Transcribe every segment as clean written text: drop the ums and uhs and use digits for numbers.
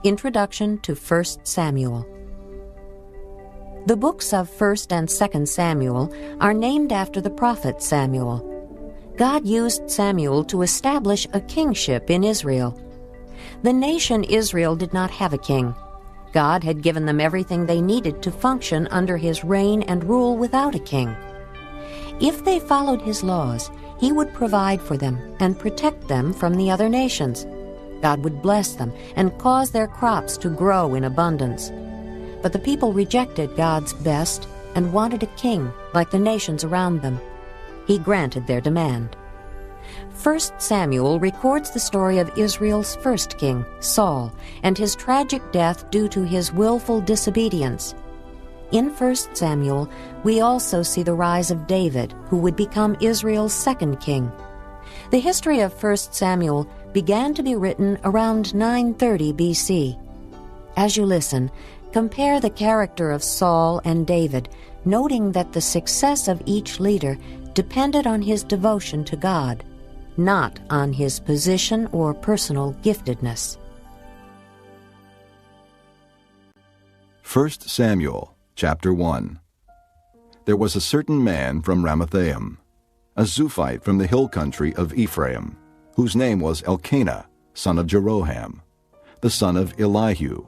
Introduction to 1 Samuel. The books of 1 and 2 Samuel are named after the prophet Samuel. God used Samuel to establish a kingship in Israel. The nation Israel did not have a king. God had given them everything they needed to function under his reign and rule without a king. If they followed his laws, he would provide for them and protect them from the other nations. God would bless them and cause their crops to grow in abundance. But the people rejected God's best and wanted a king like the nations around them. He granted their demand. 1 Samuel records the story of Israel's first king, Saul, and his tragic death due to his willful disobedience. In 1 Samuel, we also see the rise of David, who would become Israel's second king. The history of 1 Samuel began to be written around 930 B.C. As you listen, compare the character of Saul and David, noting that the success of each leader depended on his devotion to God, not on his position or personal giftedness. 1 Samuel, chapter 1. There was a certain man from Ramathaim, a Zuphite from the hill country of Ephraim, whose name was Elkanah, son of Jeroham, the son of Elihu,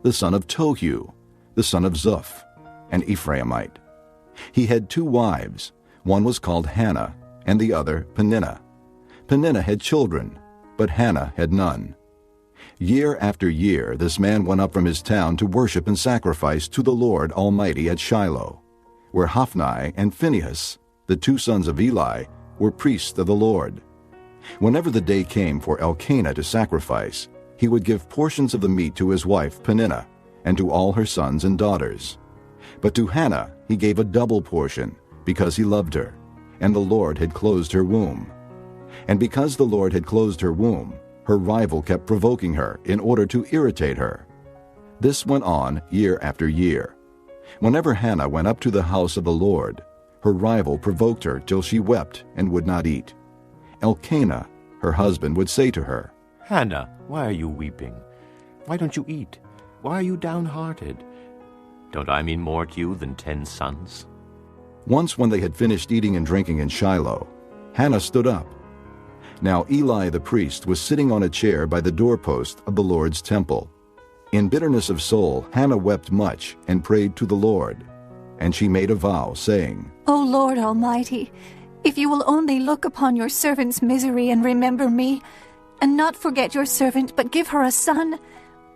the son of Tohu, the son of Zuph, an Ephraimite. He had 2 wives. One was called Hannah, and the other Peninnah. Peninnah had children, but Hannah had none. Year after year this man went up from his town to worship and sacrifice to the Lord Almighty at Shiloh, where Hophni and Phinehas, the 2 sons of Eli, were priests of the Lord. Whenever the day came for Elkanah to sacrifice, he would give portions of the meat to his wife Peninnah, and to all her sons and daughters. But to Hannah he gave a double portion, because he loved her, and the Lord had closed her womb. And because the Lord had closed her womb, her rival kept provoking her in order to irritate her. This went on year after year. Whenever Hannah went up to the house of the Lord, her rival provoked her till she wept and would not eat. Elkanah, her husband, would say to her, "Hannah, why are you weeping? Why don't you eat? Why are you downhearted? Don't I mean more to you than 10 sons?" Once when they had finished eating and drinking in Shiloh, Hannah stood up. Now Eli the priest was sitting on a chair by the doorpost of the Lord's temple. In bitterness of soul Hannah wept much and prayed to the Lord. And she made a vow, saying, O Lord Almighty, if you will only look upon your servant's misery and remember me, and not forget your servant, but give her a son,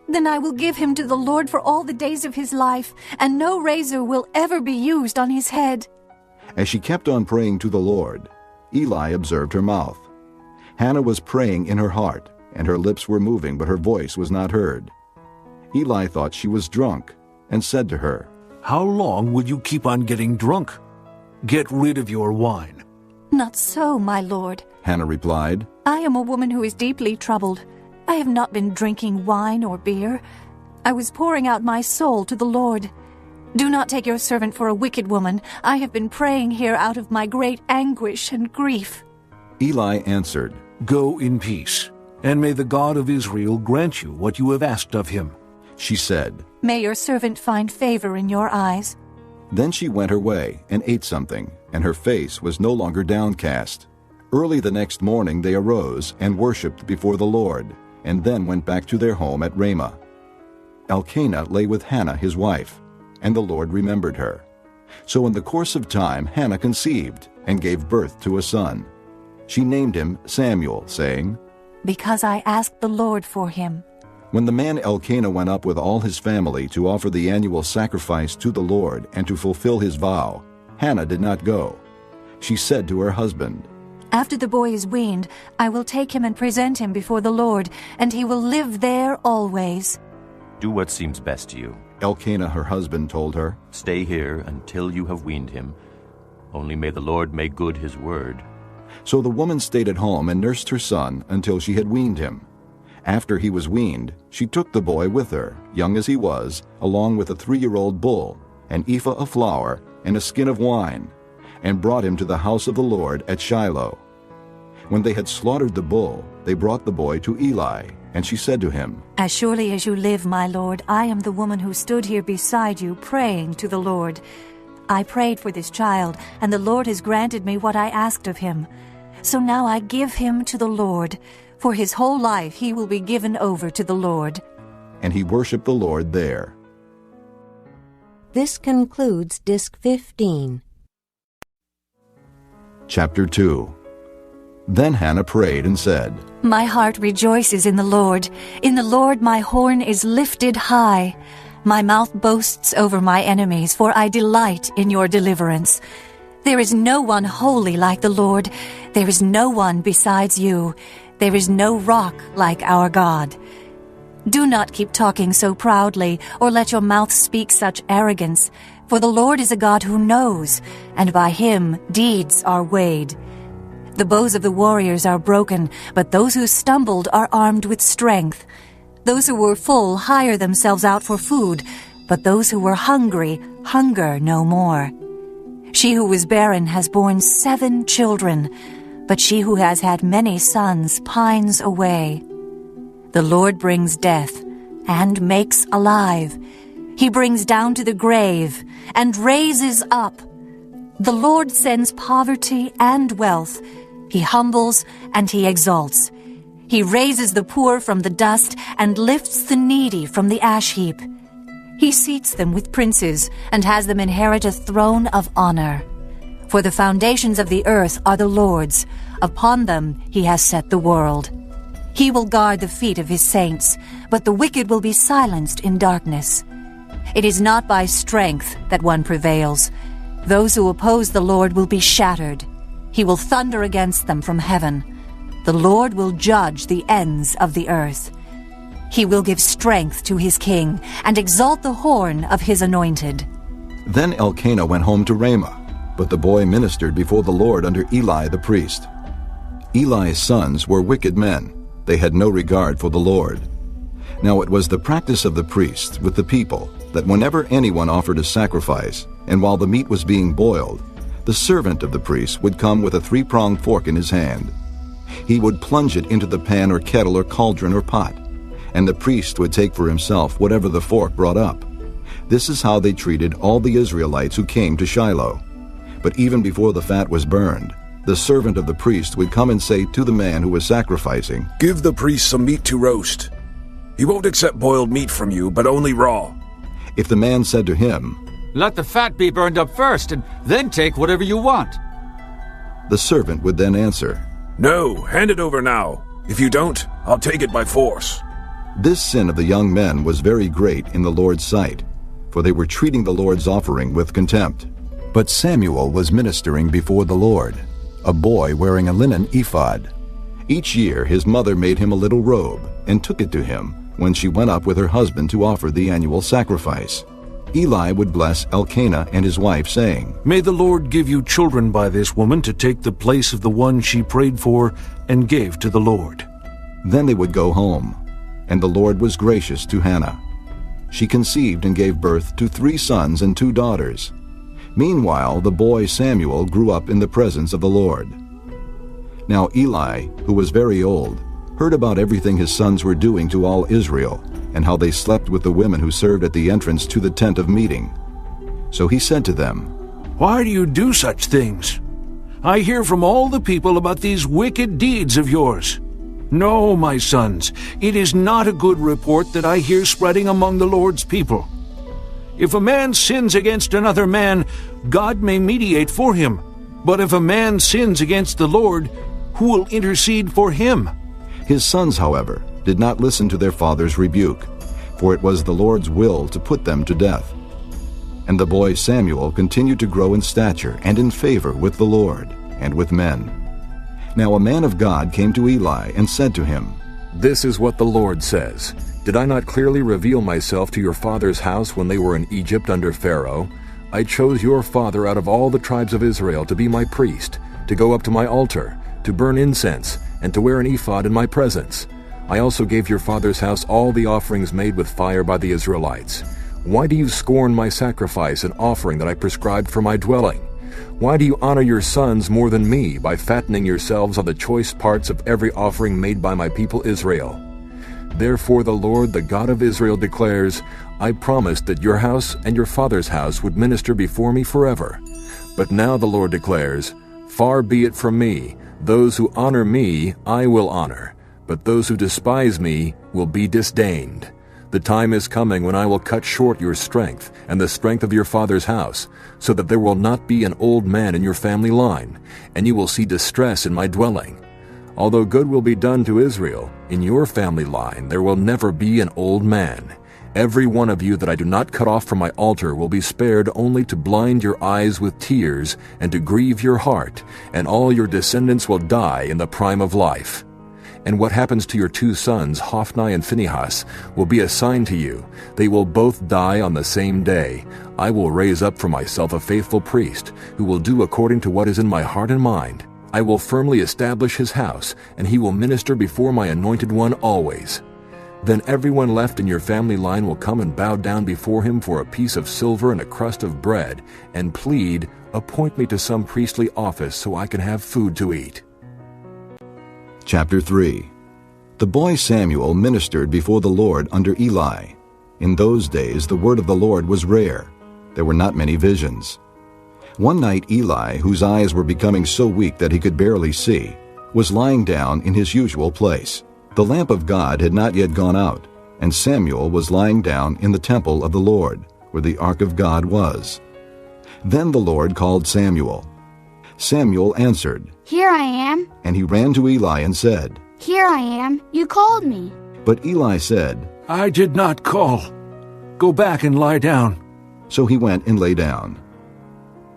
then I will give him to the Lord for all the days of his life, and no razor will ever be used on his head. As she kept on praying to the Lord, Eli observed her mouth. Hannah was praying in her heart, and her lips were moving, but her voice was not heard. Eli thought she was drunk, and said to her, "How long will you keep on getting drunk? Get rid of your wine." Not so, my lord, Hannah replied. I am a woman who is deeply troubled. I have not been drinking wine or beer. I was pouring out my soul to the Lord. Do not take your servant for a wicked woman. I have been praying here out of my great anguish and grief. Eli answered, "Go in peace, and may the God of Israel grant you what you have asked of him." She said, May your servant find favor in your eyes. Then she went her way and ate something, and her face was no longer downcast. Early the next morning they arose and worshipped before the Lord, and then went back to their home at Ramah. Elkanah lay with Hannah his wife, and the Lord remembered her. So in the course of time Hannah conceived and gave birth to a son. She named him Samuel, saying, Because I asked the Lord for him. When the man Elkanah went up with all his family to offer the annual sacrifice to the Lord and to fulfill his vow, Hannah did not go. She said to her husband, After the boy is weaned, I will take him and present him before the Lord, and he will live there always. Do what seems best to you. Elkanah her husband told her. Stay here until you have weaned him. Only may the Lord make good his word. So the woman stayed at home and nursed her son until she had weaned him. After he was weaned, she took the boy with her, young as he was, along with a 3-year-old bull, an ephah of flour, and a skin of wine, and brought him to the house of the Lord at Shiloh. When they had slaughtered the bull, they brought the boy to Eli, and she said to him, As surely as you live, my lord, I am the woman who stood here beside you praying to the Lord. I prayed for this child, and the Lord has granted me what I asked of him. So now I give him to the Lord. For his whole life he will be given over to the Lord. and he worshipped the Lord there. This concludes Disc 15. Chapter 2. Then Hannah prayed and said, My heart rejoices in the Lord. In the Lord my horn is lifted high. My mouth boasts over my enemies, for I delight in your deliverance. There is no one holy like the Lord. There is no one besides you. There is no rock like our God. Do not keep talking so proudly, or let your mouth speak such arrogance. For the Lord is a God who knows, and by him deeds are weighed. The bows of the warriors are broken, but those who stumbled are armed with strength. Those who were full hire themselves out for food, but those who were hungry hunger no more. She who was barren has borne 7 children, but she who has had many sons pines away. The Lord brings death and makes alive. He brings down to the grave and raises up. The Lord sends poverty and wealth. He humbles and he exalts. He raises the poor from the dust and lifts the needy from the ash heap. He seats them with princes and has them inherit a throne of honor. For the foundations of the earth are the Lord's. Upon them he has set the world. He will guard the feet of his saints, but the wicked will be silenced in darkness. It is not by strength that one prevails. Those who oppose the Lord will be shattered. He will thunder against them from heaven. The Lord will judge the ends of the earth. He will give strength to his king and exalt the horn of his anointed. Then Elkanah went home to Ramah, but the boy ministered before the Lord under Eli the priest. Eli's sons were wicked men. They had no regard for the Lord. Now it was the practice of the priests with the people that whenever anyone offered a sacrifice, and while the meat was being boiled, the servant of the priest would come with a 3-pronged fork in his hand. He would plunge it into the pan or kettle or cauldron or pot, and the priest would take for himself whatever the fork brought up. This is how they treated all the Israelites who came to Shiloh. But even before the fat was burned, the servant of the priest would come and say to the man who was sacrificing, Give the priest some meat to roast. He won't accept boiled meat from you, but only raw. If the man said to him, Let the fat be burned up first, and then take whatever you want. the servant would then answer, No, hand it over now. If you don't, I'll take it by force. This sin of the young men was very great in the Lord's sight, for they were treating the Lord's offering with contempt. But Samuel was ministering before the Lord, a boy wearing a linen ephod. Each year his mother made him a little robe and took it to him when she went up with her husband to offer the annual sacrifice. Eli would bless Elkanah and his wife, saying, May the Lord give you children by this woman to take the place of the one she prayed for and gave to the Lord. Then they would go home, and the Lord was gracious to Hannah. She conceived and gave birth to 3 sons and 2 daughters. Meanwhile, the boy Samuel grew up in the presence of the Lord. Now Eli, who was very old, heard about everything his sons were doing to all Israel, and how they slept with the women who served at the entrance to the tent of meeting. So he said to them, Why do you do such things? I hear from all the people about these wicked deeds of yours. No, my sons, it is not a good report that I hear spreading among the Lord's people. If a man sins against another man, God may mediate for him. But if a man sins against the Lord, who will intercede for him? His sons, however, did not listen to their father's rebuke, for it was the Lord's will to put them to death. And the boy Samuel continued to grow in stature and in favor with the Lord and with men. Now a man of God came to Eli and said to him, This is what the Lord says. Did I not clearly reveal myself to your father's house when they were in Egypt under Pharaoh? I chose your father out of all the tribes of Israel to be my priest, to go up to my altar, to burn incense, and to wear an ephod in my presence. I also gave your father's house all the offerings made with fire by the Israelites. Why do you scorn my sacrifice and offering that I prescribed for my dwelling? Why do you honor your sons more than me by fattening yourselves on the choice parts of every offering made by my people Israel? Therefore the Lord, the God of Israel, declares, I promised that your house and your father's house would minister before me forever. But now the Lord declares, Far be it from me, those who honor me I will honor, but those who despise me will be disdained. The time is coming when I will cut short your strength and the strength of your father's house, so that there will not be an old man in your family line, and you will see distress in my dwelling. Although good will be done to Israel, in your family line there will never be an old man. Every one of you that I do not cut off from my altar will be spared only to blind your eyes with tears and to grieve your heart, and all your descendants will die in the prime of life. And what happens to your 2 sons, Hophni and Phinehas, will be a sign to you. They will both die on the same day. I will raise up for myself a faithful priest, who will do according to what is in my heart and mind. I will firmly establish his house, and he will minister before my anointed one always. Then everyone left in your family line will come and bow down before him for a piece of silver and a crust of bread, and plead, Appoint me to some priestly office so I can have food to eat. Chapter 3. The boy Samuel ministered before the Lord under Eli. In those days the word of the Lord was rare. There were not many visions. One night Eli, whose eyes were becoming so weak that he could barely see, was lying down in his usual place. The lamp of God had not yet gone out, and Samuel was lying down in the temple of the Lord, where the ark of God was. Then the Lord called Samuel. Samuel answered, Here I am. And he ran to Eli and said, Here I am. You called me. But Eli said, I did not call. Go back and lie down. So he went and lay down.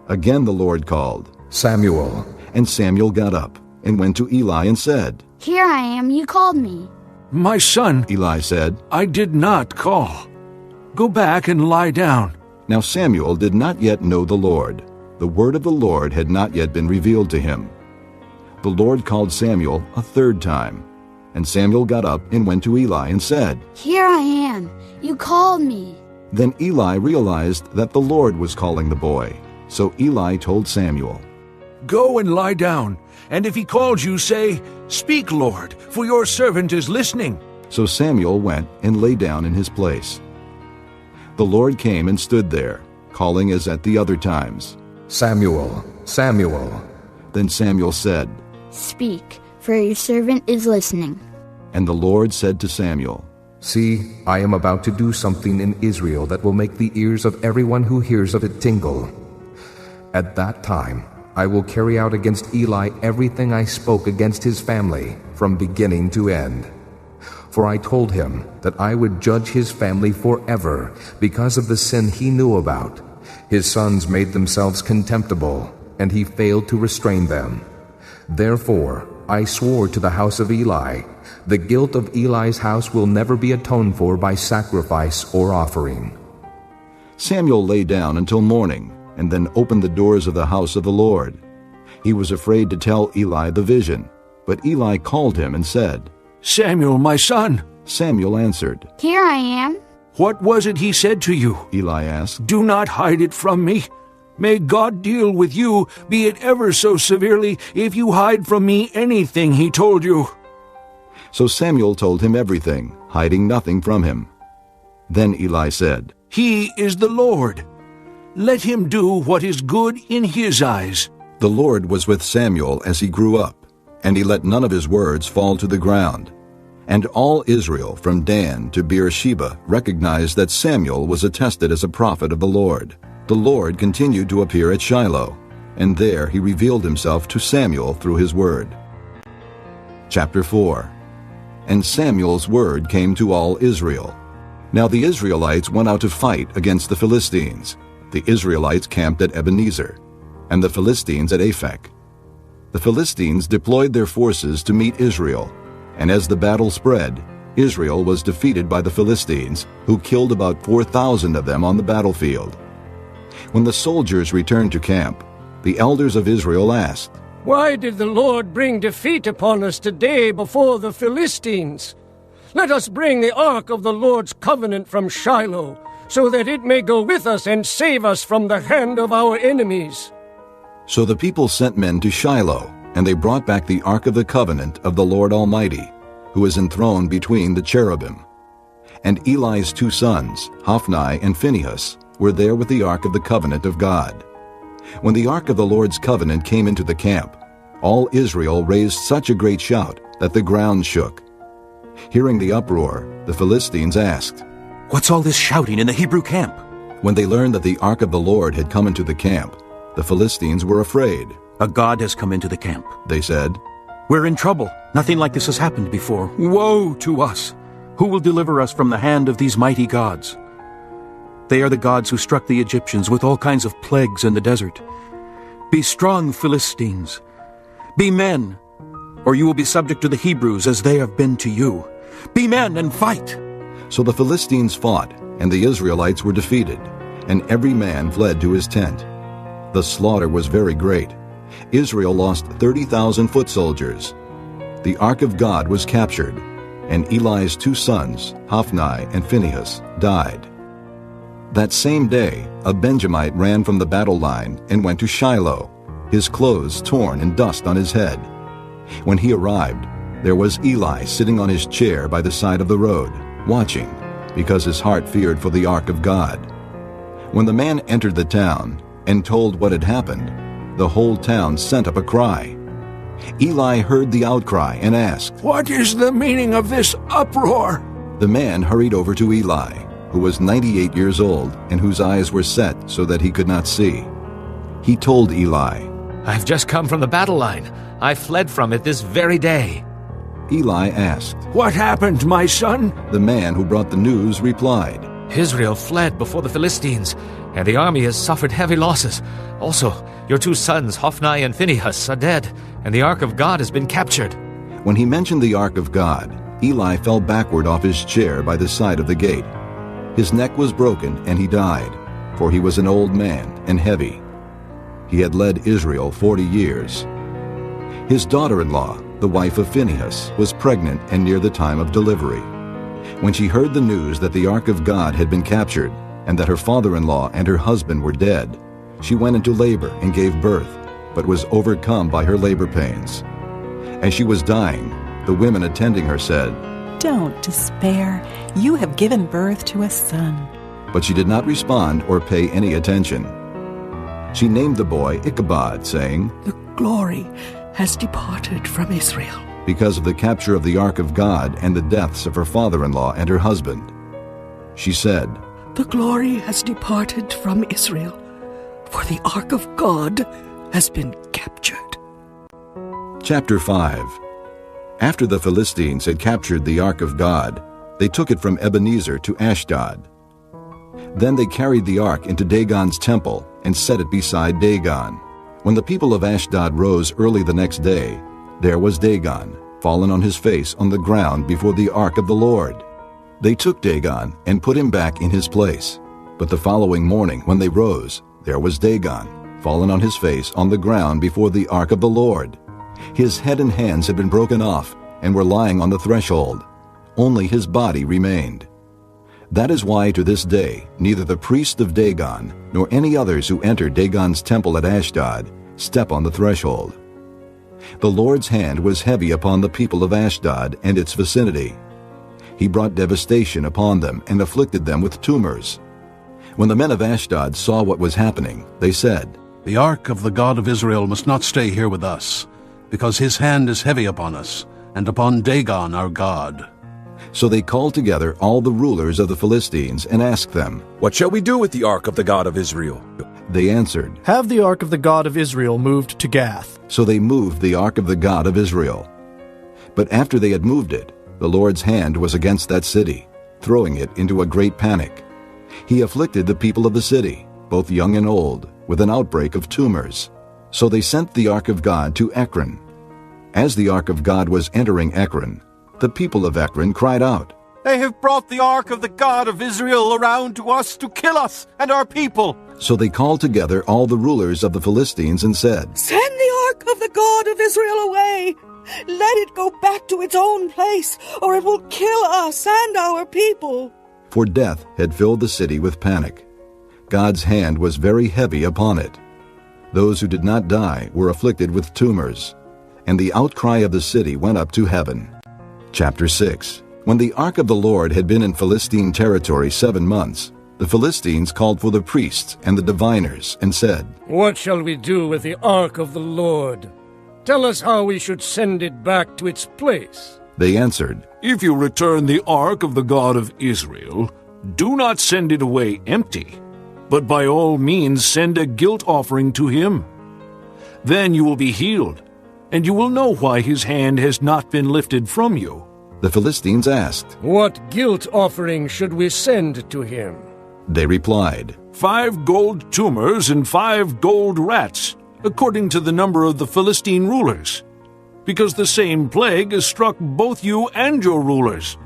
Again the Lord called, Samuel. And Samuel got up and went to Eli and said, Here I am. You called me. My son, Eli said, I did not call. Go back and lie down. Now Samuel did not yet know the Lord. The word of the Lord had not yet been revealed to him. The Lord called Samuel a 3rd time. And Samuel got up and went to Eli and said, Here I am. You called me. Then Eli realized that the Lord was calling the boy. So Eli told Samuel, Go and lie down, and if he calls you, say, Speak, Lord, for your servant is listening. So Samuel went and lay down in his place. The Lord came and stood there, calling as at the other times, Samuel, Samuel. Then Samuel said, Speak, for your servant is listening. And the Lord said to Samuel, See, I am about to do something in Israel that will make the ears of everyone who hears of it tingle. At that time, I will carry out against Eli everything I spoke against his family, from beginning to end. For I told him that I would judge his family forever because of the sin he knew about. His sons made themselves contemptible, and he failed to restrain them. Therefore, I swore to the house of Eli, the guilt of Eli's house will never be atoned for by sacrifice or offering. Samuel lay down until morning, and then opened the doors of the house of the Lord. He was afraid to tell Eli the vision, but Eli called him and said, Samuel, my son. Samuel answered, Here I am. What was it he said to you? Eli asked. Do not hide it from me. May God deal with you, be it ever so severely, if you hide from me anything he told you. So Samuel told him everything, hiding nothing from him. Then Eli said, He is the Lord. Let him do what is good in his eyes. The Lord was with Samuel as he grew up, and he let none of his words fall to the ground. And all Israel from Dan to Beersheba recognized that Samuel was attested as a prophet of the Lord. The Lord continued to appear at Shiloh, and there he revealed himself to Samuel through his word. Chapter 4. And Samuel's word came to all Israel. Now the Israelites went out to fight against the Philistines. The Israelites camped at Ebenezer, and the Philistines at Aphek. The Philistines deployed their forces to meet Israel, and as the battle spread, Israel was defeated by the Philistines, who killed about 4,000 of them on the battlefield. When the soldiers returned to camp, the elders of Israel asked, Why did the Lord bring defeat upon us today before the Philistines? Let us bring the ark of the Lord's covenant from Shiloh, so that it may go with us and save us from the hand of our enemies. So the people sent men to Shiloh, and they brought back the ark of the covenant of the Lord Almighty, who is enthroned between the cherubim. And Eli's 2 sons, Hophni and Phinehas, were there with the ark of the covenant of God. When the ark of the Lord's covenant came into the camp, all Israel raised such a great shout that the ground shook. Hearing the uproar, the Philistines asked, "What's all this shouting in the Hebrew camp?" When they learned that the ark of the Lord had come into the camp, the Philistines were afraid. "A god has come into the camp," they said. "We're in trouble. Nothing like this has happened before. Woe to us! Who will deliver us from the hand of these mighty gods? They are the gods who struck the Egyptians with all kinds of plagues in the desert. Be strong, Philistines. Be men, or you will be subject to the Hebrews as they have been to you. Be men and fight." So the Philistines fought, and the Israelites were defeated, and every man fled to his tent. The slaughter was very great. Israel lost 30,000 foot soldiers. The ark of God was captured, and Eli's 2 sons, Hophni and Phinehas, died. That same day, a Benjamite ran from the battle line and went to Shiloh, his clothes torn and dust on his head. When he arrived, there was Eli sitting on his chair by the side of the road, watching, because his heart feared for the ark of God. When the man entered the town and told what had happened, the whole town sent up a cry. Eli heard the outcry and asked, "What is the meaning of this uproar?" The man hurried over to Eli, who was 98 years old and whose eyes were set so that he could not see. He told Eli, "I've just come from the battle line. I fled from it this very day." Eli asked, "What happened, my son?" The man who brought the news replied, "Israel fled before the Philistines, and the army has suffered heavy losses. Also, your 2 sons, Hophni and Phinehas, are dead, and the ark of God has been captured." When he mentioned the ark of God, Eli fell backward off his chair by the side of the gate. His neck was broken, and he died, for he was an old man and heavy. He had led Israel 40 years. His daughter-in-law, the wife of Phinehas, was pregnant and near the time of delivery. When she heard the news that the ark of God had been captured, and that her father-in-law and her husband were dead, she went into labor and gave birth, but was overcome by her labor pains. As she was dying, the women attending her said, "Don't despair. You have given birth to a son." But she did not respond or pay any attention. She named the boy Ichabod, saying, "The glory has departed from Israel," because of the capture of the ark of God and the deaths of her father-in-law and her husband. She said, "The glory has departed from Israel, for the ark of God has been captured." Chapter 5. After the Philistines had captured the ark of God, they took it from Ebenezer to Ashdod. Then they carried the ark into Dagon's temple and set it beside Dagon. When the people of Ashdod rose early the next day, there was Dagon, fallen on his face on the ground before the ark of the Lord. They took Dagon and put him back in his place. But the following morning when they rose, there was Dagon, fallen on his face on the ground before the ark of the Lord. His head and hands had been broken off and were lying on the threshold. Only his body remained. That is why to this day neither the priest of Dagon nor any others who enter Dagon's temple at Ashdod step on the threshold. The Lord's hand was heavy upon the people of Ashdod and its vicinity. He brought devastation upon them and afflicted them with tumors. When the men of Ashdod saw what was happening, they said, "The ark of the God of Israel must not stay here with us, because his hand is heavy upon us, and upon Dagon our God." So they called together all the rulers of the Philistines and asked them, "What shall we do with the ark of the God of Israel?" They answered, "Have the ark of the God of Israel moved to Gath." So they moved the ark of the God of Israel. But after they had moved it, the Lord's hand was against that city, throwing it into a great panic. He afflicted the people of the city, both young and old, with an outbreak of tumors. So they sent the ark of God to Ekron. As the ark of God was entering Ekron, the people of Ekron cried out, "They have brought the ark of the God of Israel around to us to kill us and our people." So they called together all the rulers of the Philistines and said, "Send the ark of the God of Israel away. Let it go back to its own place, or it will kill us and our people." For death had filled the city with panic. God's hand was very heavy upon it. Those who did not die were afflicted with tumors, and the outcry of the city went up to heaven. Chapter 6. When the ark of the Lord had been in Philistine territory 7 months, the Philistines called for the priests and the diviners and said, "What shall we do with the ark of the Lord? Tell us how we should send it back to its place." They answered, "If you return the ark of the God of Israel, do not send it away empty, but by all means send a guilt offering to him. Then you will be healed, and you will know why his hand has not been lifted from you." The Philistines asked, "What guilt offering should we send to him?" They replied, 5 gold tumors and 5 gold rats, according to the number of the Philistine rulers, because the same plague has struck both you and your rulers.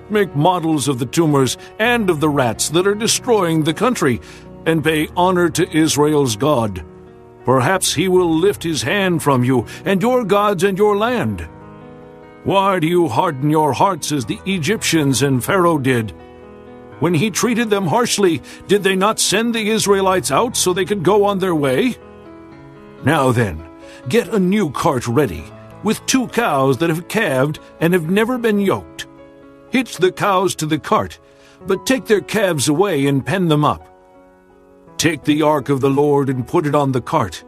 Make models of the tumors and of the rats that are destroying the country, and pay honor to Israel's God. Perhaps he will lift his hand from you and your gods and your land. Why do you harden your hearts as the Egyptians and Pharaoh did? When he treated them harshly, did they not send the Israelites out so they could go on their way? Now then, get a new cart ready, with 2 cows that have calved and have never been yoked. Hitch the cows to the cart, but take their calves away and pen them up. Take the ark of the Lord and put it on the cart,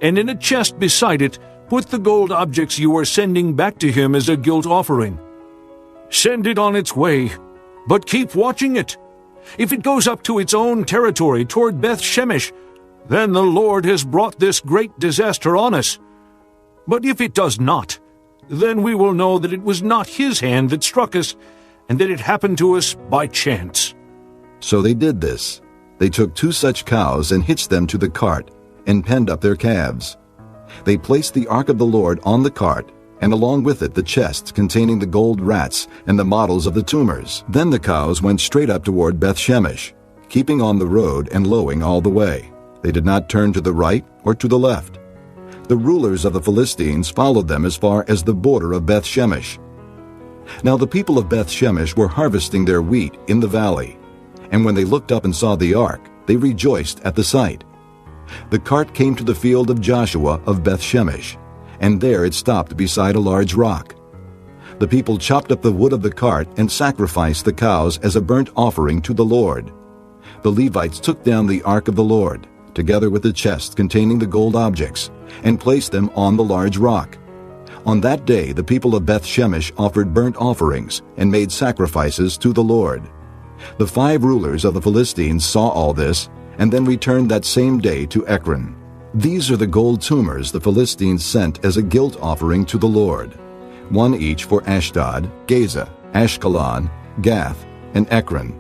and in a chest beside it put the gold objects you are sending back to him as a guilt offering. Send it on its way, but keep watching it. If it goes up to its own territory toward Beth-Shemesh, then the Lord has brought this great disaster on us. But if it does not, then we will know that it was not his hand that struck us, and that it happened to us by chance." So they did this. They took 2 such cows and hitched them to the cart, and penned up their calves. They placed the ark of the Lord on the cart, and along with it the chests containing the gold rats and the models of the tumors. Then the cows went straight up toward Beth-Shemesh, keeping on the road and lowing all the way. They did not turn to the right or to the left. The rulers of the Philistines followed them as far as the border of Beth-Shemesh. Now the people of Beth-Shemesh were harvesting their wheat in the valley, and when they looked up and saw the ark, they rejoiced at the sight. The cart came to the field of Joshua of Beth-Shemesh, and there it stopped beside a large rock. The people chopped up the wood of the cart and sacrificed the cows as a burnt offering to the Lord. The Levites took down the ark of the Lord, together with the chest containing the gold objects, and placed them on the large rock. On that day the people of Beth-Shemesh offered burnt offerings and made sacrifices to the Lord. The 5 rulers of the Philistines saw all this, and then returned that same day to Ekron. These are the gold tumors the Philistines sent as a guilt offering to the Lord, 1 each for Ashdod, Gaza, Ashkelon, Gath, and Ekron.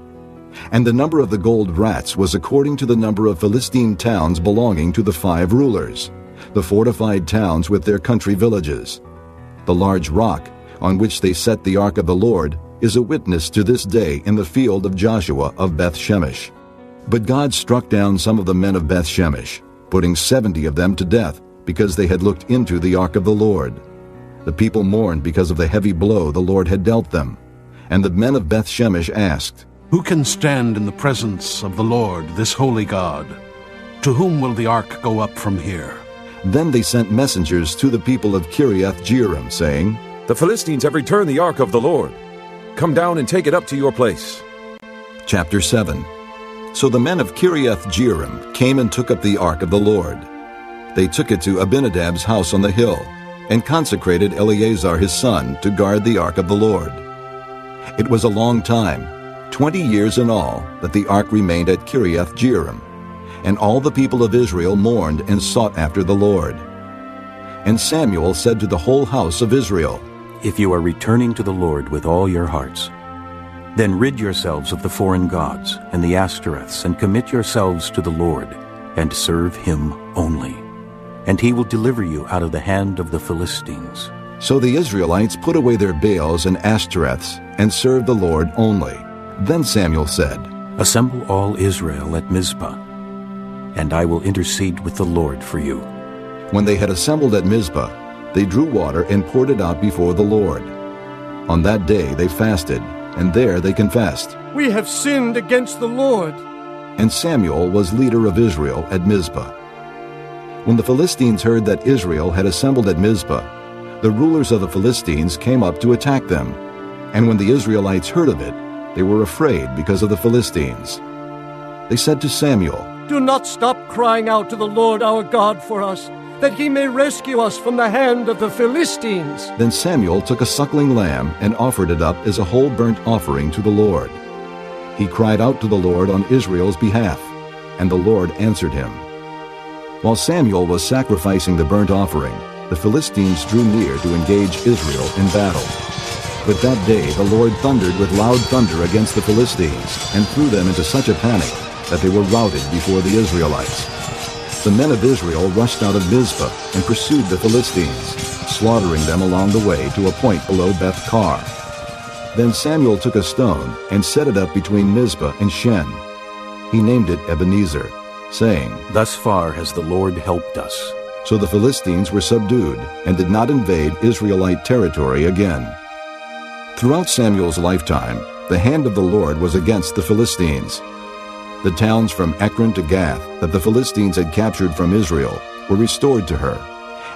And the number of the gold rats was according to the number of Philistine towns belonging to the 5 rulers, the fortified towns with their country villages. The large rock on which they set the ark of the Lord is a witness to this day in the field of Joshua of Beth-Shemesh. But God struck down some of the men of Beth-Shemesh, putting 70 of them to death, because they had looked into the ark of the Lord. The people mourned because of the heavy blow the Lord had dealt them. And the men of Beth-Shemesh asked, "Who can stand in the presence of the Lord, this holy God? To whom will the ark go up from here?" Then they sent messengers to the people of Kiriath-Jearim, saying, "The Philistines have returned the ark of the Lord. Come down and take it up to your place." Chapter 7. So the men of Kiriath-Jearim came and took up the ark of the Lord. They took it to Abinadab's house on the hill, and consecrated Eleazar his son to guard the ark of the Lord. It was a long time, 20 years in all, that the ark remained at Kiriath-Jearim, and all the people of Israel mourned and sought after the Lord. And Samuel said to the whole house of Israel, "If you are returning to the Lord with all your hearts, then rid yourselves of the foreign gods and the Ashtoreths, and commit yourselves to the Lord, and serve him only. And he will deliver you out of the hand of the Philistines." So the Israelites put away their Baals and Ashtoreths, and served the Lord only. Then Samuel said, "Assemble all Israel at Mizpah, and I will intercede with the Lord for you." When they had assembled at Mizpah, they drew water and poured it out before the Lord. On that day they fasted, and there they confessed, "We have sinned against the Lord." And Samuel was leader of Israel at Mizpah. When the Philistines heard that Israel had assembled at Mizpah, the rulers of the Philistines came up to attack them. And when the Israelites heard of it, they were afraid because of the Philistines. They said to Samuel, "Do not stop crying out to the Lord our God for us, that he may rescue us from the hand of the Philistines." Then Samuel took a suckling lamb and offered it up as a whole burnt offering to the Lord. He cried out to the Lord on Israel's behalf, and the Lord answered him. While Samuel was sacrificing the burnt offering, the Philistines drew near to engage Israel in battle. But that day the Lord thundered with loud thunder against the Philistines and threw them into such a panic that they were routed before the Israelites. The men of Israel rushed out of Mizpah and pursued the Philistines, slaughtering them along the way to a point below Beth-kar. Then Samuel took a stone and set it up between Mizpah and Shen. He named it Ebenezer, saying, "Thus far has the Lord helped us." So the Philistines were subdued and did not invade Israelite territory again. Throughout Samuel's lifetime, the hand of the Lord was against the Philistines. The towns from Ekron to Gath that the Philistines had captured from Israel were restored to her,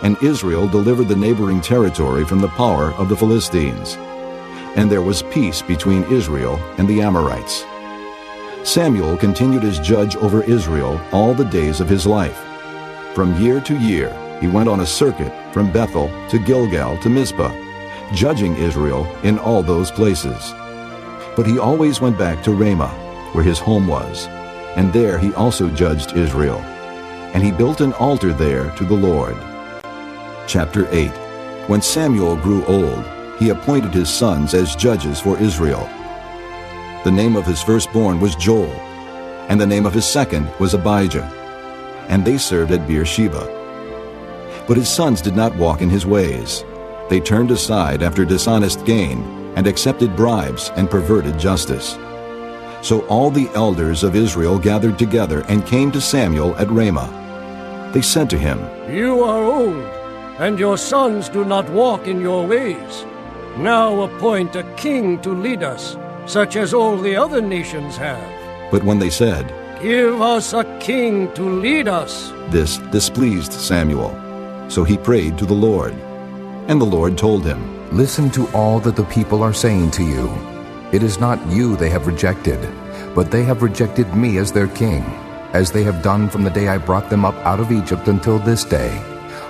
and Israel delivered the neighboring territory from the power of the Philistines. And there was peace between Israel and the Amorites. Samuel continued as judge over Israel all the days of his life. From year to year, he went on a circuit from Bethel to Gilgal to Mizpah, judging Israel in all those places. But he always went back to Ramah, where his home was, and there he also judged Israel. And he built an altar there to the Lord. Chapter 8. When Samuel grew old, he appointed his sons as judges for Israel. The name of his firstborn was Joel, and the name of his second was Abijah, and they served at Beersheba. But his sons did not walk in his ways. They turned aside after dishonest gain, and accepted bribes and perverted justice. So all the elders of Israel gathered together and came to Samuel at Ramah. They said to him, "You are old, and your sons do not walk in your ways. Now appoint a king to lead us, such as all the other nations have." But when they said, "Give us a king to lead us," this displeased Samuel. So he prayed to the Lord. And the Lord told him, Listen to all that the people are saying to you. It is not you they have rejected, but they have rejected me as their king, as they have done from the day I brought them up out of Egypt until this day,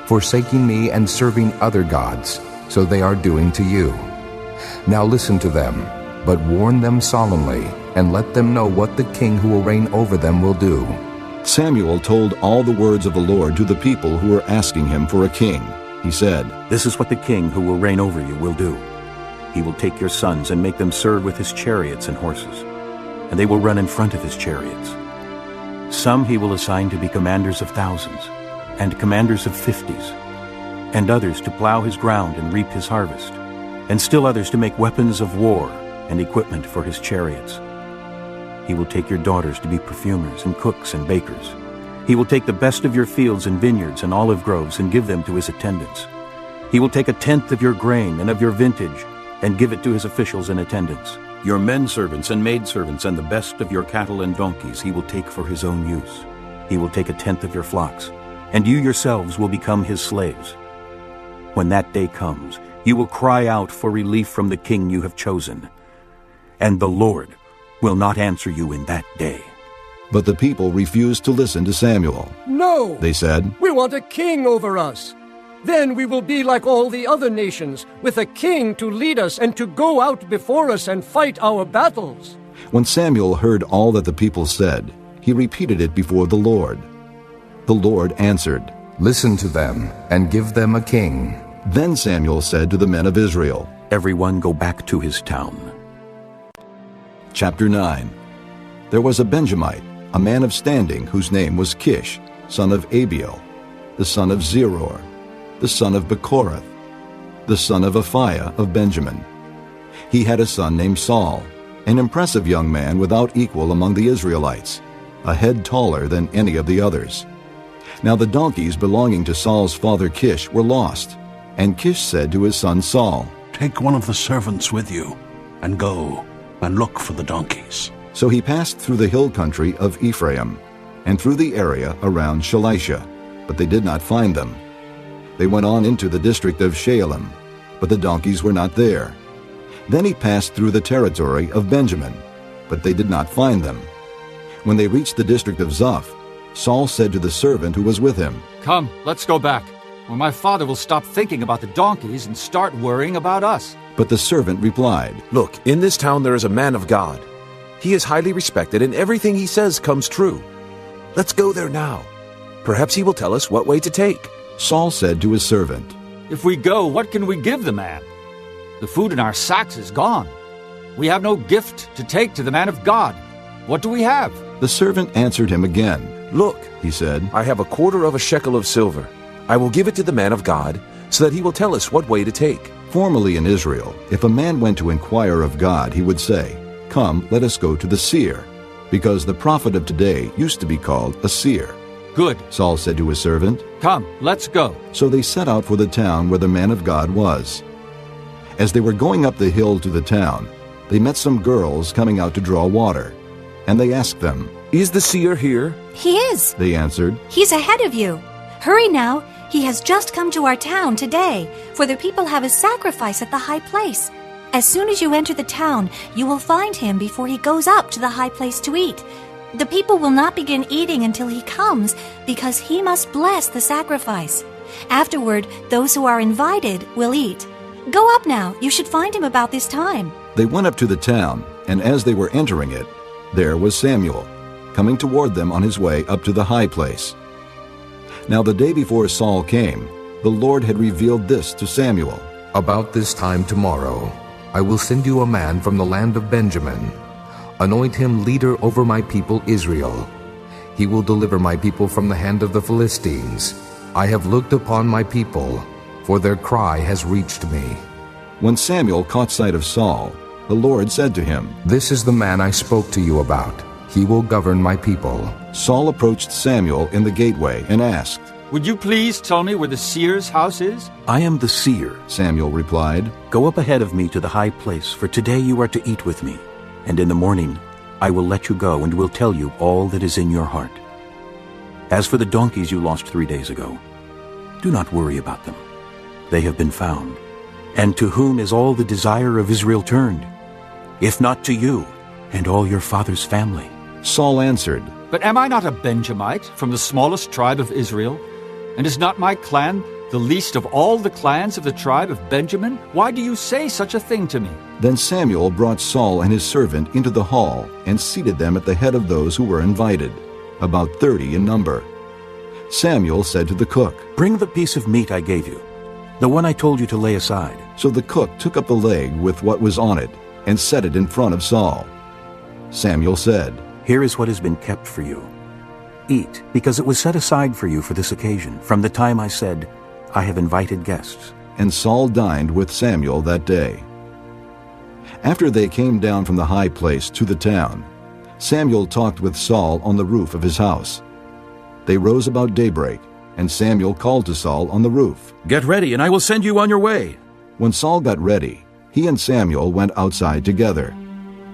forsaking me and serving other gods, so they are doing to you. Now listen to them, but warn them solemnly, and let them know what the king who will reign over them will do. Samuel told all the words of the Lord to the people who were asking him for a king. He said, "This is what the king who will reign over you will do. He will take your sons and make them serve with his chariots and horses, and they will run in front of his chariots. Some he will assign to be commanders of thousands, and commanders of 50s, and others to plow his ground and reap his harvest, and still others to make weapons of war and equipment for his chariots. He will take your daughters to be perfumers and cooks and bakers. He will take the best of your fields and vineyards and olive groves and give them to his attendants. He will take a tenth of your grain and of your vintage and give it to his officials and attendants. Your men servants and maidservants and the best of your cattle and donkeys he will take for his own use. He will take a tenth of your flocks, and you yourselves will become his slaves. When that day comes, you will cry out for relief from the king you have chosen, and the Lord will not answer you in that day." But the people refused to listen to Samuel. "No," they said, "we want a king over us. Then we will be like all the other nations, with a king to lead us and to go out before us and fight our battles." When Samuel heard all that the people said, he repeated it before the Lord. The Lord answered, "Listen to them, and give them a king." Then Samuel said to the men of Israel, "Everyone go back to his town." Chapter 9. There was a Benjamite, a man of standing, whose name was Kish, son of Abiel, the son of Zeror, the son of Bechorath, the son of Aphiah of Benjamin. He had a son named Saul, an impressive young man without equal among the Israelites, a head taller than any of the others. Now the donkeys belonging to Saul's father Kish were lost, and Kish said to his son Saul, "Take one of the servants with you, and go and look for the donkeys." So he passed through the hill country of Ephraim, and through the area around Shalisha. but they did not find them. They went on into the district of Shaalim, but the donkeys were not there. Then he passed through the territory of Benjamin, but they did not find them. When they reached the district of Zoph, Saul said to the servant who was with him, "Come, let's go back, or my father will stop thinking about the donkeys and start worrying about us." But the servant replied, "Look, in this town there is a man of God. He is highly respected, and everything he says comes true. Let's go there now. Perhaps he will tell us what way to take." Saul said to his servant, "If we go, what can we give the man? The food in our sacks is gone. We have no gift to take to the man of God. What do we have?" The servant answered him again. "Look," he said, "I have a quarter of a shekel of silver. I will give it to the man of God, so that he will tell us what way to take." Formerly in Israel, if a man went to inquire of God, he would say, "Come, let us go to the seer," because the prophet of today used to be called a seer. "Good," Saul said to his servant. "Come, let's go." So they set out for the town where the man of God was. As they were going up the hill to the town, they met some girls coming out to draw water. And they asked them, "Is the seer here?" He is. They answered, He's ahead of you. Hurry now. He has just come to our town today, for the people have a sacrifice at the high place. As soon as you enter the town, you will find him before he goes up to the high place to eat. The people will not begin eating until he comes, because he must bless the sacrifice. Afterward, those who are invited will eat. Go up now. You should find him about this time." They went up to the town, and as they were entering it, there was Samuel, coming toward them on his way up to the high place. Now the day before Saul came, the Lord had revealed this to Samuel. "About this time tomorrow, I will send you a man from the land of Benjamin. Anoint him leader over my people Israel. He will deliver my people from the hand of the Philistines. I have looked upon my people, for their cry has reached me." When Samuel caught sight of Saul, the Lord said to him, "This is the man I spoke to you about. He will govern my people." Saul approached Samuel in the gateway and asked, "Would you please tell me where the seer's house is?" "I am the seer," Samuel replied. "Go up ahead of me to the high place, for today you are to eat with me. And in the morning I will let you go and will tell you all that is in your heart. As for the donkeys you lost 3 days ago, do not worry about them. They have been found. And to whom is all the desire of Israel turned? If not to you and all your father's family?" Saul answered, "But am I not a Benjamite from the smallest tribe of Israel? And is not my clan the least of all the clans of the tribe of Benjamin? Why do you say such a thing to me?" Then Samuel brought Saul and his servant into the hall and seated them at the head of those who were invited, about 30 in number. Samuel said to the cook, "Bring the piece of meat I gave you, the one I told you to lay aside." So the cook took up the leg with what was on it and set it in front of Saul. Samuel said, "Here is what has been kept for you. Eat, because it was set aside for you for this occasion, from the time I said, 'I have invited guests.'" And Saul dined with Samuel that day. After they came down from the high place to the town, Samuel talked with Saul on the roof of his house. They rose about daybreak, and Samuel called to Saul on the roof, "Get ready, and I will send you on your way." When Saul got ready, he and Samuel went outside together.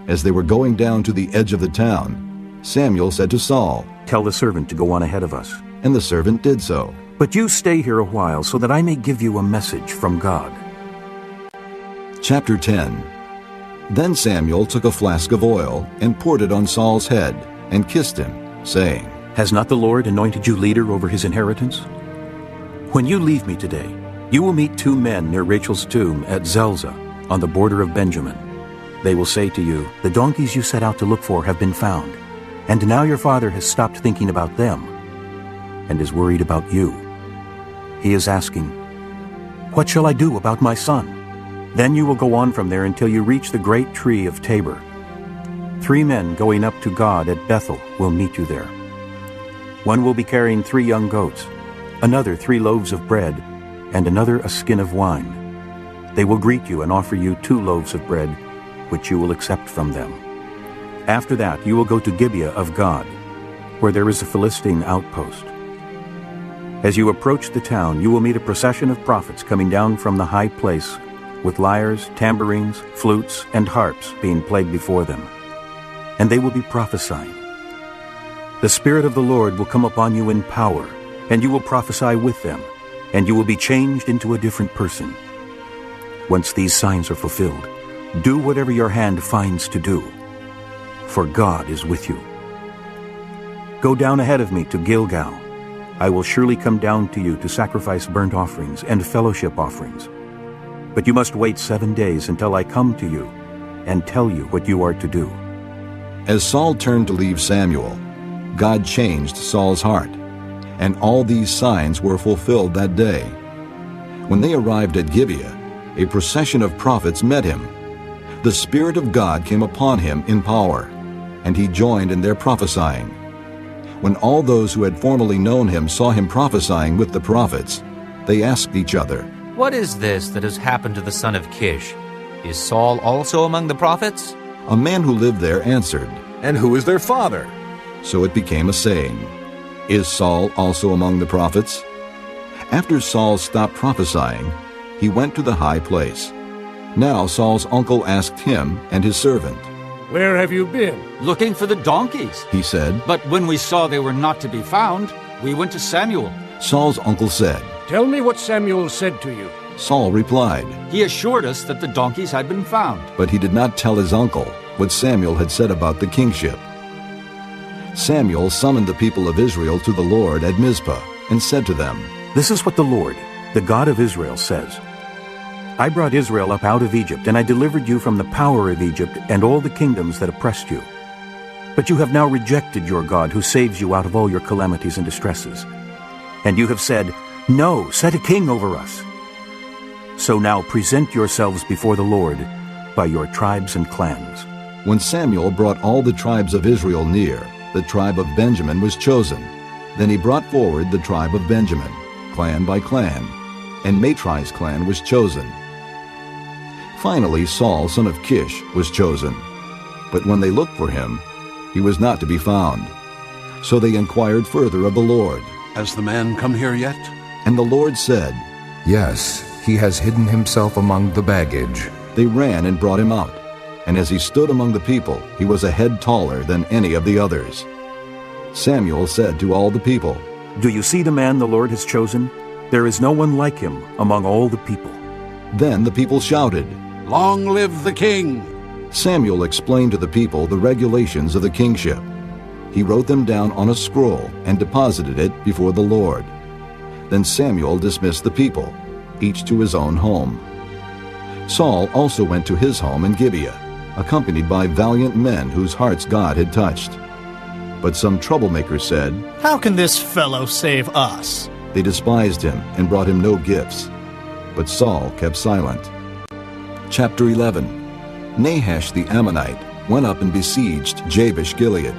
As they were going down to the edge of the town, Samuel said to Saul, "Tell the servant to go on ahead of us." And the servant did so. "But you stay here a while, so that I may give you a message from God." Chapter 10. Then Samuel took a flask of oil and poured it on Saul's head and kissed him, saying, "Has not the Lord anointed you leader over his inheritance? When you leave me today, you will meet 2 men near Rachel's tomb at Zelzah, on the border of Benjamin. They will say to you, 'The donkeys you set out to look for have been found, and now your father has stopped thinking about them and is worried about you. He is asking, "What shall I do about my son?" Then you will go on from there until you reach the great tree of Tabor. 3 men going up to God at Bethel will meet you there. One will be carrying 3 young goats, another 3 loaves of bread, and another a skin of wine. They will greet you and offer you 2 loaves of bread, which you will accept from them. After that you will go to Gibeah of God, where there is a Philistine outpost. As you approach the town, you will meet a procession of prophets coming down from the high place, with lyres, tambourines, flutes, and harps being played before them. And they will be prophesying. The Spirit of the Lord will come upon you in power, and you will prophesy with them, and you will be changed into a different person. Once these signs are fulfilled, do whatever your hand finds to do, for God is with you. Go down ahead of me to Gilgal. I will surely come down to you to sacrifice burnt offerings and fellowship offerings. But you must wait 7 days until I come to you and tell you what you are to do." As Saul turned to leave Samuel, God changed Saul's heart, and all these signs were fulfilled that day. When they arrived at Gibeah, a procession of prophets met him. The Spirit of God came upon him in power, and he joined in their prophesying. When all those who had formerly known him saw him prophesying with the prophets, they asked each other, "What is this that has happened to the son of Kish? Is Saul also among the prophets?" A man who lived there answered, "And who is their father?" So it became a saying, "Is Saul also among the prophets?" After Saul stopped prophesying, he went to the high place. Now Saul's uncle asked him and his servant, "Where have you been?" "Looking for the donkeys," he said. "But when we saw they were not to be found, we went to Samuel." Saul's uncle said, "Tell me what Samuel said to you." Saul replied, "He assured us that the donkeys had been found." But he did not tell his uncle what Samuel had said about the kingship. Samuel summoned the people of Israel to the Lord at Mizpah and said to them, "This is what the Lord, the God of Israel, says. I brought Israel up out of Egypt, and I delivered you from the power of Egypt and all the kingdoms that oppressed you. But you have now rejected your God, who saves you out of all your calamities and distresses. And you have said, 'No, set a king over us.' So now present yourselves before the Lord by your tribes and clans." When Samuel brought all the tribes of Israel near, the tribe of Benjamin was chosen. Then he brought forward the tribe of Benjamin, clan by clan, and Matri's clan was chosen. Finally Saul, son of Kish, was chosen. But when they looked for him, he was not to be found. So they inquired further of the Lord. "Has the man come here yet?" And the Lord said, "Yes, he has hidden himself among the baggage." They ran and brought him out. And as he stood among the people, he was a head taller than any of the others. Samuel said to all the people, "Do you see the man the Lord has chosen? There is no one like him among all the people." Then the people shouted, "Long live the king!" Samuel explained to the people the regulations of the kingship. He wrote them down on a scroll and deposited it before the Lord. Then Samuel dismissed the people, each to his own home. Saul also went to his home in Gibeah, accompanied by valiant men whose hearts God had touched. But some troublemakers said, "How can this fellow save us?" They despised him and brought him no gifts. But Saul kept silent. Chapter 11. Nahash the Ammonite went up and besieged Jabesh Gilead.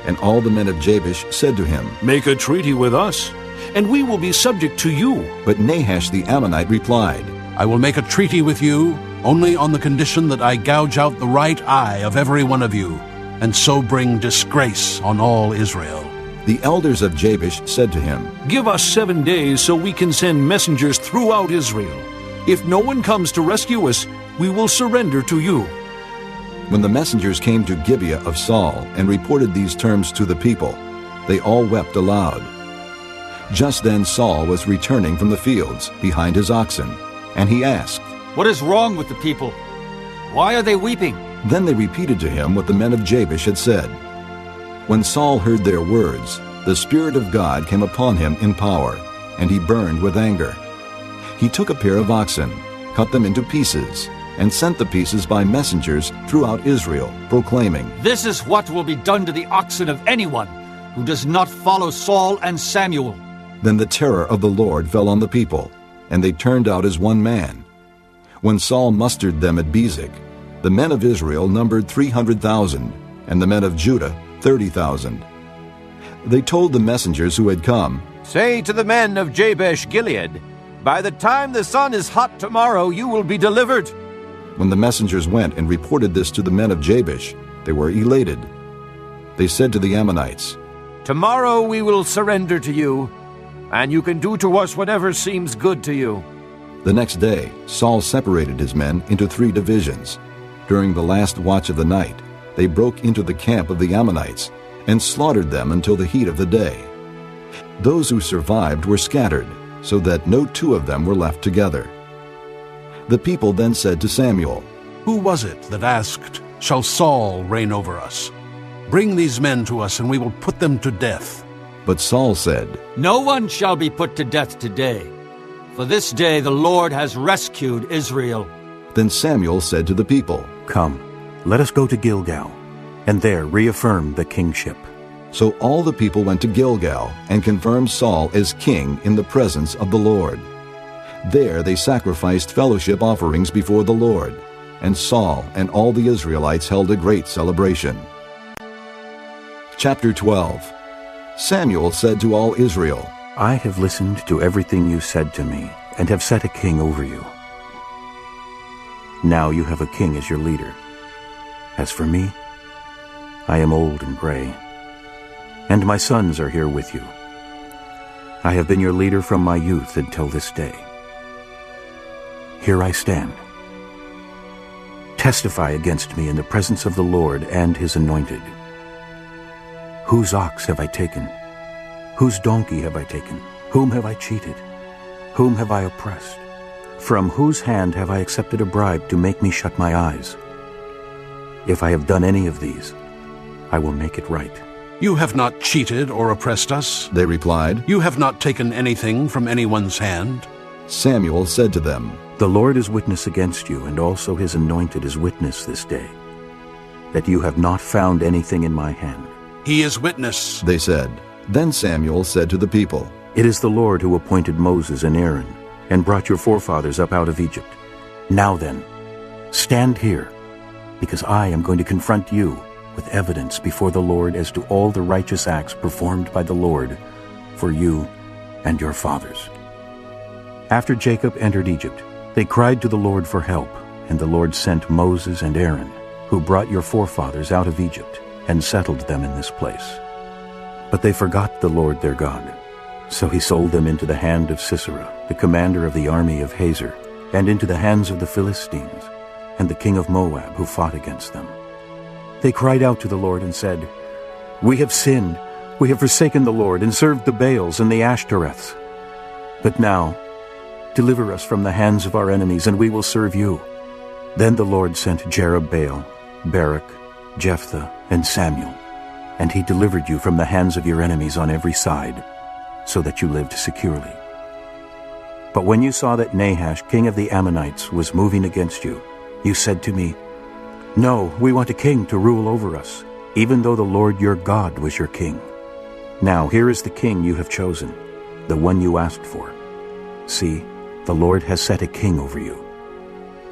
And all the men of Jabesh said to him, "Make a treaty with us, and we will be subject to you." But Nahash the Ammonite replied, "I will make a treaty with you only on the condition that I gouge out the right eye of every one of you, and so bring disgrace on all Israel." The elders of Jabesh said to him, "Give us 7 days so we can send messengers throughout Israel. If no one comes to rescue us, we will surrender to you." When the messengers came to Gibeah of Saul and reported these terms to the people, they all wept aloud. Just then Saul was returning from the fields behind his oxen, and he asked, "What is wrong with the people? Why are they weeping?" Then they repeated to him what the men of Jabesh had said. When Saul heard their words, the Spirit of God came upon him in power, and he burned with anger. He took a pair of oxen, cut them into pieces, and sent the pieces by messengers throughout Israel, proclaiming, "This is what will be done to the oxen of anyone who does not follow Saul and Samuel." Then the terror of the Lord fell on the people, and they turned out as one man. When Saul mustered them at Bezek, the men of Israel numbered 300,000, and the men of Judah 30,000. They told the messengers who had come, "Say to the men of Jabesh Gilead, by the time the sun is hot tomorrow, you will be delivered." When the messengers went and reported this to the men of Jabesh, they were elated. They said to the Ammonites, "Tomorrow we will surrender to you, and you can do to us whatever seems good to you." The next day, Saul separated his men into 3 divisions. During the last watch of the night, they broke into the camp of the Ammonites and slaughtered them until the heat of the day. Those who survived were scattered, so that no two of them were left together. The people then said to Samuel, "Who was it that asked, 'Shall Saul reign over us?' Bring these men to us, and we will put them to death." But Saul said, "No one shall be put to death today, for this day the Lord has rescued Israel." Then Samuel said to the people, "Come, let us go to Gilgal, and there reaffirm the kingship." So all the people went to Gilgal and confirmed Saul as king in the presence of the Lord. There they sacrificed fellowship offerings before the Lord, and Saul and all the Israelites held a great celebration. Chapter 12. Samuel said to all Israel, "I have listened to everything you said to me, and have set a king over you. Now you have a king as your leader. As for me, I am old and gray, and my sons are here with you. I have been your leader from my youth until this day. Here I stand. Testify against me in the presence of the Lord and his anointed. Whose ox have I taken? Whose donkey have I taken? Whom have I cheated? Whom have I oppressed? From whose hand have I accepted a bribe to make me shut my eyes? If I have done any of these, I will make it right." "You have not cheated or oppressed us," they replied. "You have not taken anything from anyone's hand." Samuel said to them, "The Lord is witness against you, and also his anointed is witness this day, that you have not found anything in my hand." "He is witness," they said. Then Samuel said to the people, "It is the Lord who appointed Moses and Aaron, and brought your forefathers up out of Egypt. Now then, stand here, because I am going to confront you with evidence before the Lord as to all the righteous acts performed by the Lord for you and your fathers." After Jacob entered Egypt, they cried to the Lord for help, and the Lord sent Moses and Aaron, who brought your forefathers out of Egypt and settled them in this place. But they forgot the Lord their God. So he sold them into the hand of Sisera, the commander of the army of Hazor, and into the hands of the Philistines, and the king of Moab, who fought against them. They cried out to the Lord and said, "We have sinned. We have forsaken the Lord and served the Baals and the Ashtoreths. But now, deliver us from the hands of our enemies, and we will serve you." Then the Lord sent Jerubbaal, Barak, Jephthah, and Samuel, and he delivered you from the hands of your enemies on every side, so that you lived securely. But when you saw that Nahash, king of the Ammonites, was moving against you, you said to me, "No, we want a king to rule over us, even though the Lord your God was your king. Now here is the king you have chosen, the one you asked for. See, the Lord has set a king over you.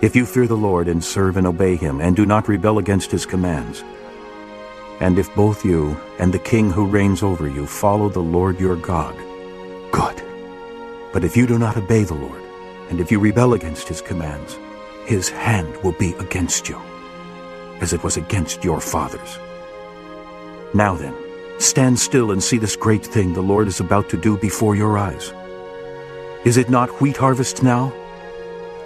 If you fear the Lord and serve and obey him, and do not rebel against his commands, and if both you and the king who reigns over you follow the Lord your God, good. But if you do not obey the Lord, and if you rebel against his commands, his hand will be against you, as it was against your fathers. Now then, stand still and see this great thing the Lord is about to do before your eyes. Is it not wheat harvest now?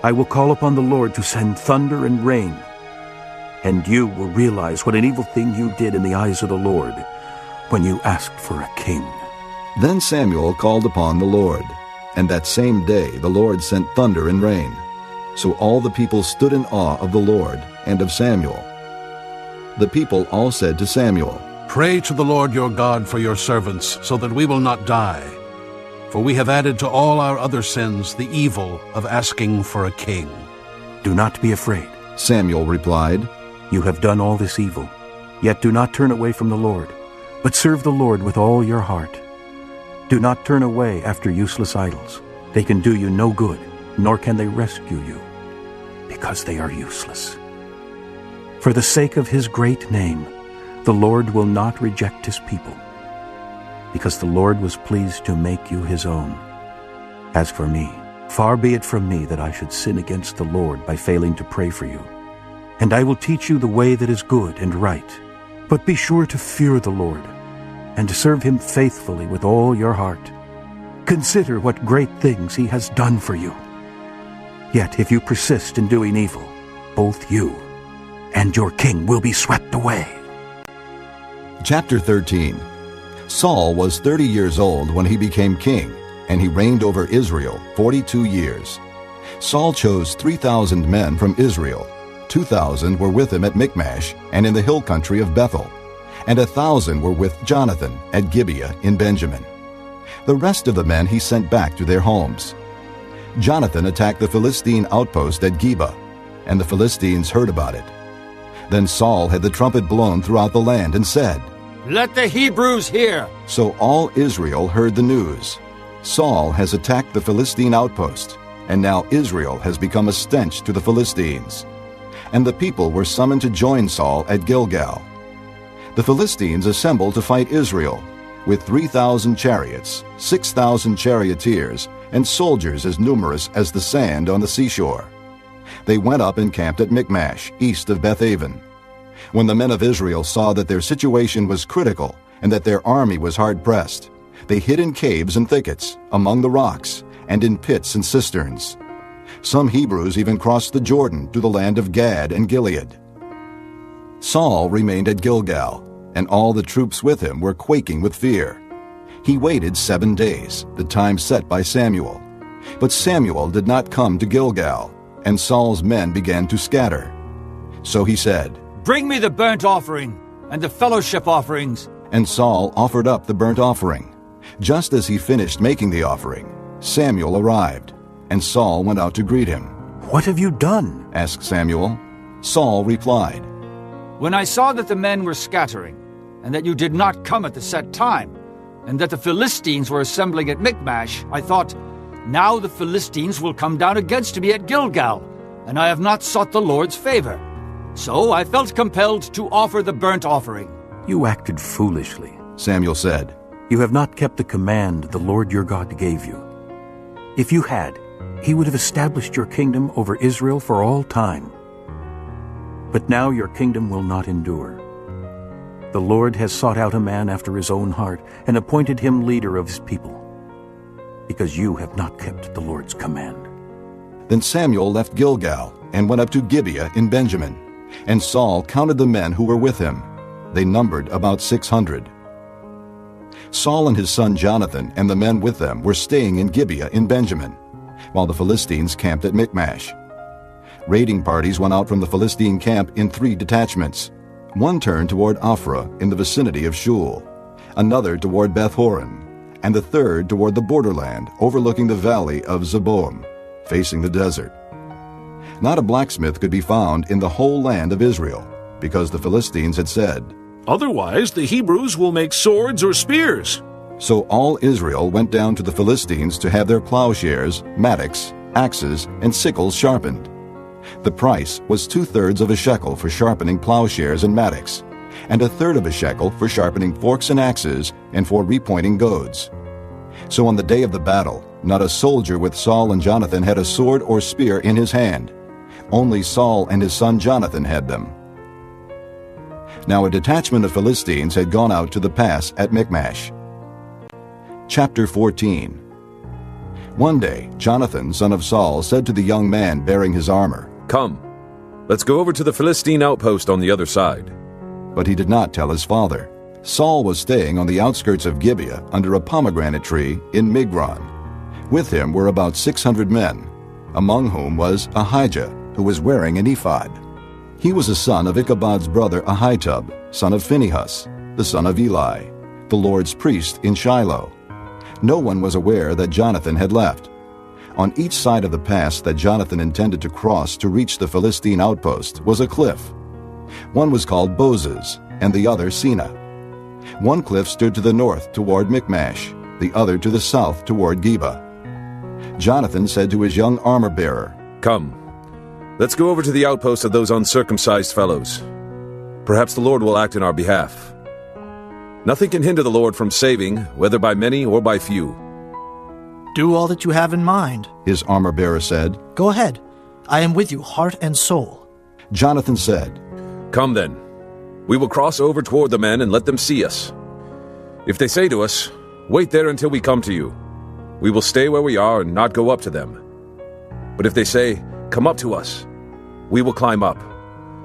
I will call upon the Lord to send thunder and rain, and you will realize what an evil thing you did in the eyes of the Lord when you asked for a king." Then Samuel called upon the Lord, and that same day the Lord sent thunder and rain. So all the people stood in awe of the Lord and of Samuel. The people all said to Samuel, "Pray to the Lord your God for your servants, so that we will not die. For we have added to all our other sins the evil of asking for a king." "Do not be afraid," Samuel replied. "You have done all this evil, yet do not turn away from the Lord, but serve the Lord with all your heart. Do not turn away after useless idols. They can do you no good, nor can they rescue you, because they are useless. For the sake of his great name, the Lord will not reject his people, because the Lord was pleased to make you his own. As for me, far be it from me that I should sin against the Lord by failing to pray for you. And I will teach you the way that is good and right. But be sure to fear the Lord, and to serve him faithfully with all your heart. Consider what great things he has done for you. Yet if you persist in doing evil, both you and your king will be swept away." Chapter 13. Saul was 30 years old when he became king, and he reigned over Israel 42 years. Saul chose 3,000 men from Israel. 2,000 were with him at Michmash and in the hill country of Bethel, and 1,000 were with Jonathan at Gibeah in Benjamin. The rest of the men he sent back to their homes. Jonathan attacked the Philistine outpost at Geba, and the Philistines heard about it. Then Saul had the trumpet blown throughout the land and said, "Let the Hebrews hear!" So all Israel heard the news. Saul has attacked the Philistine outpost, and now Israel has become a stench to the Philistines. And the people were summoned to join Saul at Gilgal. The Philistines assembled to fight Israel, with 3,000 chariots, 6,000 charioteers, and soldiers as numerous as the sand on the seashore. They went up and camped at Michmash, east of Bethaven. When the men of Israel saw that their situation was critical and that their army was hard-pressed, they hid in caves and thickets, among the rocks, and in pits and cisterns. Some Hebrews even crossed the Jordan to the land of Gad and Gilead. Saul remained at Gilgal, and all the troops with him were quaking with fear. He waited 7 days, the time set by Samuel. But Samuel did not come to Gilgal, and Saul's men began to scatter. So he said, "Bring me the burnt offering and the fellowship offerings." And Saul offered up the burnt offering. Just as he finished making the offering, Samuel arrived, and Saul went out to greet him. "What have you done?" asked Samuel. Saul replied, "When I saw that the men were scattering, and that you did not come at the set time, and that the Philistines were assembling at Michmash, I thought, now the Philistines will come down against me at Gilgal, and I have not sought the Lord's favor. So I felt compelled to offer the burnt offering." "You acted foolishly," Samuel said. "You have not kept the command the Lord your God gave you. If you had, he would have established your kingdom over Israel for all time. But now your kingdom will not endure. The Lord has sought out a man after his own heart and appointed him leader of his people, because you have not kept the Lord's command." Then Samuel left Gilgal and went up to Gibeah in Benjamin, and Saul counted the men who were with him. They numbered about 600. Saul and his son Jonathan and the men with them were staying in Gibeah in Benjamin, while the Philistines camped at Michmash. Raiding parties went out from the Philistine camp in 3 detachments. One turned toward Ophrah in the vicinity of Shul, another toward Beth-horon, and the third toward the borderland overlooking the valley of Zeboim, facing the desert. Not a blacksmith could be found in the whole land of Israel, because the Philistines had said, "Otherwise the Hebrews will make swords or spears." So all Israel went down to the Philistines to have their plowshares, mattocks, axes, and sickles sharpened. The price was 2/3 of a shekel for sharpening plowshares and mattocks, and 1/3 of a shekel for sharpening forks and axes and for repointing goads. So on the day of the battle, not a soldier with Saul and Jonathan had a sword or spear in his hand. Only Saul and his son Jonathan had them. Now a detachment of Philistines had gone out to the pass at Michmash. Chapter 14. One day Jonathan, son of Saul, said to the young man bearing his armor, "Come, let's go over to the Philistine outpost on the other side." But he did not tell his father. Saul was staying on the outskirts of Gibeah under a pomegranate tree in Migron. With him were about 600 men, among whom was Ahijah, who was wearing an ephod. He was a son of Ichabod's brother Ahitub, son of Phinehas, the son of Eli, the Lord's priest in Shiloh. No one was aware that Jonathan had left. On each side of the pass that Jonathan intended to cross to reach the Philistine outpost was a cliff. One was called Bozez, and the other Sina. One cliff stood to the north toward Michmash, the other to the south toward Geba. Jonathan said to his young armor-bearer, "Come, let's go over to the outpost of those uncircumcised fellows. Perhaps the Lord will act in our behalf. Nothing can hinder the Lord from saving, whether by many or by few." "Do all that you have in mind," his armor-bearer said. "Go ahead. I am with you, heart and soul." Jonathan said, "Come then. We will cross over toward the men and let them see us. If they say to us, 'Wait there until we come to you,' we will stay where we are and not go up to them. But if they say, 'Come up to us,' we will climb up,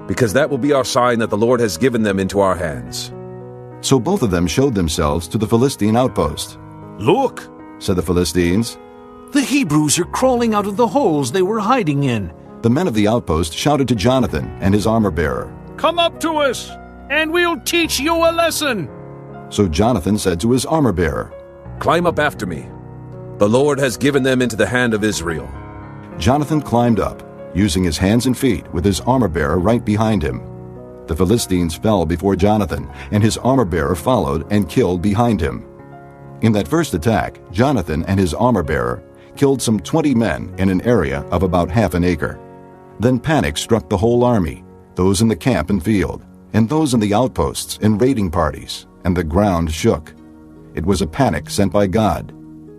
because that will be our sign that the Lord has given them into our hands." So both of them showed themselves to the Philistine outpost. "Look," said the Philistines. "the Hebrews are crawling out of the holes they were hiding in." The men of the outpost shouted to Jonathan and his armor-bearer, "Come up to us, and we'll teach you a lesson." So Jonathan said to his armor-bearer, "Climb up after me. The Lord has given them into the hand of Israel." Jonathan climbed up, using his hands and feet, with his armor-bearer right behind him. The Philistines fell before Jonathan, and his armor-bearer followed and killed behind him. In that first attack, Jonathan and his armor-bearer killed some 20 men in an area of about half an acre. Then panic struck the whole army, those in the camp and field, and those in the outposts in raiding parties, and the ground shook. It was a panic sent by God.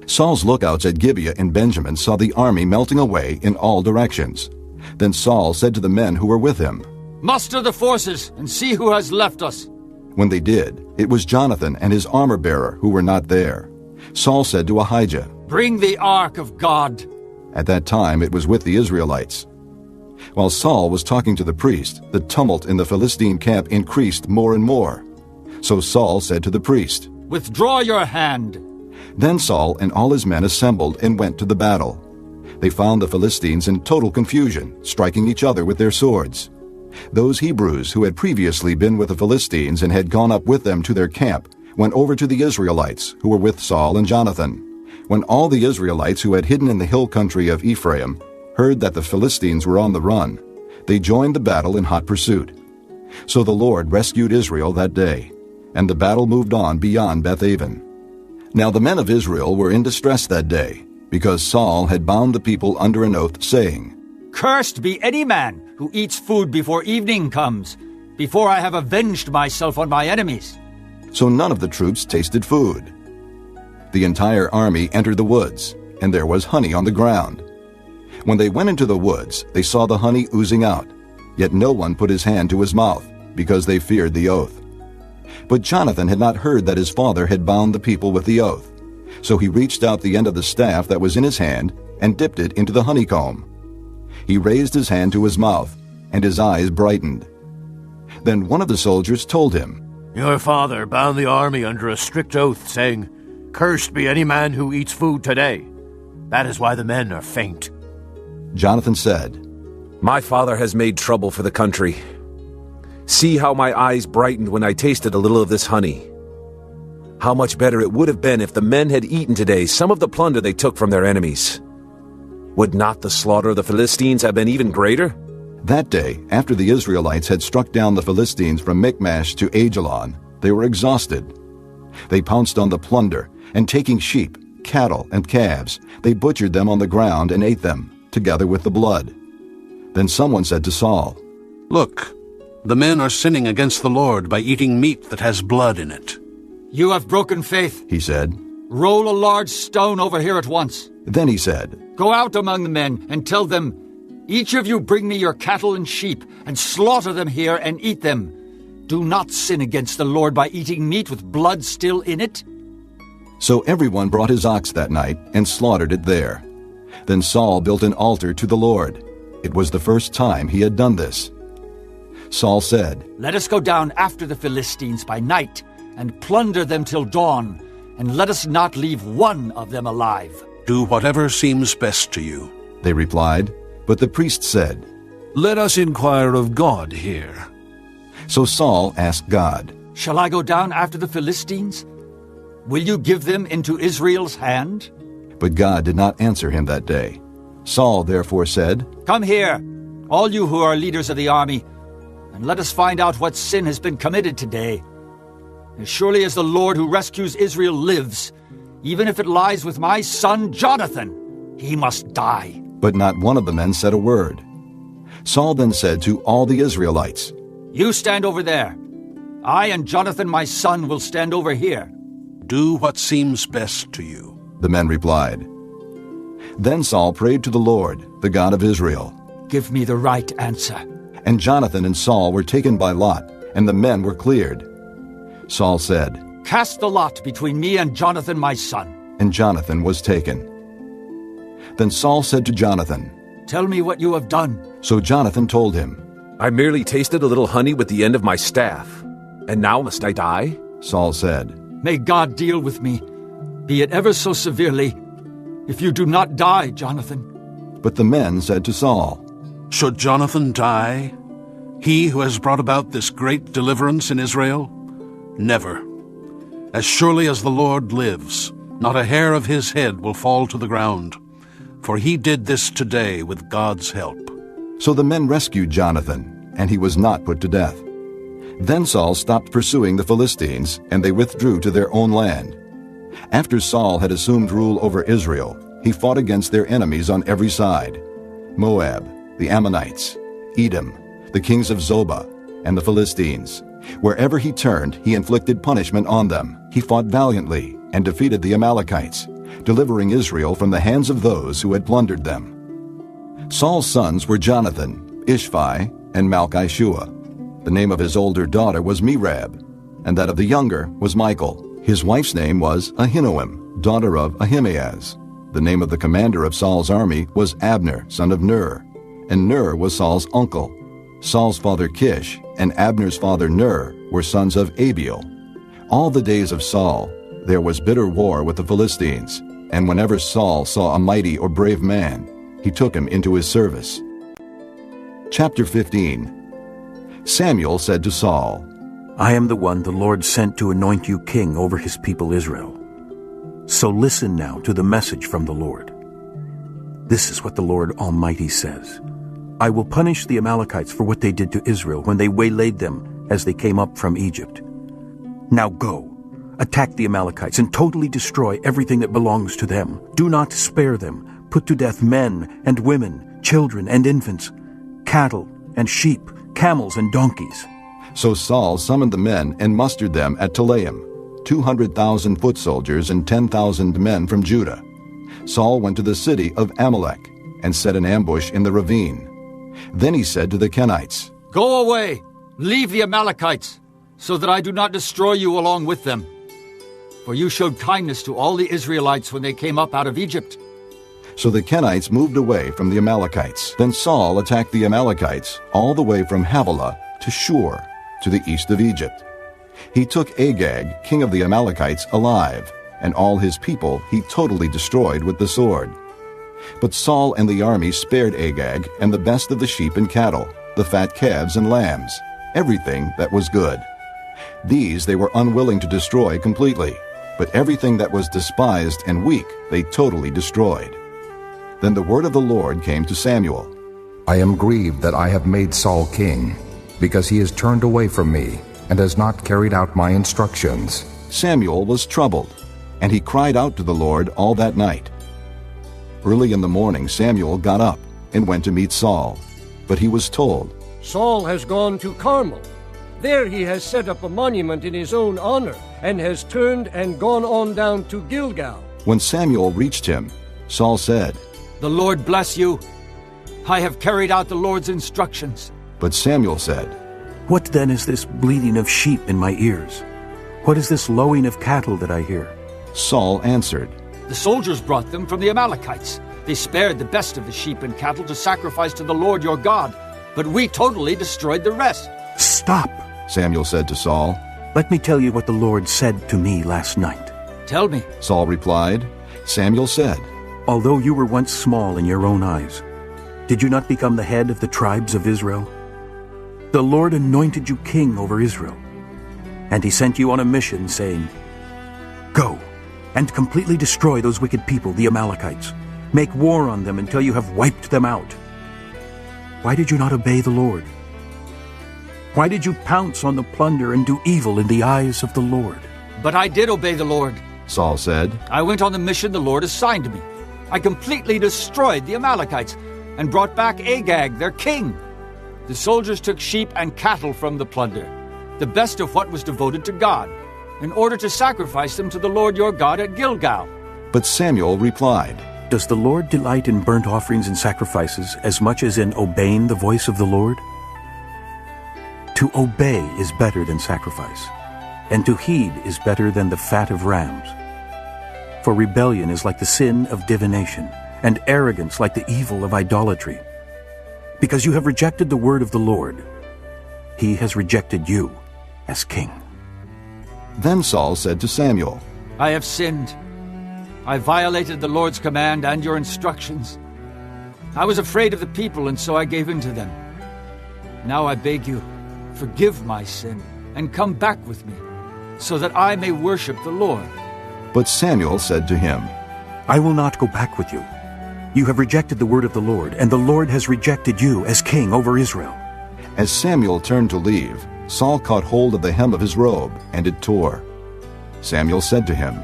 Saul's lookouts at Gibeah in Benjamin saw the army melting away in all directions. Then Saul said to the men who were with him, "Muster the forces and see who has left us." When they did, it was Jonathan and his armor-bearer who were not there. Saul said to Ahijah, "Bring the ark of God." At that time it was with the Israelites. While Saul was talking to the priest, the tumult in the Philistine camp increased more and more. So Saul said to the priest, "Withdraw your hand." Then Saul and all his men assembled and went to the battle. They found the Philistines in total confusion, striking each other with their swords. Those Hebrews who had previously been with the Philistines and had gone up with them to their camp went over to the Israelites who were with Saul and Jonathan. When all the Israelites who had hidden in the hill country of Ephraim heard that the Philistines were on the run, they joined the battle in hot pursuit. So the Lord rescued Israel that day, and the battle moved on beyond Bethaven. Now the men of Israel were in distress that day, because Saul had bound the people under an oath, saying, "Cursed be any man who eats food before evening comes, before I have avenged myself on my enemies." So none of the troops tasted food. The entire army entered the woods, and there was honey on the ground. When they went into the woods, they saw the honey oozing out, yet no one put his hand to his mouth, because they feared the oath. But Jonathan had not heard that his father had bound the people with the oath. So he reached out the end of the staff that was in his hand and dipped it into the honeycomb. He raised his hand to his mouth, and his eyes brightened. Then one of the soldiers told him, "Your father bound the army under a strict oath, saying, 'Cursed be any man who eats food today.' That is why the men are faint." Jonathan said, "My father has made trouble for the country. See how my eyes brightened when I tasted a little of this honey. How much better it would have been if the men had eaten today some of the plunder they took from their enemies. Would not the slaughter of the Philistines have been even greater?" That day, after the Israelites had struck down the Philistines from Michmash to Aijalon, they were exhausted. They pounced on the plunder, and taking sheep, cattle, and calves, they butchered them on the ground and ate them, together with the blood. Then someone said to Saul, "Look, the men are sinning against the Lord by eating meat that has blood in it." "You have broken faith," he said. "Roll a large stone over here at once." Then he said, "Go out among the men and tell them, 'Each of you bring me your cattle and sheep, and slaughter them here and eat them. Do not sin against the Lord by eating meat with blood still in it.'" So everyone brought his ox that night and slaughtered it there. Then Saul built an altar to the Lord. It was the first time he had done this. Saul said, "Let us go down after the Philistines by night, and plunder them till dawn, and let us not leave one of them alive." "Do whatever seems best to you," they replied. But the priest said, "Let us inquire of God here." So Saul asked God, "Shall I go down after the Philistines? Will you give them into Israel's hand?" But God did not answer him that day. Saul therefore said, "Come here, all you who are leaders of the army, and let us find out what sin has been committed today. As surely as the Lord who rescues Israel lives, even if it lies with my son Jonathan, he must die." But not one of the men said a word. Saul then said to all the Israelites, "You stand over there. I and Jonathan my son will stand over here." "Do what seems best to you," the men replied. Then Saul prayed to the Lord, the God of Israel, "Give me the right answer." And Jonathan and Saul were taken by lot, and the men were cleared. Saul said, "Cast the lot between me and Jonathan my son." And Jonathan was taken. Then Saul said to Jonathan, "Tell me what you have done." So Jonathan told him, "I merely tasted a little honey with the end of my staff, and now must I die?" Saul said, May God deal with me, be it ever so severely, if you do not die, Jonathan. But the men said to Saul, Should Jonathan die, he who has brought about this great deliverance in Israel? Never. As surely as the Lord lives, not a hair of his head will fall to the ground, for he did this today with God's help. So the men rescued Jonathan, and he was not put to death. Then Saul stopped pursuing the Philistines, and they withdrew to their own land. After Saul had assumed rule over Israel, he fought against their enemies on every side: Moab, the Ammonites, Edom, the kings of Zobah, and the Philistines. Wherever he turned, he inflicted punishment on them. He fought valiantly and defeated the Amalekites, delivering Israel from the hands of those who had plundered them. Saul's sons were Jonathan, Ishvi, and Malchishua. The name of his older daughter was Merab, and that of the younger was Michal. His wife's name was Ahinoam, daughter of Ahimaaz. The name of the commander of Saul's army was Abner, son of Ner, and Ner was Saul's uncle. Saul's father Kish and Abner's father Ner were sons of Abiel. All the days of Saul there was bitter war with the Philistines, and whenever Saul saw a mighty or brave man, he took him into his service. Chapter 15. Samuel said to Saul, I am the one the Lord sent to anoint you king over his people Israel. So listen now to the message from the Lord. This is what the Lord Almighty says. I will punish the Amalekites for what they did to Israel when they waylaid them as they came up from Egypt. Now go, attack the Amalekites and totally destroy everything that belongs to them. Do not spare them. Put to death men and women, children and infants, cattle and sheep, camels and donkeys. So Saul summoned the men and mustered them at Telaim, 200,000 foot soldiers and 10,000 men from Judah. Saul went to the city of Amalek and set an ambush in the ravine. Then he said to the Kenites, Go away, leave the Amalekites, so that I do not destroy you along with them. For you showed kindness to all the Israelites when they came up out of Egypt. So the Kenites moved away from the Amalekites. Then Saul attacked the Amalekites all the way from Havilah to Shur, to the east of Egypt. He took Agag, king of the Amalekites, alive, and all his people he totally destroyed with the sword. But Saul and the army spared Agag and the best of the sheep and cattle, the fat calves and lambs, everything that was good. These they were unwilling to destroy completely, but everything that was despised and weak they totally destroyed. Then the word of the Lord came to Samuel. I am grieved that I have made Saul king, because he has turned away from me and has not carried out my instructions. Samuel was troubled, and he cried out to the Lord all that night. Early in the morning Samuel got up and went to meet Saul, but he was told, Saul has gone to Carmel. There he has set up a monument in his own honor, and has turned and gone on down to Gilgal. When Samuel reached him, Saul said, The Lord bless you. I have carried out the Lord's instructions. But Samuel said, What then is this bleating of sheep in my ears? What is this lowing of cattle that I hear? Saul answered, The soldiers brought them from the Amalekites. They spared the best of the sheep and cattle to sacrifice to the Lord your God, but we totally destroyed the rest. Stop, Samuel said to Saul. Let me tell you what the Lord said to me last night. Tell me. Saul replied. Samuel said, Although you were once small in your own eyes, did you not become the head of the tribes of Israel? The Lord anointed you king over Israel, and he sent you on a mission, saying, Go and completely destroy those wicked people, the Amalekites. Make war on them until you have wiped them out. Why did you not obey the Lord? Why did you pounce on the plunder and do evil in the eyes of the Lord? But I did obey the Lord, Saul said. I went on the mission the Lord assigned to me. I completely destroyed the Amalekites and brought back Agag, their king. The soldiers took sheep and cattle from the plunder, the best of what was devoted to God, in order to sacrifice them to the Lord your God at Gilgal. But Samuel replied, Does the Lord delight in burnt offerings and sacrifices as much as in obeying the voice of the Lord? To obey is better than sacrifice, and to heed is better than the fat of rams. For rebellion is like the sin of divination, and arrogance like the evil of idolatry. Because you have rejected the word of the Lord, he has rejected you as king. Then Saul said to Samuel, I have sinned. I violated the Lord's command and your instructions. I was afraid of the people, and so I gave in to them. Now I beg you, forgive my sin, and come back with me, so that I may worship the Lord. But Samuel said to him, I will not go back with you. You have rejected the word of the Lord, and the Lord has rejected you as king over Israel. As Samuel turned to leave, Saul caught hold of the hem of his robe, and it tore. Samuel said to him,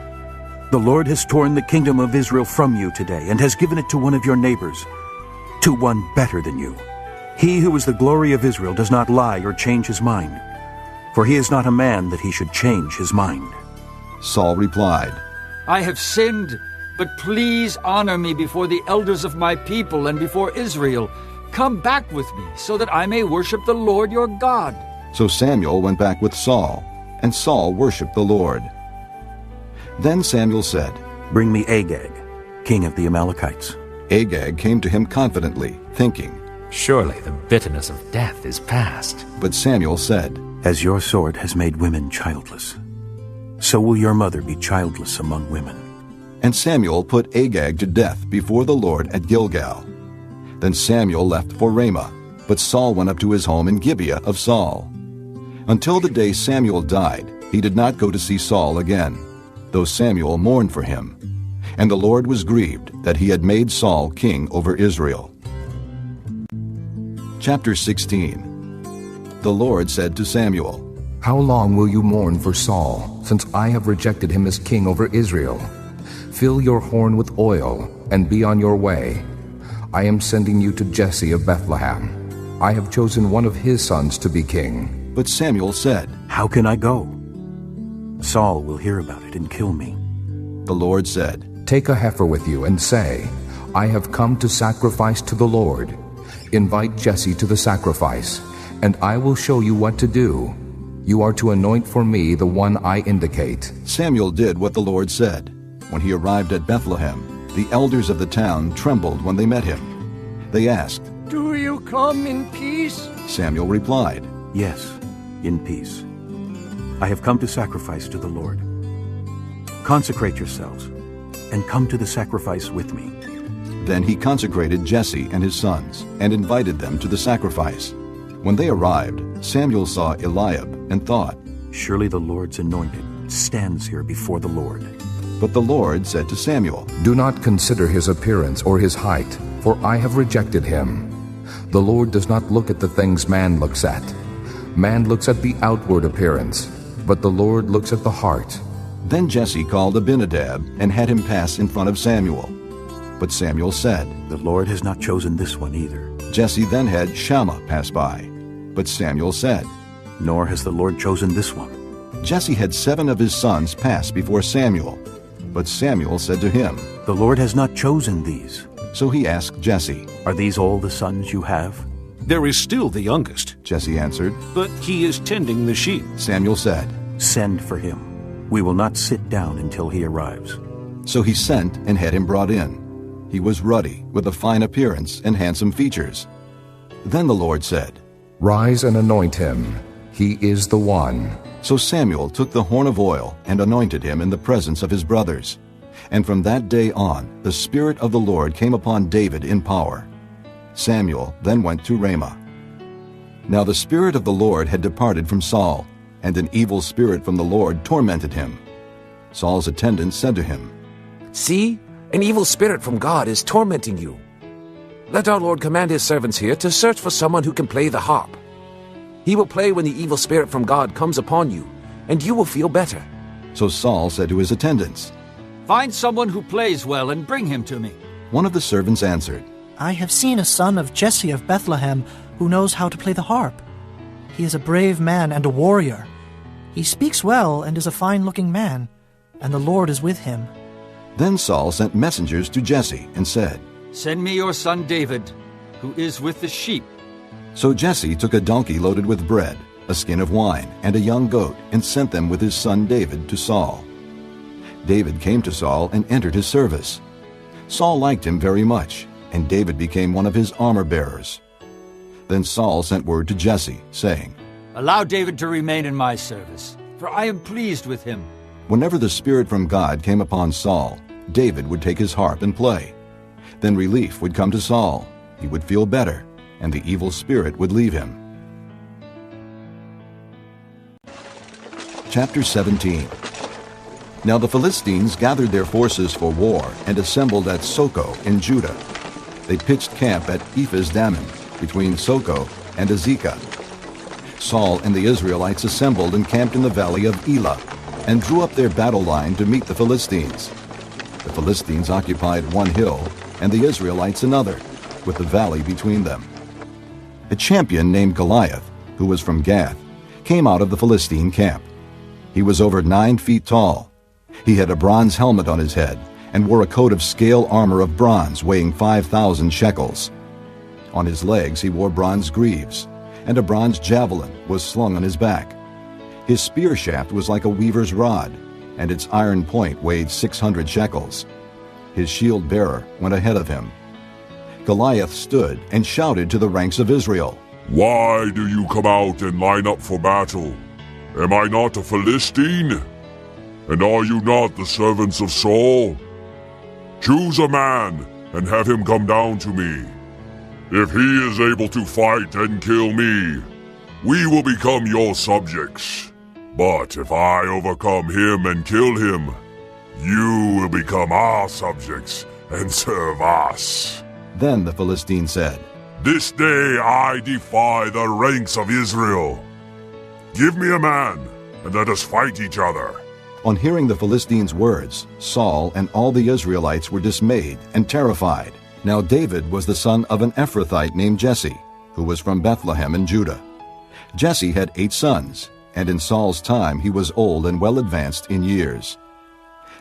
The Lord has torn the kingdom of Israel from you today, and has given it to one of your neighbors, to one better than you. He who is the glory of Israel does not lie or change his mind, for he is not a man that he should change his mind. Saul replied, I have sinned, but please honor me before the elders of my people and before Israel. Come back with me, so that I may worship the Lord your God. So Samuel went back with Saul, and Saul worshipped the Lord. Then Samuel said, Bring me Agag, king of the Amalekites. Agag came to him confidently, thinking, Surely the bitterness of death is past. But Samuel said, As your sword has made women childless, so will your mother be childless among women. And Samuel put Agag to death before the Lord at Gilgal. Then Samuel left for Ramah, but Saul went up to his home in Gibeah of Saul. Until the day Samuel died, he did not go to see Saul again, though Samuel mourned for him. And the Lord was grieved that he had made Saul king over Israel. Chapter 16. The Lord said to Samuel, How long will you mourn for Saul, since I have rejected him as king over Israel? Fill your horn with oil, and be on your way. I am sending you to Jesse of Bethlehem. I have chosen one of his sons to be king. But Samuel said, How can I go? Saul will hear about it and kill me. The Lord said, Take a heifer with you and say, I have come to sacrifice to the Lord. Invite Jesse to the sacrifice, and I will show you what to do. You are to anoint for me the one I indicate. Samuel did what the Lord said. When he arrived at Bethlehem, the elders of the town trembled when they met him. They asked, Do you come in peace? Samuel replied, Yes, in peace. I have come to sacrifice to the Lord. Consecrate yourselves, and come to the sacrifice with me. Then he consecrated Jesse and his sons, and invited them to the sacrifice. When they arrived, Samuel saw Eliab, and thought, Surely the Lord's anointed stands here before the Lord. But the Lord said to Samuel, Do not consider his appearance or his height, for I have rejected him. The Lord does not look at the things man looks at. Man looks at the outward appearance, but the Lord looks at the heart. Then Jesse called Abinadab, and had him pass in front of Samuel. But Samuel said, The Lord has not chosen this one either. Jesse then had Shammah pass by. But Samuel said, Nor has the Lord chosen this one. Jesse had 7 of his sons pass before Samuel. But Samuel said to him, The Lord has not chosen these. So he asked Jesse, Are these all the sons you have? There is still the youngest, Jesse answered, but he is tending the sheep. Samuel said, Send for him. We will not sit down until he arrives. So he sent and had him brought in. He was ruddy, with a fine appearance and handsome features. Then the Lord said, Rise and anoint him. He is the one. So Samuel took the horn of oil and anointed him in the presence of his brothers. And from that day on, the Spirit of the Lord came upon David in power. Samuel then went to Ramah. Now the Spirit of the Lord had departed from Saul, and an evil spirit from the Lord tormented him. Saul's attendants said to him, See, an evil spirit from God is tormenting you. Let our Lord command his servants here to search for someone who can play the harp. He will play when the evil spirit from God comes upon you, and you will feel better. So Saul said to his attendants, Find someone who plays well and bring him to me. One of the servants answered, I have seen a son of Jesse of Bethlehem who knows how to play the harp. He is a brave man and a warrior. He speaks well and is a fine-looking man, and the Lord is with him. Then Saul sent messengers to Jesse and said, Send me your son David, who is with the sheep. So Jesse took a donkey loaded with bread, a skin of wine, and a young goat, and sent them with his son David to Saul. David came to Saul and entered his service. Saul liked him very much, and David became one of his armor-bearers. Then Saul sent word to Jesse, saying, Allow David to remain in my service, for I am pleased with him. Whenever the Spirit from God came upon Saul, David would take his harp and play. Then relief would come to Saul. He would feel better, and the evil spirit would leave him. Chapter 17. Now the Philistines gathered their forces for war and assembled at Soko in Judah. They pitched camp at Ephes-dammim, between Soko and Azekah. Saul and the Israelites assembled and camped in the valley of Elah, and drew up their battle line to meet the Philistines. The Philistines occupied one hill, and the Israelites another, with the valley between them. A champion named Goliath, who was from Gath, came out of the Philistine camp. He was over 9 feet tall. He had a bronze helmet on his head, and wore a coat of scale armor of bronze weighing 5,000 shekels. On his legs he wore bronze greaves, and a bronze javelin was slung on his back. His spear shaft was like a weaver's rod, and its iron point weighed 600 shekels. His shield-bearer went ahead of him. Goliath stood and shouted to the ranks of Israel, "Why do you come out and line up for battle? Am I not a Philistine? And are you not the servants of Saul? Choose a man and have him come down to me. If he is able to fight and kill me, we will become your subjects. But if I overcome him and kill him, you will become our subjects and serve us." Then the Philistine said, "This day I defy the ranks of Israel. Give me a man, and let us fight each other." On hearing the Philistines' words, Saul and all the Israelites were dismayed and terrified. Now David was the son of an Ephrathite named Jesse, who was from Bethlehem in Judah. Jesse had 8 sons, and in Saul's time he was old and well advanced in years.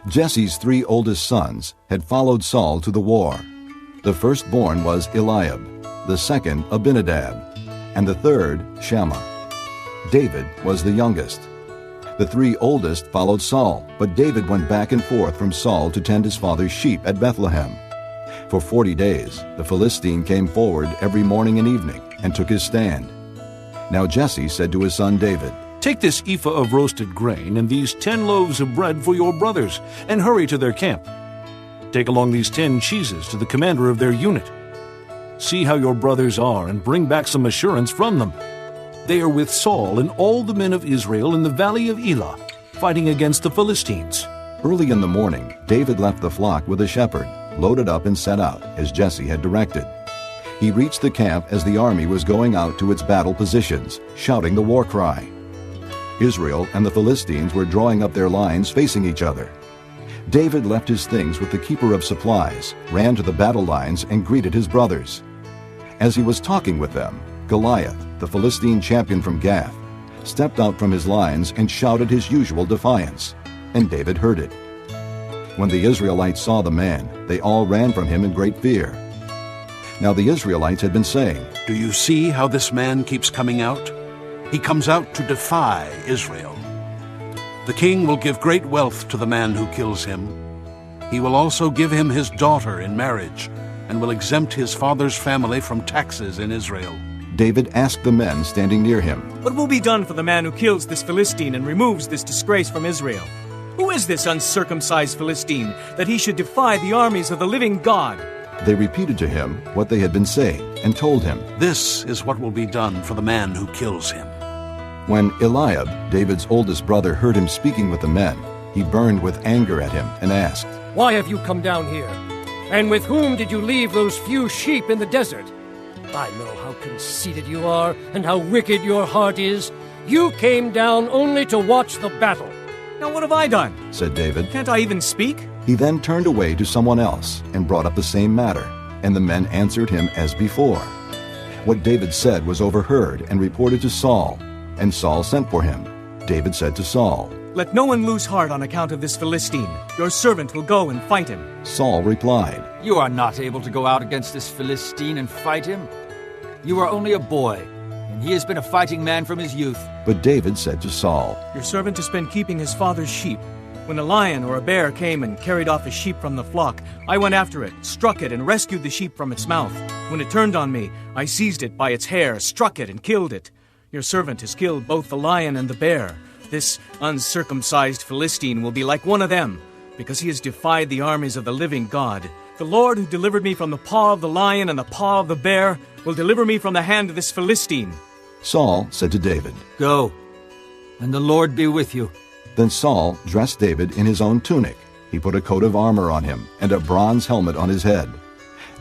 Jesse's 3 oldest sons had followed Saul to the war. The firstborn was Eliab, the second Abinadab, and the third Shammah. David was the youngest. The 3 oldest followed Saul, but David went back and forth from Saul to tend his father's sheep at Bethlehem. For 40 days the Philistine came forward every morning and evening and took his stand. Now Jesse said to his son David, "Take this ephah of roasted grain and these 10 loaves of bread for your brothers, and hurry to their camp. Take along these 10 cheeses to the commander of their unit. See how your brothers are, and bring back some assurance from them. They are with Saul and all the men of Israel in the valley of Elah, fighting against the Philistines." Early in the morning, David left the flock with a shepherd, loaded up and set out, as Jesse had directed. He reached the camp as the army was going out to its battle positions, shouting the war cry. Israel and the Philistines were drawing up their lines facing each other. David left his things with the keeper of supplies, ran to the battle lines, and greeted his brothers. As he was talking with them, Goliath, the Philistine champion from Gath, stepped out from his lines and shouted his usual defiance, and David heard it. When the Israelites saw the man, they all ran from him in great fear. Now the Israelites had been saying, "Do you see how this man keeps coming out? He comes out to defy Israel. The king will give great wealth to the man who kills him. He will also give him his daughter in marriage, and will exempt his father's family from taxes in Israel." David asked the men standing near him, "What will be done for the man who kills this Philistine and removes this disgrace from Israel? Who is this uncircumcised Philistine, that he should defy the armies of the living God?" They repeated to him what they had been saying, and told him, "This is what will be done for the man who kills him." When Eliab, David's oldest brother, heard him speaking with the men, he burned with anger at him and asked, "Why have you come down here? And with whom did you leave those few sheep in the desert? I know how conceited you are, and how wicked your heart is. You came down only to watch the battle." "Now what have I done?" said David. "Can't I even speak?" He then turned away to someone else and brought up the same matter, and the men answered him as before. What David said was overheard and reported to Saul, and Saul sent for him. David said to Saul, "Let no one lose heart on account of this Philistine. Your servant will go and fight him." Saul replied, "You are not able to go out against this Philistine and fight him. You are only a boy, and he has been a fighting man from his youth." But David said to Saul, "Your servant has been keeping his father's sheep. When a lion or a bear came and carried off a sheep from the flock, I went after it, struck it, and rescued the sheep from its mouth. When it turned on me, I seized it by its hair, struck it, and killed it. Your servant has killed both the lion and the bear. This uncircumcised Philistine will be like one of them, because he has defied the armies of the living God. The Lord who delivered me from the paw of the lion and the paw of the bear will deliver me from the hand of this Philistine. Saul said to David, Go, and the Lord be with you. Then Saul dressed David in his own tunic. He put a coat of armor on him and a bronze helmet on his head.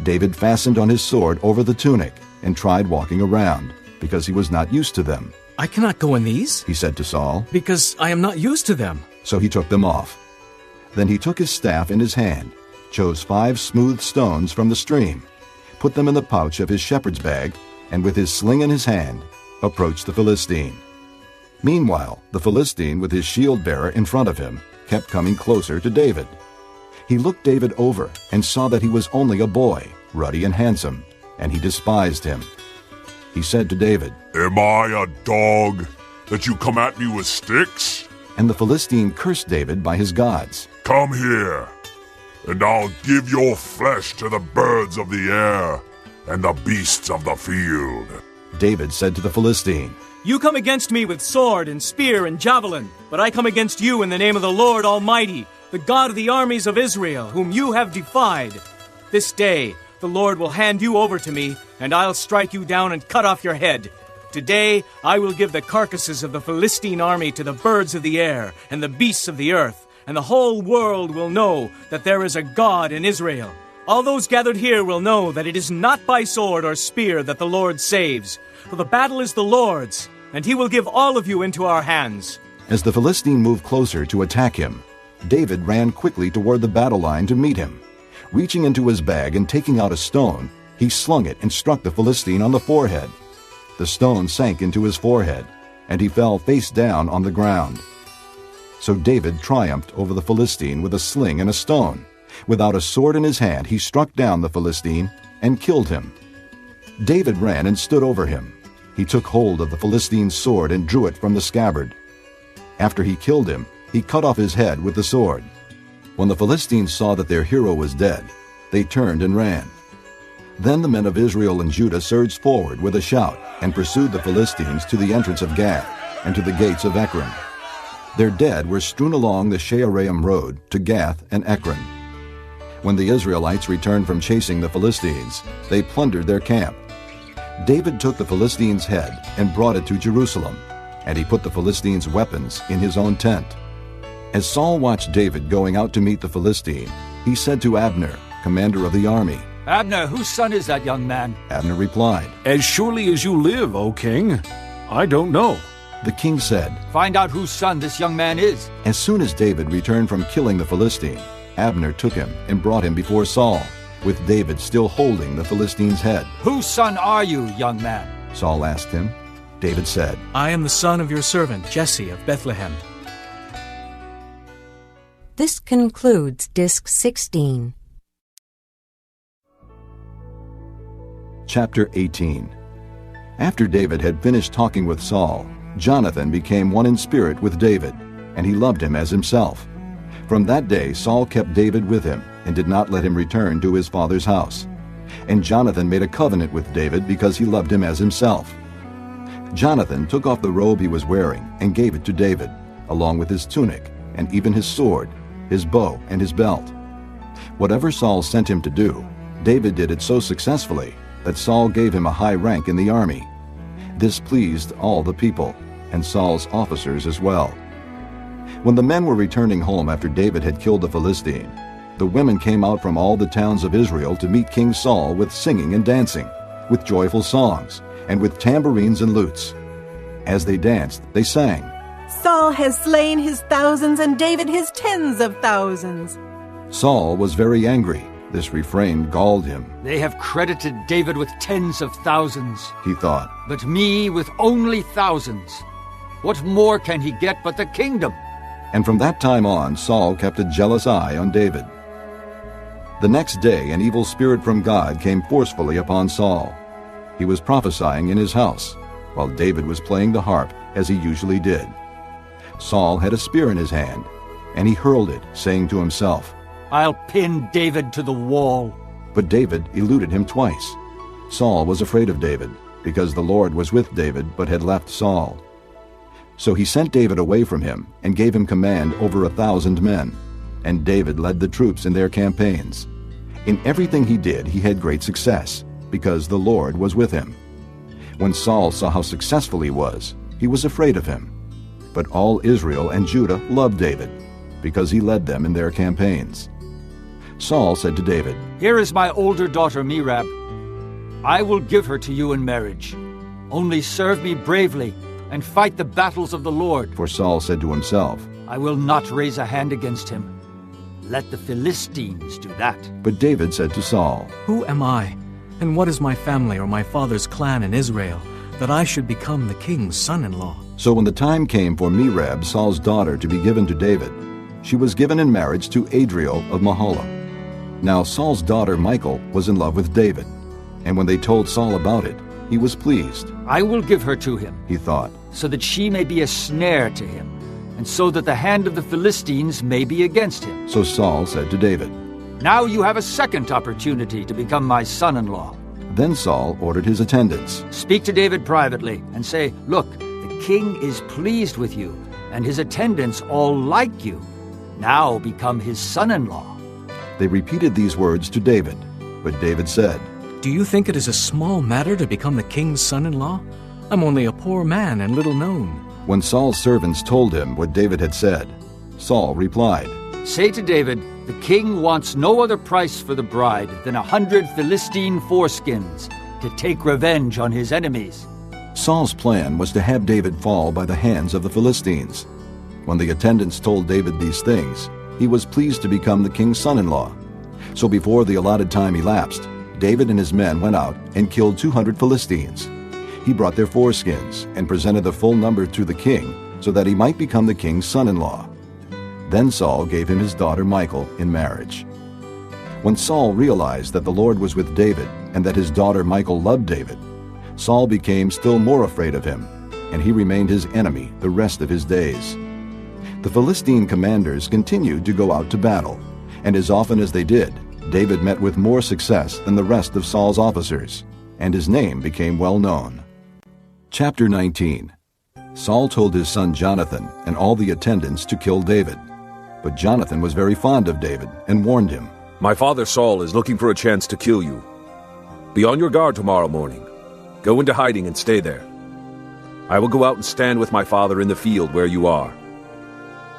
David fastened on his sword over the tunic and tried walking around, because he was not used to them. I cannot go in these, he said to Saul, because I am not used to them. So he took them off. Then he took his staff in his hand, chose 5 smooth stones from the stream, put them in the pouch of his shepherd's bag, and with his sling in his hand, approached the Philistine. Meanwhile, the Philistine, with his shield-bearer in front of him, kept coming closer to David. He looked David over and saw that he was only a boy, ruddy and handsome, and he despised him. He said to David, Am I a dog, that you come at me with sticks? And the Philistine cursed David by his gods. Come here, and I'll give your flesh to the birds of the air and the beasts of the field. David said to the Philistine, You come against me with sword and spear and javelin, but I come against you in the name of the Lord Almighty, the God of the armies of Israel, whom you have defied. This day the Lord will hand you over to me, and I'll strike you down and cut off your head. Today I will give the carcasses of the Philistine army to the birds of the air and the beasts of the earth, and the whole world will know that there is a God in Israel. All those gathered here will know that it is not by sword or spear that the Lord saves, for the battle is the Lord's, and he will give all of you into our hands. As the Philistine moved closer to attack him, David ran quickly toward the battle line to meet him. Reaching into his bag and taking out a stone, he slung it and struck the Philistine on the forehead. The stone sank into his forehead, and he fell face down on the ground. So David triumphed over the Philistine with a sling and a stone. Without a sword in his hand, he struck down the Philistine and killed him. David ran and stood over him. He took hold of the Philistine's sword and drew it from the scabbard. After he killed him, he cut off his head with the sword. When the Philistines saw that their hero was dead, they turned and ran. Then the men of Israel and Judah surged forward with a shout and pursued the Philistines to the entrance of Gath and to the gates of Ekron. Their dead were strewn along the Shaaraim road to Gath and Ekron. When the Israelites returned from chasing the Philistines, they plundered their camp. David took the Philistines' head and brought it to Jerusalem, and he put the Philistines' weapons in his own tent. As Saul watched David going out to meet the Philistine, he said to Abner, commander of the army, Abner, whose son is that young man? Abner replied, As surely as you live, O king, I don't know. The king said, Find out whose son this young man is. As soon as David returned from killing the Philistine, Abner took him and brought him before Saul, with David still holding the Philistine's head. Whose son are you, young man? Saul asked him. David said, I am the son of your servant Jesse of Bethlehem. This concludes Disc 16. Chapter 18. After David had finished talking with Saul, Jonathan became one in spirit with David, and he loved him as himself. From that day Saul kept David with him, and did not let him return to his father's house. And Jonathan made a covenant with David because he loved him as himself. Jonathan took off the robe he was wearing and gave it to David, along with his tunic, and even his sword, his bow, and his belt. Whatever Saul sent him to do, David did it so successfully that Saul gave him a high rank in the army. This pleased all the people, and Saul's officers as well. When the men were returning home after David had killed the Philistine, the women came out from all the towns of Israel to meet King Saul with singing and dancing, with joyful songs, and with tambourines and lutes. As they danced, they sang, Saul has slain his thousands and David his tens of thousands. Saul was very angry. This refrain galled him. They have credited David with tens of thousands, he thought, but me with only thousands. What more can he get but the kingdom? And from that time on, Saul kept a jealous eye on David. The next day, an evil spirit from God came forcefully upon Saul. He was prophesying in his house, while David was playing the harp, as he usually did. Saul had a spear in his hand, and he hurled it, saying to himself, I'll pin David to the wall. But David eluded him twice. Saul was afraid of David, because the Lord was with David but had left Saul. So he sent David away from him and gave him command over 1,000 men. And David led the troops in their campaigns. In everything he did, he had great success, because the Lord was with him. When Saul saw how successful he was afraid of him. But all Israel and Judah loved David, because he led them in their campaigns. Saul said to David, "Here is my older daughter Merab. I will give her to you in marriage. Only serve me bravely and fight the battles of the Lord." For Saul said to himself, "I will not raise a hand against him. Let the Philistines do that." But David said to Saul, "Who am I, and what is my family or my father's clan in Israel, that I should become the king's son-in-law?" So when the time came for Merab, Saul's daughter, to be given to David, she was given in marriage to Adriel of Mahalath. Now Saul's daughter Michal was in love with David, and when they told Saul about it, he was pleased. "I will give her to him," he thought, "so that she may be a snare to him, and so that the hand of the Philistines may be against him." So Saul said to David, "Now you have a second opportunity to become my son-in-law." Then Saul ordered his attendants, "Speak to David privately and say, 'Look, the king is pleased with you, and his attendants all like you. Now become his son-in-law.'" They repeated these words to David, but David said, "Do you think it is a small matter to become the king's son-in-law? I'm only a poor man and little known." When Saul's servants told him what David had said, Saul replied, "Say to David, the king wants no other price for the bride than 100 Philistine foreskins to take revenge on his enemies." Saul's plan was to have David fall by the hands of the Philistines. When the attendants told David these things, he was pleased to become the king's son-in-law. So before the allotted time elapsed, David and his men went out and killed 200 Philistines. He brought their foreskins and presented the full number to the king, so that he might become the king's son-in-law. Then Saul gave him his daughter Michal in marriage. When Saul realized that the Lord was with David and that his daughter Michal loved David, Saul became still more afraid of him, and he remained his enemy the rest of his days. The Philistine commanders continued to go out to battle, and as often as they did, David met with more success than the rest of Saul's officers, and his name became well known. Chapter 19. Saul told his son Jonathan and all the attendants to kill David. But Jonathan was very fond of David and warned him, "My father Saul is looking for a chance to kill you. Be on your guard tomorrow morning. Go into hiding and stay there. I will go out and stand with my father in the field where you are.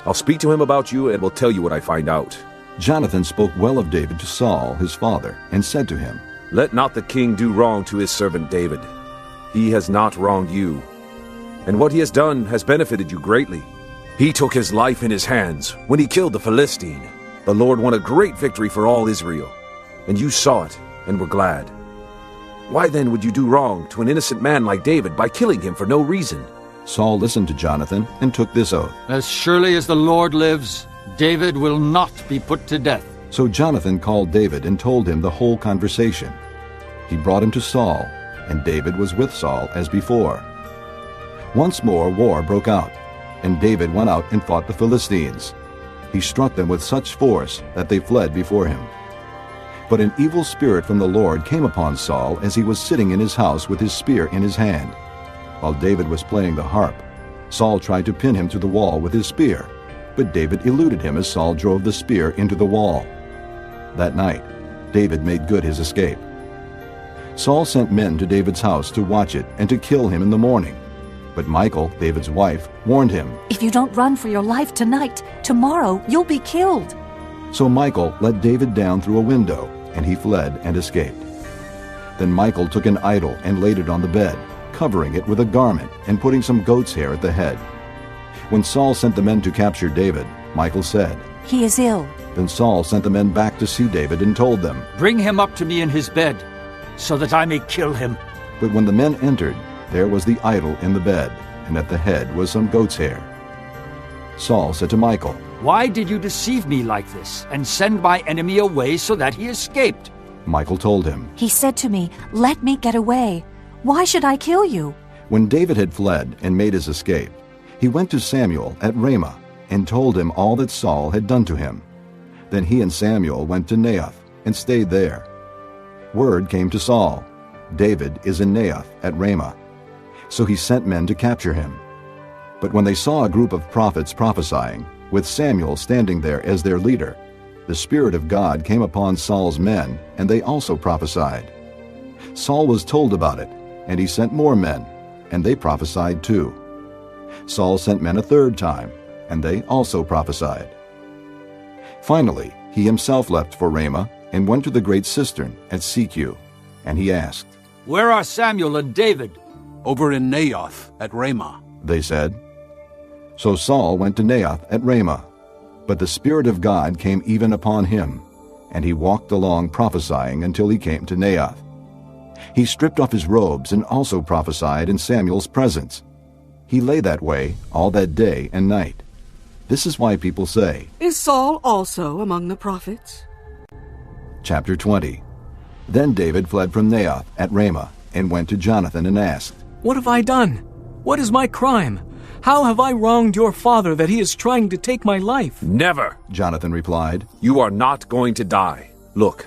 I'll speak to him about you and will tell you what I find out." Jonathan spoke well of David to Saul, his father, and said to him, "Let not the king do wrong to his servant David. He has not wronged you, and what he has done has benefited you greatly. He took his life in his hands when he killed the Philistine. The Lord won a great victory for all Israel, and you saw it and were glad. Why then would you do wrong to an innocent man like David by killing him for no reason?" Saul listened to Jonathan and took this oath, "As surely as the Lord lives, David will not be put to death." So Jonathan called David and told him the whole conversation. He brought him to Saul, and David was with Saul as before. Once more war broke out, and David went out and fought the Philistines. He struck them with such force that they fled before him. But an evil spirit from the Lord came upon Saul as he was sitting in his house with his spear in his hand. While David was playing the harp, Saul tried to pin him to the wall with his spear, but David eluded him as Saul drove the spear into the wall. That night, David made good his escape. Saul sent men to David's house to watch it and to kill him in the morning. But Michal, David's wife, warned him, "If you don't run for your life tonight, tomorrow you'll be killed." So Michal let David down through a window, and he fled and escaped. Then Michal took an idol and laid it on the bed, covering it with a garment and putting some goat's hair at the head. When Saul sent the men to capture David, Michal said, "He is ill." Then Saul sent the men back to see David and told them, "Bring him up to me in his bed, so that I may kill him." But when the men entered, there was the idol in the bed, and at the head was some goat's hair. Saul said to Michal, "Why did you deceive me like this and send my enemy away so that he escaped?" Michal told him, "He said to me, 'Let me get away. Why should I kill you?'" When David had fled and made his escape, he went to Samuel at Ramah and told him all that Saul had done to him. Then he and Samuel went to Naioth and stayed there. Word came to Saul, "David is in Naioth at Ramah." So he sent men to capture him. But when they saw a group of prophets prophesying, with Samuel standing there as their leader, the Spirit of God came upon Saul's men, and they also prophesied. Saul was told about it, and he sent more men, and they prophesied too. Saul sent men a third time, and they also prophesied. Finally, he himself left for Ramah and went to the great cistern at Secu, and he asked, "Where are Samuel and David?" "Over in Naioth at Ramah," they said. So Saul went to Naioth at Ramah, but the Spirit of God came even upon him, and he walked along prophesying until he came to Naioth. He stripped off his robes and also prophesied in Samuel's presence. He lay that way all that day and night. This is why people say, "Is Saul also among the prophets?" Chapter 20. Then David fled from Naioth at Ramah and went to Jonathan and asked, "What have I done? What is my crime? How have I wronged your father that he is trying to take my life?" "Never," Jonathan replied. "You are not going to die. Look,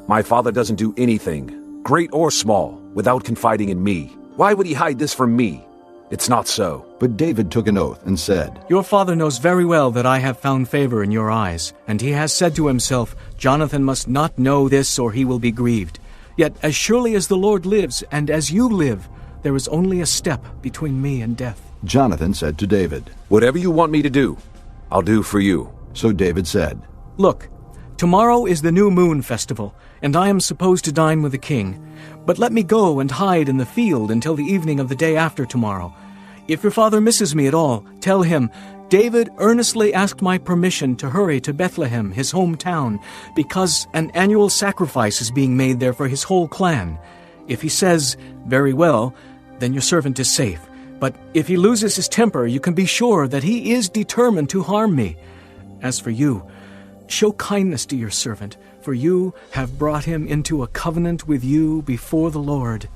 my father doesn't do anything, great or small, without confiding in me. Why would he hide this from me? It's not so." But David took an oath and said, "Your father knows very well that I have found favor in your eyes, and he has said to himself, 'Jonathan must not know this, or he will be grieved.' Yet as surely as the Lord lives, and as you live, there is only a step between me and death." Jonathan said to David, "Whatever you want me to do, I'll do for you." So David said, "Look, tomorrow is the new moon festival, and I am supposed to dine with the king. But let me go and hide in the field until the evening of the day after tomorrow. If your father misses me at all, tell him, 'David earnestly asked my permission to hurry to Bethlehem, his hometown, because an annual sacrifice is being made there for his whole clan.' If he says, 'Very well,' then your servant is safe. But if he loses his temper, you can be sure that he is determined to harm me. As for you, show kindness to your servant, for you have brought him into a covenant with you before the Lord.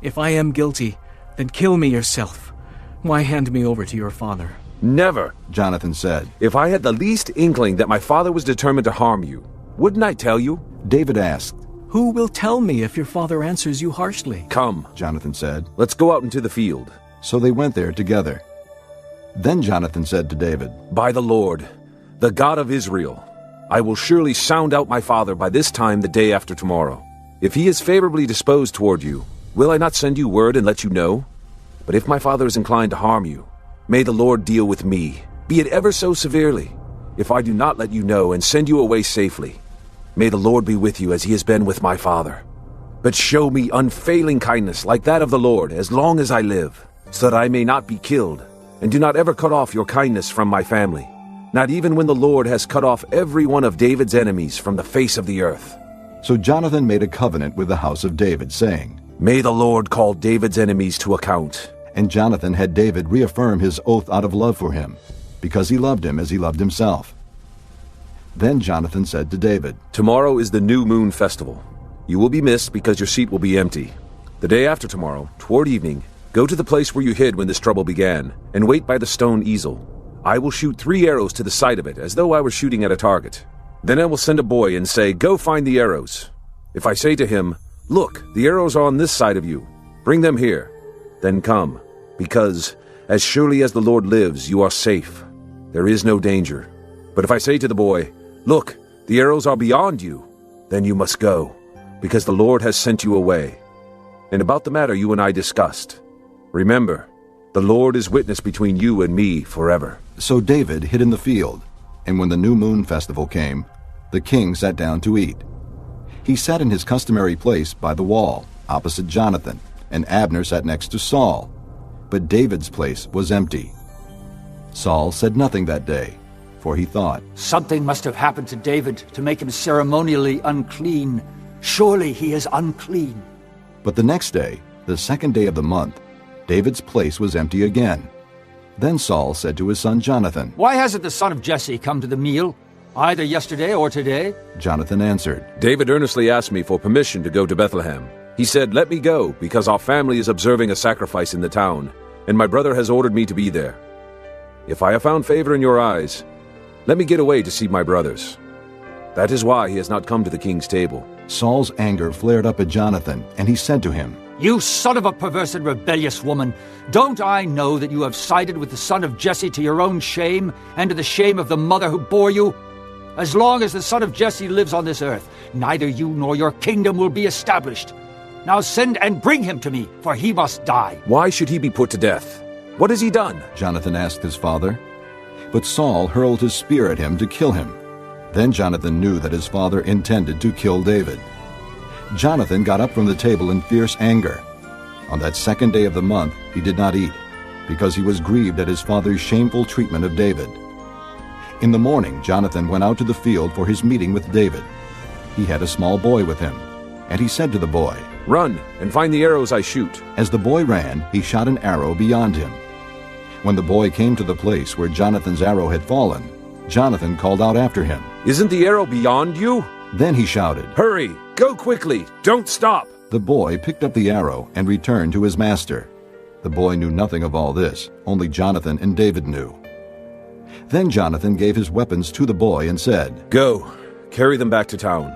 If I am guilty, then kill me yourself. Why hand me over to your father?" "Never," Jonathan said. "If I had the least inkling that my father was determined to harm you, wouldn't I tell you?" David asked, "Who will tell me if your father answers you harshly?" "Come," Jonathan said. "Let's go out into the field." So they went there together. Then Jonathan said to David, "By the Lord, the God of Israel, I will surely sound out my father by this time the day after tomorrow. If he is favorably disposed toward you, will I not send you word and let you know? But if my father is inclined to harm you, may the Lord deal with me, be it ever so severely, if I do not let you know and send you away safely. May the Lord be with you as he has been with my father. But show me unfailing kindness like that of the Lord as long as I live, so that I may not be killed, and do not ever cut off your kindness from my family, not even when the Lord has cut off every one of David's enemies from the face of the earth." So Jonathan made a covenant with the house of David, saying, "May the Lord call David's enemies to account." And Jonathan had David reaffirm his oath out of love for him, because he loved him as he loved himself. Then Jonathan said to David, "Tomorrow is the new moon festival. You will be missed because your seat will be empty. The day after tomorrow, toward evening, go to the place where you hid when this trouble began, and wait by the stone easel. I will shoot 3 arrows to the side of it, as though I were shooting at a target. Then I will send a boy and say, 'Go find the arrows.' If I say to him, 'Look, the arrows are on this side of you. Bring them here.' Then come, because as surely as the Lord lives, you are safe. There is no danger. But if I say to the boy, 'Look, the arrows are beyond you,' then you must go, because the Lord has sent you away. And about the matter you and I discussed, remember, the Lord is witness between you and me forever." So David hid in the field, and when the new moon festival came, the king sat down to eat. He sat in his customary place by the wall, opposite Jonathan, and Abner sat next to Saul. But David's place was empty. Saul said nothing that day, for he thought, "Something must have happened to David to make him ceremonially unclean. Surely he is unclean." But the next day, the second day of the month, David's place was empty again. Then Saul said to his son Jonathan, "Why hasn't the son of Jesse come to the meal, either yesterday or today?" Jonathan answered, "David earnestly asked me for permission to go to Bethlehem. He said, 'Let me go, because our family is observing a sacrifice in the town, and my brother has ordered me to be there. If I have found favor in your eyes, let me get away to see my brothers.' That is why he has not come to the king's table." Saul's anger flared up at Jonathan, and he said to him, You son of a perverse and rebellious woman! Don't I know that you have sided with the son of Jesse to your own shame, and to the shame of the mother who bore you? As long as the son of Jesse lives on this earth, neither you nor your kingdom will be established. Now send and bring him to me, for he must die. Why should he be put to death? What has he done? Jonathan asked his father. But Saul hurled his spear at him to kill him. Then Jonathan knew that his father intended to kill David. Jonathan got up from the table in fierce anger. On that second day of the month he did not eat, because he was grieved at his father's shameful treatment of David. In the morning Jonathan went out to the field for his meeting with David. He had a small boy with him, and he said to the boy, "Run and find the arrows I shoot." As the boy ran, he shot an arrow beyond him. When the boy came to the place where Jonathan's arrow had fallen, Jonathan called out after him, "Isn't the arrow beyond you?" Then he shouted, "Hurry! Go quickly! Don't stop!" The boy picked up the arrow and returned to his master. The boy knew nothing of all this, only Jonathan and David knew. Then Jonathan gave his weapons to the boy and said, "Go, carry them back to town."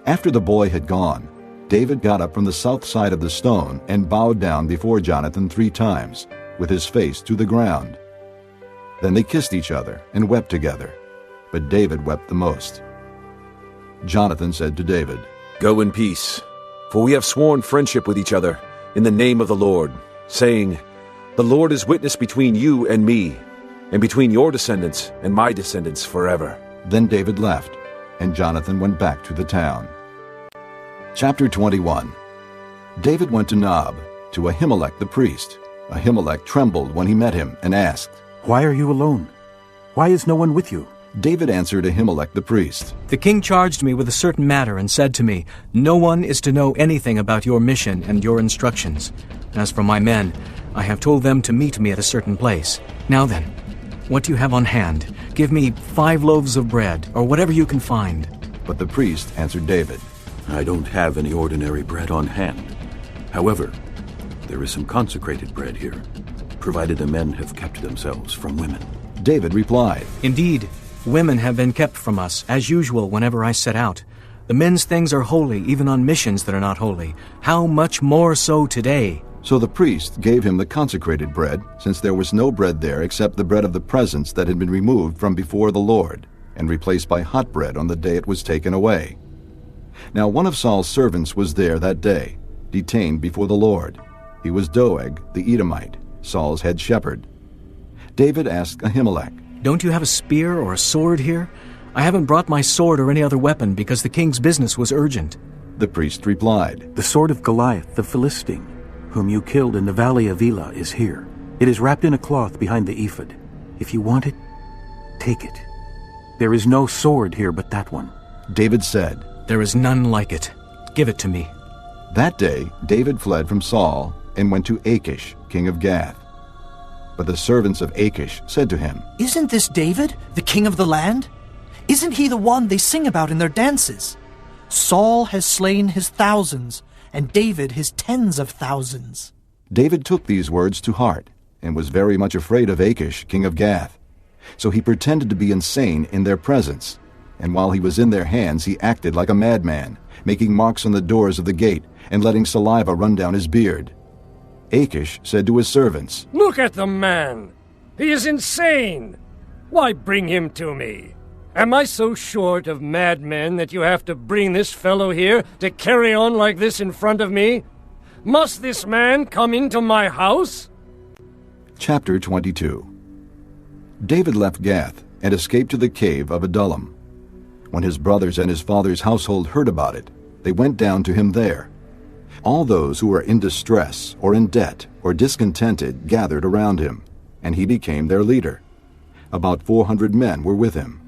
After the boy had gone, David got up from the south side of the stone and bowed down before Jonathan 3 times, with his face to the ground. Then they kissed each other and wept together, but David wept the most. Jonathan said to David, "Go in peace, for we have sworn friendship with each other in the name of the Lord, saying, 'The Lord is witness between you and me, and between your descendants and my descendants forever.'" Then David left, and Jonathan went back to the town. Chapter 21. David went to Nob, to Ahimelech the priest. Ahimelech trembled when he met him and asked, "Why are you alone? Why is no one with you?" David answered Ahimelech the priest, "The king charged me with a certain matter and said to me, 'No one is to know anything about your mission and your instructions. As for my men, I have told them to meet me at a certain place. Now then, what do you have on hand? Give me 5 loaves of bread, or whatever you can find." But the priest answered David, "I don't have any ordinary bread on hand. However, there is some consecrated bread here, provided the men have kept themselves from women." David replied, "Indeed, women have been kept from us, as usual whenever I set out. The men's things are holy, even on missions that are not holy. How much more so today?" So the priest gave him the consecrated bread, since there was no bread there except the bread of the presence that had been removed from before the Lord, and replaced by hot bread on the day it was taken away. Now one of Saul's servants was there that day, detained before the Lord. He was Doeg the Edomite, Saul's head shepherd. David asked Ahimelech, "Don't you have a spear or a sword here? I haven't brought my sword or any other weapon because the king's business was urgent." The priest replied, "The sword of Goliath the Philistine, whom you killed in the valley of Elah, is here. It is wrapped in a cloth behind the ephod. If you want it, take it. There is no sword here but that one." David said, "There is none like it. Give it to me." That day David fled from Saul and went to Achish, king of Gath. But the servants of Achish said to him, "Isn't this David, the king of the land? Isn't he the one they sing about in their dances? Saul has slain his thousands, and David his tens of thousands." David took these words to heart, and was very much afraid of Achish, king of Gath. So he pretended to be insane in their presence, and while he was in their hands he acted like a madman, making marks on the doors of the gate, and letting saliva run down his beard. Achish said to his servants, "Look at the man! He is insane! Why bring him to me? Am I so short of madmen that you have to bring this fellow here to carry on like this in front of me? Must this man come into my house?" Chapter 22. David left Gath and escaped to the cave of Adullam. When his brothers and his father's household heard about it, they went down to him there. All those who were in distress or in debt or discontented gathered around him, and he became their leader. About 400 men were with him.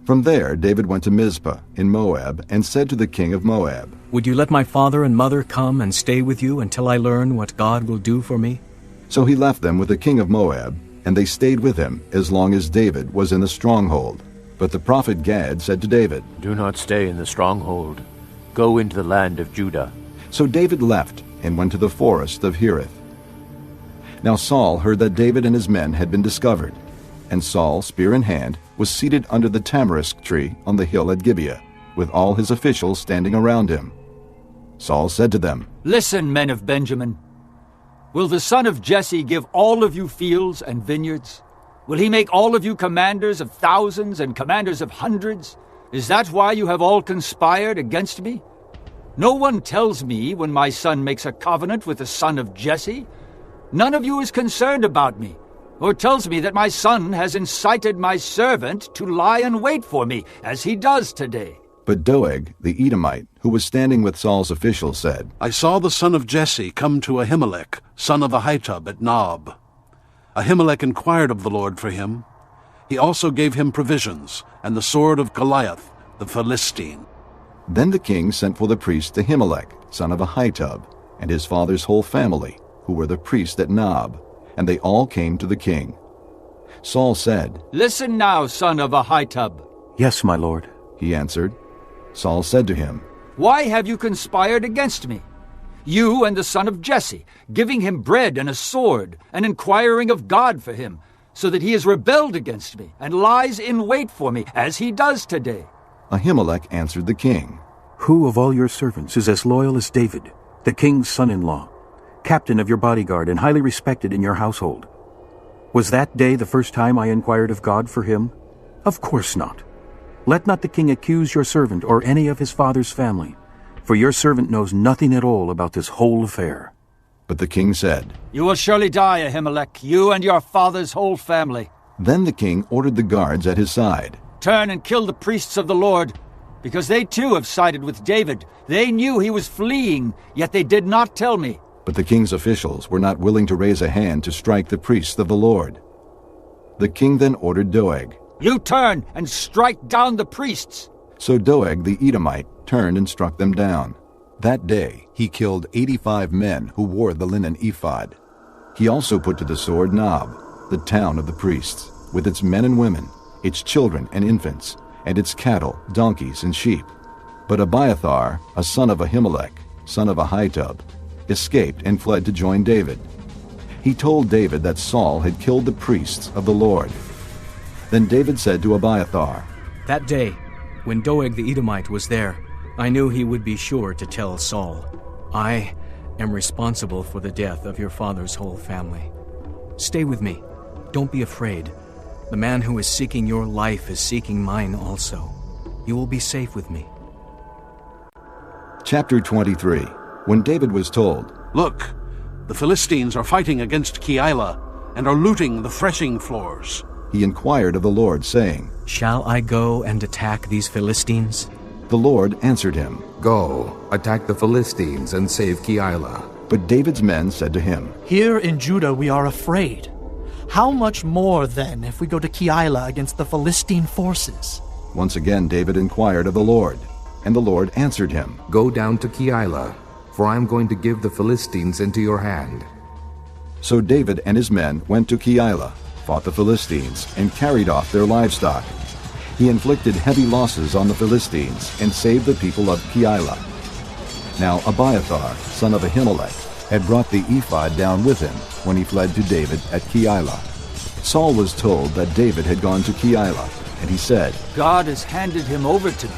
From there David went to Mizpah in Moab and said to the king of Moab, "Would you let my father and mother come and stay with you until I learn what God will do for me?" So he left them with the king of Moab, and they stayed with him as long as David was in the stronghold. But the prophet Gad said to David, "Do not stay in the stronghold. Go into the land of Judah." So David left and went to the forest of Hereth. Now Saul heard that David and his men had been discovered, and Saul, spear in hand, was seated under the tamarisk tree on the hill at Gibeah, with all his officials standing around him. Saul said to them, Listen, men of Benjamin. Will the son of Jesse give all of you fields and vineyards? Will he make all of you commanders of thousands and commanders of hundreds? Is that why you have all conspired against me? No one tells me when my son makes a covenant with the son of Jesse. None of you is concerned about me, or tells me that my son has incited my servant to lie in wait for me, as he does today. But Doeg, the Edomite, who was standing with Saul's officials, said, I saw the son of Jesse come to Ahimelech, son of Ahitub at Nob. Ahimelech inquired of the Lord for him. He also gave him provisions, and the sword of Goliath, the Philistine. Then the king sent for the priest Ahimelech, son of Ahitub, and his father's whole family, who were the priests at Nob, and they all came to the king. Saul said, Listen now, son of Ahitub. Yes, my lord, he answered. Saul said to him, Why have you conspired against me? You and the son of Jesse, giving him bread and a sword, and inquiring of God for him, so that he has rebelled against me, and lies in wait for me, as he does today. Ahimelech answered the king, Who of all your servants is as loyal as David, the king's son-in-law, captain of your bodyguard and highly respected in your household? Was that day the first time I inquired of God for him? Of course not. Let not the king accuse your servant or any of his father's family, for your servant knows nothing at all about this whole affair. But the king said, You will surely die, Ahimelech, you and your father's whole family. Then the king ordered the guards at his side, Turn and kill the priests of the Lord, because they too have sided with David. They knew he was fleeing, yet they did not tell me. But the king's officials were not willing to raise a hand to strike the priests of the Lord. The king then ordered Doeg, You turn and strike down the priests. So Doeg the Edomite turned and struck them down. That day he killed 85 men who wore the linen ephod. He also put to the sword Nob, the town of the priests, with its men and women, its children and infants, and its cattle, donkeys, and sheep. But Abiathar, a son of Ahimelech, son of Ahitub, escaped and fled to join David. He told David that Saul had killed the priests of the Lord. Then David said to Abiathar, That day, when Doeg the Edomite was there, I knew he would be sure to tell Saul, I am responsible for the death of your father's whole family. Stay with me. Don't be afraid. The man who is seeking your life is seeking mine also. You will be safe with me. Chapter 23. When David was told, Look, the Philistines are fighting against Keilah, and are looting the threshing floors. He inquired of the Lord, saying, Shall I go and attack these Philistines? The Lord answered him, Go, attack the Philistines and save Keilah. But David's men said to him, Here in Judah we are afraid. How much more, then, if we go to Keilah against the Philistine forces? Once again David inquired of the Lord, and the Lord answered him, Go down to Keilah, for I am going to give the Philistines into your hand. So David and his men went to Keilah, fought the Philistines, and carried off their livestock. He inflicted heavy losses on the Philistines and saved the people of Keilah. Now Abiathar, son of Ahimelech, had brought the ephod down with him when he fled to David at Keilah. Saul was told that David had gone to Keilah, and he said, God has handed him over to me.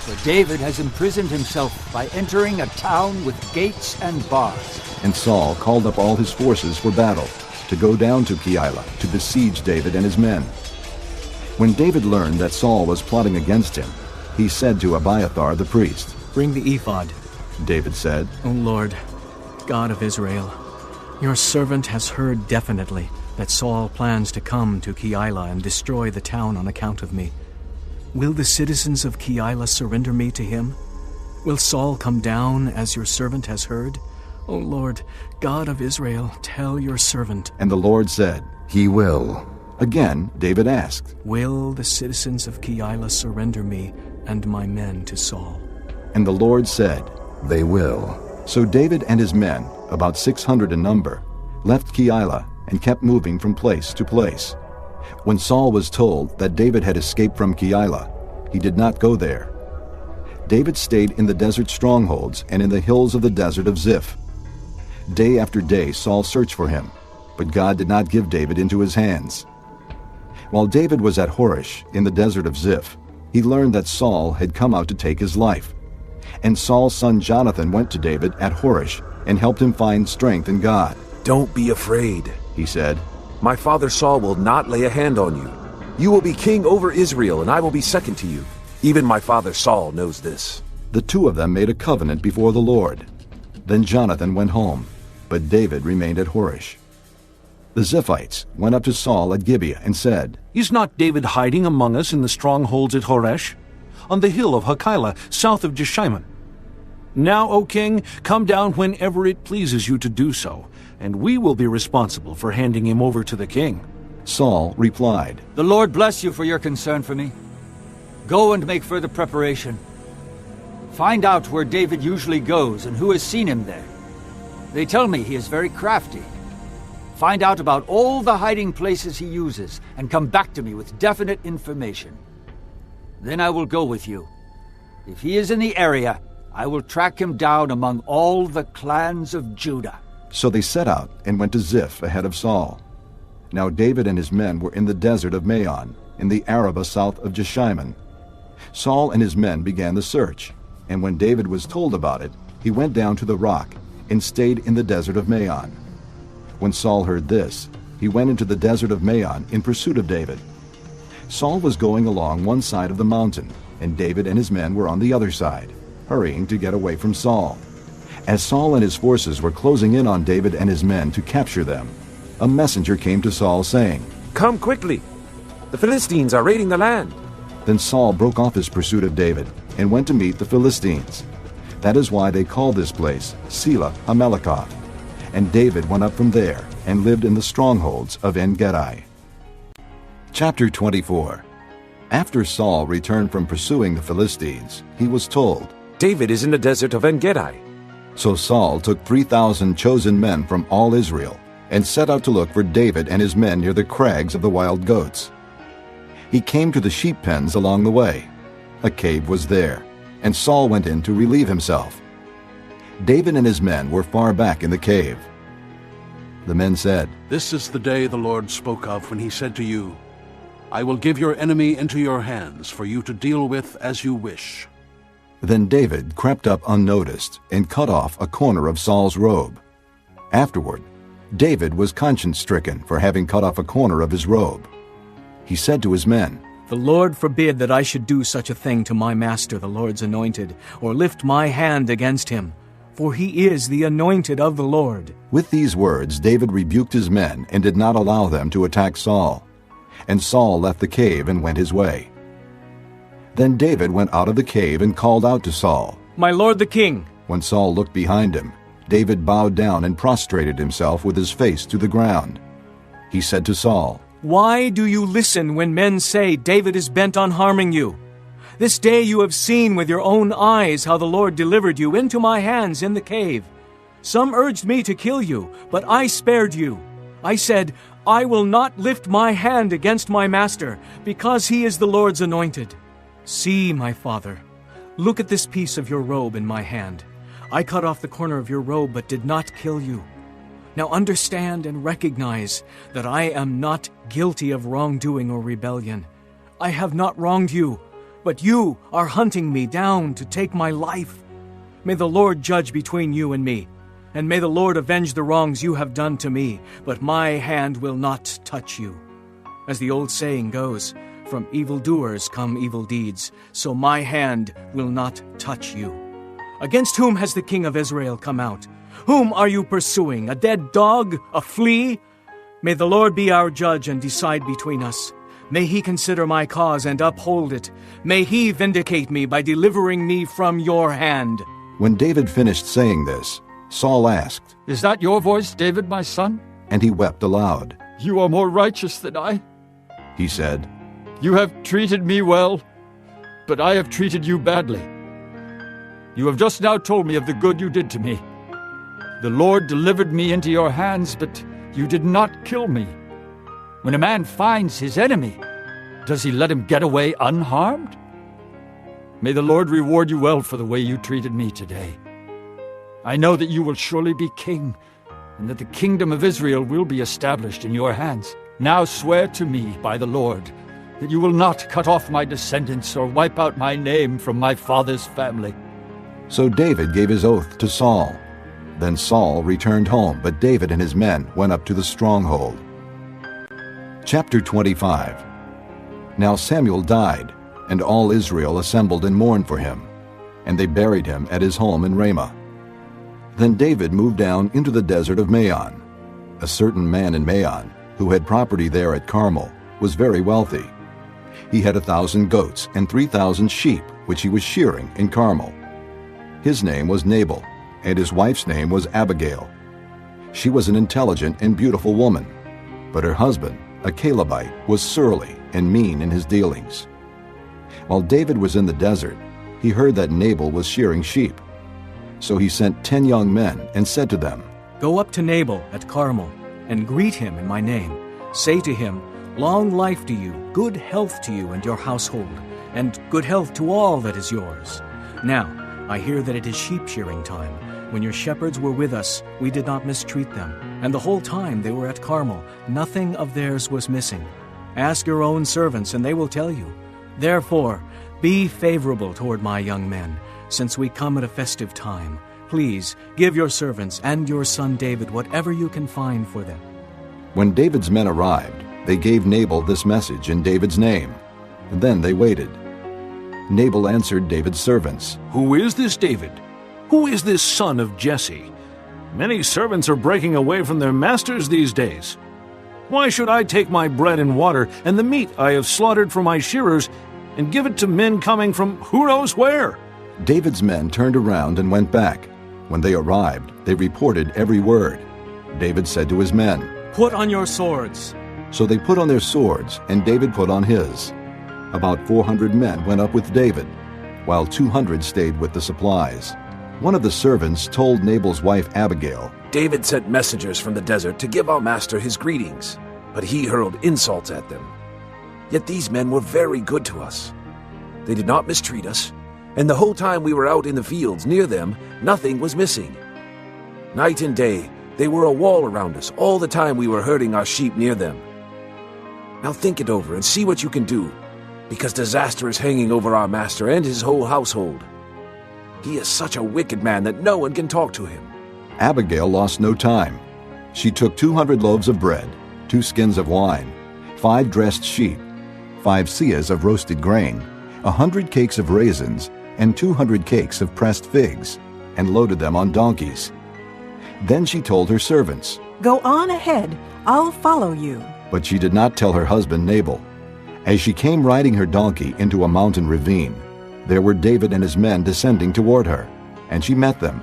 For David has imprisoned himself by entering a town with gates and bars. And Saul called up all his forces for battle, to go down to Keilah to besiege David and his men. When David learned that Saul was plotting against him, he said to Abiathar the priest, Bring the ephod. David said, O Lord, God of Israel, your servant has heard definitely that Saul plans to come to Keilah and destroy the town on account of me. Will the citizens of Keilah surrender me to him? Will Saul come down as your servant has heard? O Lord, God of Israel, tell your servant. And the Lord said, He will. Again David asked, Will the citizens of Keilah surrender me and my men to Saul? And the Lord said, They will. So David and his men, about 600 in number, left Keilah and kept moving from place to place. When Saul was told that David had escaped from Keilah, he did not go there. David stayed in the desert strongholds and in the hills of the desert of Ziph. Day after day Saul searched for him, but God did not give David into his hands. While David was at Horish in the desert of Ziph, he learned that Saul had come out to take his life. And Saul's son Jonathan went to David at Horesh and helped him find strength in God. "Don't be afraid," he said. "My father Saul will not lay a hand on you. You will be king over Israel, and I will be second to you. Even my father Saul knows this." The two of them made a covenant before the Lord. Then Jonathan went home, but David remained at Horesh. The Ziphites went up to Saul at Gibeah and said, "Is not David hiding among us in the strongholds at Horesh, on the hill of Hachilah, south of Jeshimon? Now, O king, come down whenever it pleases you to do so, and we will be responsible for handing him over to the king." Saul replied, "The Lord bless you for your concern for me. Go and make further preparation. Find out where David usually goes and who has seen him there. They tell me he is very crafty. Find out about all the hiding places he uses and come back to me with definite information. Then I will go with you. If he is in the area, I will track him down among all the clans of Judah." So they set out and went to Ziph ahead of Saul. Now David and his men were in the desert of Maon, in the Arabah south of Jeshimon. Saul and his men began the search, and when David was told about it, he went down to the rock and stayed in the desert of Maon. When Saul heard this, he went into the desert of Maon in pursuit of David. Saul was going along one side of the mountain, and David and his men were on the other side, hurrying to get away from Saul. As Saul and his forces were closing in on David and his men to capture them, a messenger came to Saul saying, "Come quickly! The Philistines are raiding the land." Then Saul broke off his pursuit of David and went to meet the Philistines. That is why they call this place Selah Hamelakoth. And David went up from there and lived in the strongholds of En-Gedi. Chapter 24. After Saul returned from pursuing the Philistines, he was told, "David is in the desert of En-Gedi." So Saul took 3,000 chosen men from all Israel and set out to look for David and his men near the crags of the wild goats. He came to the sheep pens along the way. A cave was there, and Saul went in to relieve himself. David and his men were far back in the cave. The men said, "This is the day the Lord spoke of when he said to you, 'I will give your enemy into your hands for you to deal with as you wish.'" Then David crept up unnoticed and cut off a corner of Saul's robe. Afterward, David was conscience-stricken for having cut off a corner of his robe. He said to his men, "The Lord forbid that I should do such a thing to my master, the Lord's anointed, or lift my hand against him, for he is the anointed of the Lord." With these words, David rebuked his men and did not allow them to attack Saul. And Saul left the cave and went his way. Then David went out of the cave and called out to Saul, "My lord the king." When Saul looked behind him, David bowed down and prostrated himself with his face to the ground. He said to Saul, "Why do you listen when men say David is bent on harming you? This day you have seen with your own eyes how the Lord delivered you into my hands in the cave. Some urged me to kill you, but I spared you. I said, I will not lift my hand against my master, because he is the Lord's anointed. See, my father, look at this piece of your robe in my hand. I cut off the corner of your robe, but did not kill you. Now understand and recognize that I am not guilty of wrongdoing or rebellion. I have not wronged you, but you are hunting me down to take my life. May the Lord judge between you and me, and may the Lord avenge the wrongs you have done to me, but my hand will not touch you. As the old saying goes, from evildoers come evil deeds, so my hand will not touch you. Against whom has the king of Israel come out? Whom are you pursuing? A dead dog? A flea? May the Lord be our judge and decide between us. May he consider my cause and uphold it. May he vindicate me by delivering me from your hand." When David finished saying this, Saul asked, "Is that your voice, David, my son?" And he wept aloud. "You are more righteous than I," he said. "You have treated me well, but I have treated you badly. You have just now told me of the good you did to me. The Lord delivered me into your hands, but you did not kill me. When a man finds his enemy, does he let him get away unharmed? May the Lord reward you well for the way you treated me today. I know that you will surely be king, and that the kingdom of Israel will be established in your hands. Now swear to me by the Lord that you will not cut off my descendants or wipe out my name from my father's family." So David gave his oath to Saul. Then Saul returned home, but David and his men went up to the stronghold. Chapter 25. Now Samuel died, and all Israel assembled and mourned for him, and they buried him at his home in Ramah. Then David moved down into the desert of Maon. A certain man in Maon, who had property there at Carmel, was very wealthy. He had 1,000 goats and 3,000 sheep, which he was shearing in Carmel. His name was Nabal, and his wife's name was Abigail. She was an intelligent and beautiful woman, but her husband, a Calebite, was surly and mean in his dealings. While David was in the desert, he heard that Nabal was shearing sheep. So he sent 10 young men and said to them, "Go up to Nabal at Carmel, and greet him in my name. Say to him, 'Long life to you, good health to you and your household, and good health to all that is yours.' Now, I hear that it is sheep shearing time. When your shepherds were with us, we did not mistreat them, and the whole time they were at Carmel, nothing of theirs was missing. Ask your own servants, and they will tell you. Therefore, be favorable toward my young men, since we come at a festive time. Please give your servants and your son David whatever you can find for them." When David's men arrived, they gave Nabal this message in David's name. Then they waited. Nabal answered David's servants, "Who is this David? Who is this son of Jesse? Many servants are breaking away from their masters these days. Why should I take my bread and water and the meat I have slaughtered for my shearers and give it to men coming from who knows where?" David's men turned around and went back. When they arrived, they reported every word. David said to his men, "Put on your swords." So they put on their swords, and David put on his. About 400 men went up with David, while 200 stayed with the supplies. One of the servants told Nabal's wife Abigail, "David sent messengers from the desert to give our master his greetings, but he hurled insults at them. Yet these men were very good to us. They did not mistreat us, and the whole time we were out in the fields near them, nothing was missing. Night and day, they were a wall around us all the time we were herding our sheep near them. Now think it over and see what you can do, because disaster is hanging over our master and his whole household. He is such a wicked man that no one can talk to him." Abigail lost no time. She took 200 loaves of bread, 2 skins of wine, 5 dressed sheep, 5 seahs of roasted grain, 100 cakes of raisins, and 200 cakes of pressed figs, and loaded them on donkeys. Then she told her servants, "Go on ahead, I'll follow you." But she did not tell her husband Nabal. As she came riding her donkey into a mountain ravine, there were David and his men descending toward her, and she met them.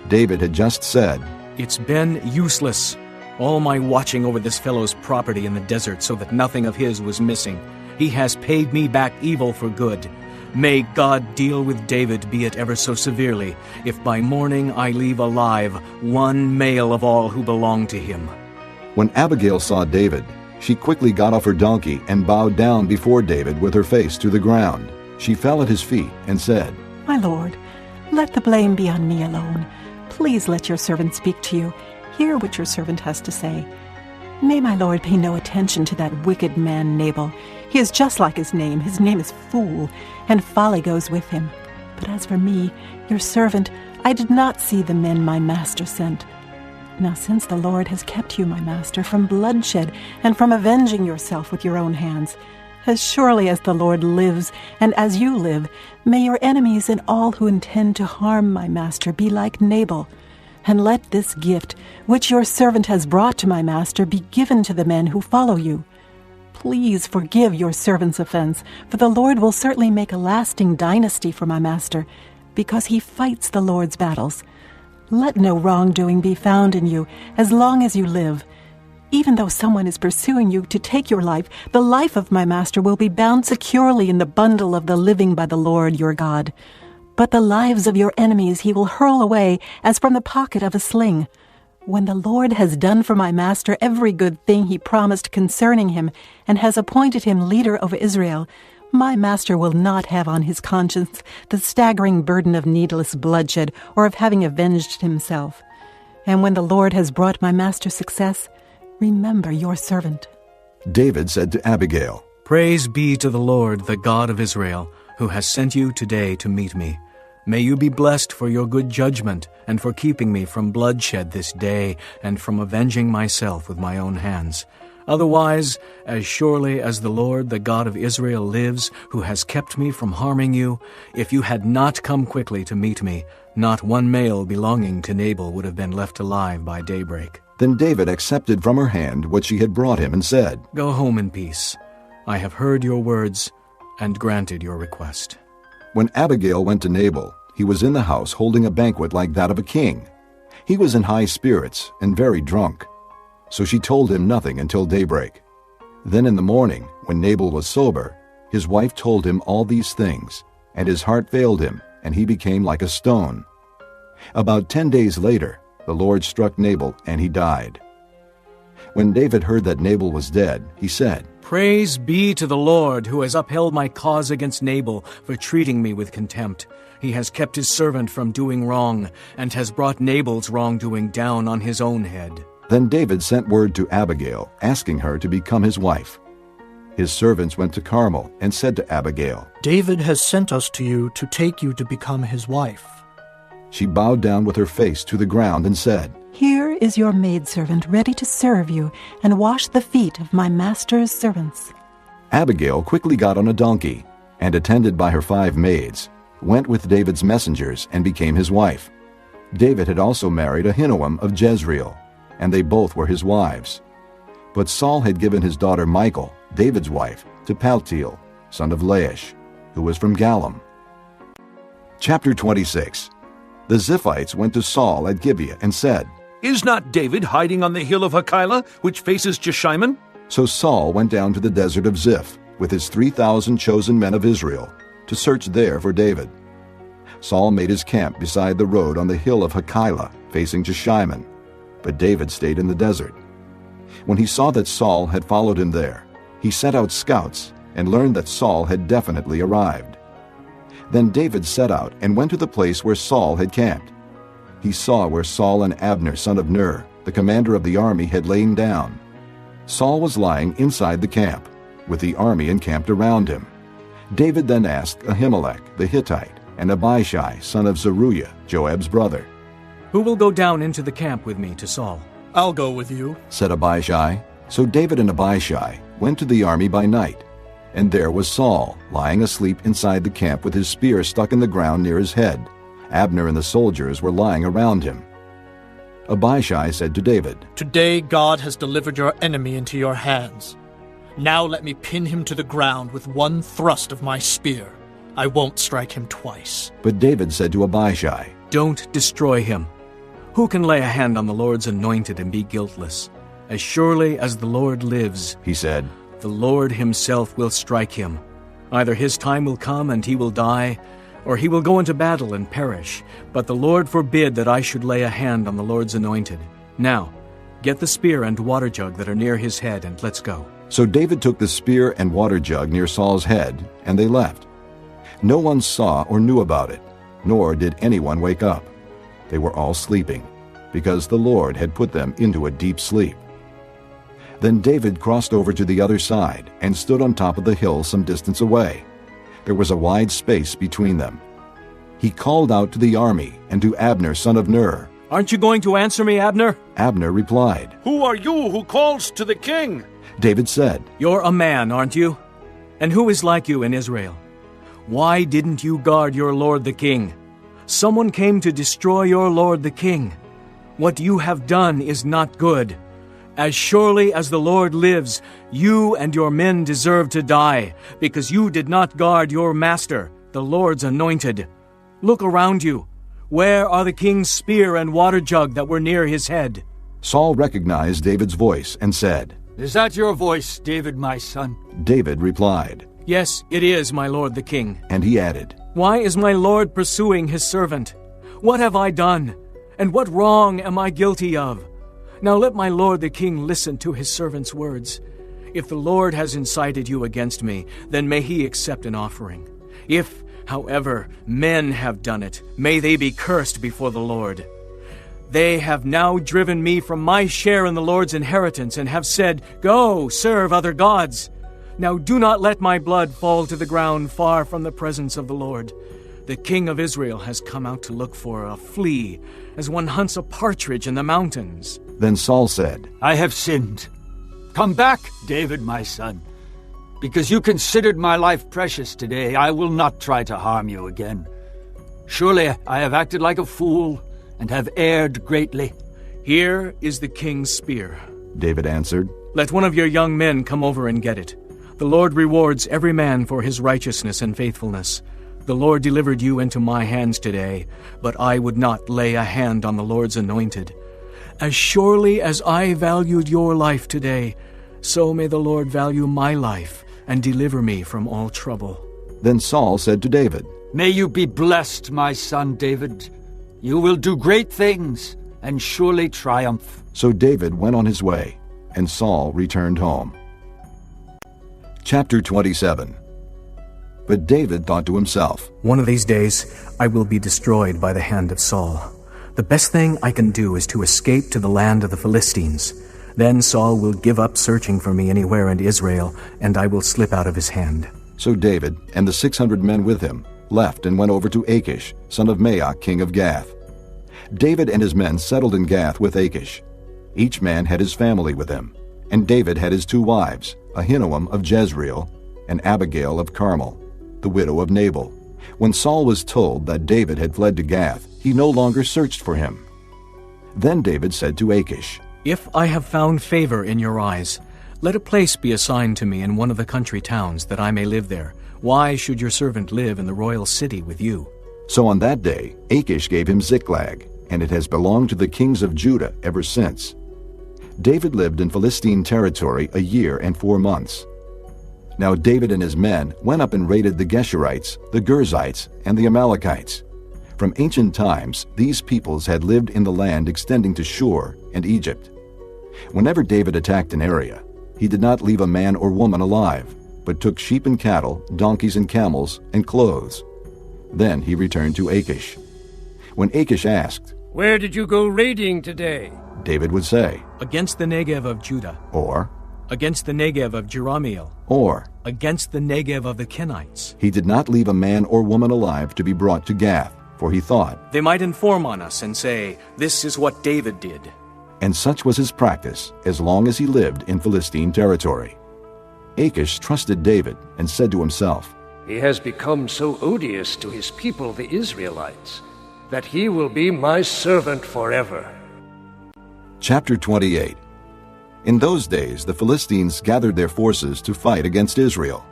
David had just said, "It's been useless, all my watching over this fellow's property in the desert so that nothing of his was missing. He has paid me back evil for good. May God deal with David, be it ever so severely, if by morning I leave alive one male of all who belong to him." When Abigail saw David, she quickly got off her donkey and bowed down before David with her face to the ground. She fell at his feet and said, "My lord, let the blame be on me alone. Please let your servant speak to you. Hear what your servant has to say. May my lord pay no attention to that wicked man Nabal. He is just like his name. His name is Fool, and folly goes with him. But as for me, your servant, I did not see the men my master sent. Now since the Lord has kept you, my master, from bloodshed and from avenging yourself with your own hands, as surely as the Lord lives, and as you live, may your enemies and all who intend to harm my master be like Nabal. And let this gift, which your servant has brought to my master, be given to the men who follow you. Please forgive your servant's offense, for the Lord will certainly make a lasting dynasty for my master, because he fights the Lord's battles. Let no wrongdoing be found in you, as long as you live. Even though someone is pursuing you to take your life, the life of my master will be bound securely in the bundle of the living by the Lord your God. But the lives of your enemies he will hurl away as from the pocket of a sling. When the Lord has done for my master every good thing he promised concerning him, and has appointed him leader over Israel, my master will not have on his conscience the staggering burden of needless bloodshed or of having avenged himself. And when the Lord has brought my master success, remember your servant." David said to Abigail, "Praise be to the Lord, the God of Israel, who has sent you today to meet me. May you be blessed for your good judgment, and for keeping me from bloodshed this day, and from avenging myself with my own hands. Otherwise, as surely as the Lord, the God of Israel, lives, who has kept me from harming you, if you had not come quickly to meet me, not one male belonging to Nabal would have been left alive by daybreak. Then David accepted from her hand what she had brought him and said, Go home in peace. I have heard your words and granted your request. When Abigail went to Nabal, he was in the house holding a banquet like that of a king. He was in high spirits and very drunk. So she told him nothing until daybreak. Then in the morning, when Nabal was sober, his wife told him all these things, and his heart failed him, and he became like a stone. About 10 days later, the Lord struck Nabal, and he died. When David heard that Nabal was dead, he said, Praise be to the Lord, who has upheld my cause against Nabal for treating me with contempt. He has kept his servant from doing wrong, and has brought Nabal's wrongdoing down on his own head. Then David sent word to Abigail, asking her to become his wife. His servants went to Carmel and said to Abigail, David has sent us to you to take you to become his wife. She bowed down with her face to the ground and said, Here is your maidservant ready to serve you and wash the feet of my master's servants. Abigail quickly got on a donkey, and attended by her 5 maids, went with David's messengers and became his wife. David had also married Ahinoam of Jezreel, and they both were his wives. But Saul had given his daughter Michal, David's wife, to Paltiel, son of Laish, who was from Gallim. Chapter 26. The Ziphites went to Saul at Gibeah and said, Is not David hiding on the hill of Hachilah, which faces Jeshimon? So Saul went down to the desert of Ziph with his 3,000 chosen men of Israel to search there for David. Saul made his camp beside the road on the hill of Hachilah, facing Jeshimon, but David stayed in the desert. When he saw that Saul had followed him there, he sent out scouts and learned that Saul had definitely arrived. Then David set out and went to the place where Saul had camped. He saw where Saul and Abner, son of Ner, the commander of the army, had lain down. Saul was lying inside the camp, with the army encamped around him. David then asked Ahimelech the Hittite and Abishai, son of Zeruiah, Joab's brother, Who will go down into the camp with me to Saul? I'll go with you, said Abishai. So David and Abishai went to the army by night, and there was Saul, lying asleep inside the camp with his spear stuck in the ground near his head. Abner and the soldiers were lying around him. Abishai said to David, Today God has delivered your enemy into your hands. Now let me pin him to the ground with one thrust of my spear. I won't strike him twice. But David said to Abishai, Don't destroy him. Who can lay a hand on the Lord's anointed and be guiltless? As surely as the Lord lives, he said, the Lord himself will strike him. Either his time will come and he will die, or he will go into battle and perish. But the Lord forbid that I should lay a hand on the Lord's anointed. Now, get the spear and water jug that are near his head, and let's go. So David took the spear and water jug near Saul's head, and they left. No one saw or knew about it, nor did anyone wake up. They were all sleeping, because the Lord had put them into a deep sleep. Then David crossed over to the other side and stood on top of the hill some distance away. There was a wide space between them. He called out to the army and to Abner, son of Ner. Aren't you going to answer me, Abner? Abner replied, Who are you who calls to the king? David said, You're a man, aren't you? And who is like you in Israel? Why didn't you guard your lord the king? Someone came to destroy your lord the king. What you have done is not good. As surely as the Lord lives, you and your men deserve to die, because you did not guard your master, the Lord's anointed. Look around you. Where are the king's spear and water jug that were near his head? Saul recognized David's voice and said, Is that your voice, David, my son? David replied, Yes, it is, my lord the king. And he added, Why is my lord pursuing his servant? What have I done? And what wrong am I guilty of? Now let my lord the king listen to his servant's words. If the Lord has incited you against me, then may he accept an offering. If, however, men have done it, may they be cursed before the Lord. They have now driven me from my share in the Lord's inheritance and have said, Go, serve other gods. Now do not let my blood fall to the ground far from the presence of the Lord. The king of Israel has come out to look for a flea, as one hunts a partridge in the mountains." Then Saul said, "I have sinned. Come back, David, my son. Because you considered my life precious today, I will not try to harm you again. Surely I have acted like a fool and have erred greatly." "Here is the king's spear," David answered. "Let one of your young men come over and get it. The Lord rewards every man for his righteousness and faithfulness. The Lord delivered you into my hands today, but I would not lay a hand on the Lord's anointed. As surely as I valued your life today, so may the Lord value my life and deliver me from all trouble." Then Saul said to David, "May you be blessed, my son David. You will do great things and surely triumph." So David went on his way, and Saul returned home. Chapter 27. But David thought to himself, "One of these days I will be destroyed by the hand of Saul. The best thing I can do is to escape to the land of the Philistines. Then Saul will give up searching for me anywhere in Israel, and I will slip out of his hand." So David and the 600 men with him left and went over to Achish, son of Maoch, king of Gath. David and his men settled in Gath with Achish. Each man had his family with him, and David had his 2 wives, Ahinoam of Jezreel and Abigail of Carmel, the widow of Nabal. When Saul was told that David had fled to Gath, he no longer searched for him. Then David said to Achish, "If I have found favor in your eyes, let a place be assigned to me in one of the country towns, that I may live there. Why should your servant live in the royal city with you?" So on that day Achish gave him Ziklag, and it has belonged to the kings of Judah ever since. David lived in Philistine territory 1 year and 4 months. Now David and his men went up and raided the Geshurites, the Girzites, and the Amalekites. From ancient times, these peoples had lived in the land extending to Shur and Egypt. Whenever David attacked an area, he did not leave a man or woman alive, but took sheep and cattle, donkeys and camels, and clothes. Then he returned to Achish. When Achish asked, "Where did you go raiding today?" David would say, "Against the Negev of Judah," or "Against the Negev of Jerahmeel," or "Against the Negev of the Kenites." He did not leave a man or woman alive to be brought to Gath, for he thought, "They might inform on us and say, 'This is what David did.'" And such was his practice as long as he lived in Philistine territory. Achish trusted David and said to himself, "He has become so odious to his people, the Israelites, that he will be my servant forever." Chapter 28. In those days the Philistines gathered their forces to fight against Israel.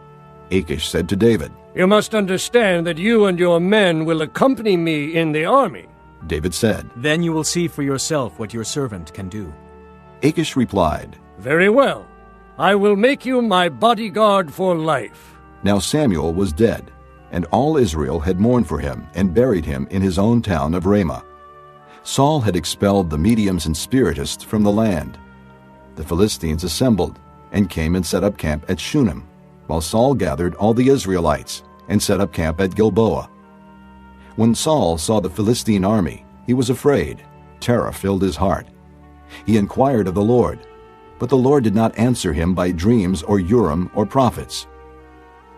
Achish said to David, "You must understand that you and your men will accompany me in the army." David said, "Then you will see for yourself what your servant can do." Achish replied, "Very well. I will make you my bodyguard for life." Now Samuel was dead, and all Israel had mourned for him and buried him in his own town of Ramah. Saul had expelled the mediums and spiritists from the land. The Philistines assembled and came and set up camp at Shunem, while Saul gathered all the Israelites and set up camp at Gilboa. When Saul saw the Philistine army, he was afraid. Terror filled his heart. He inquired of the Lord, but the Lord did not answer him by dreams or Urim or prophets.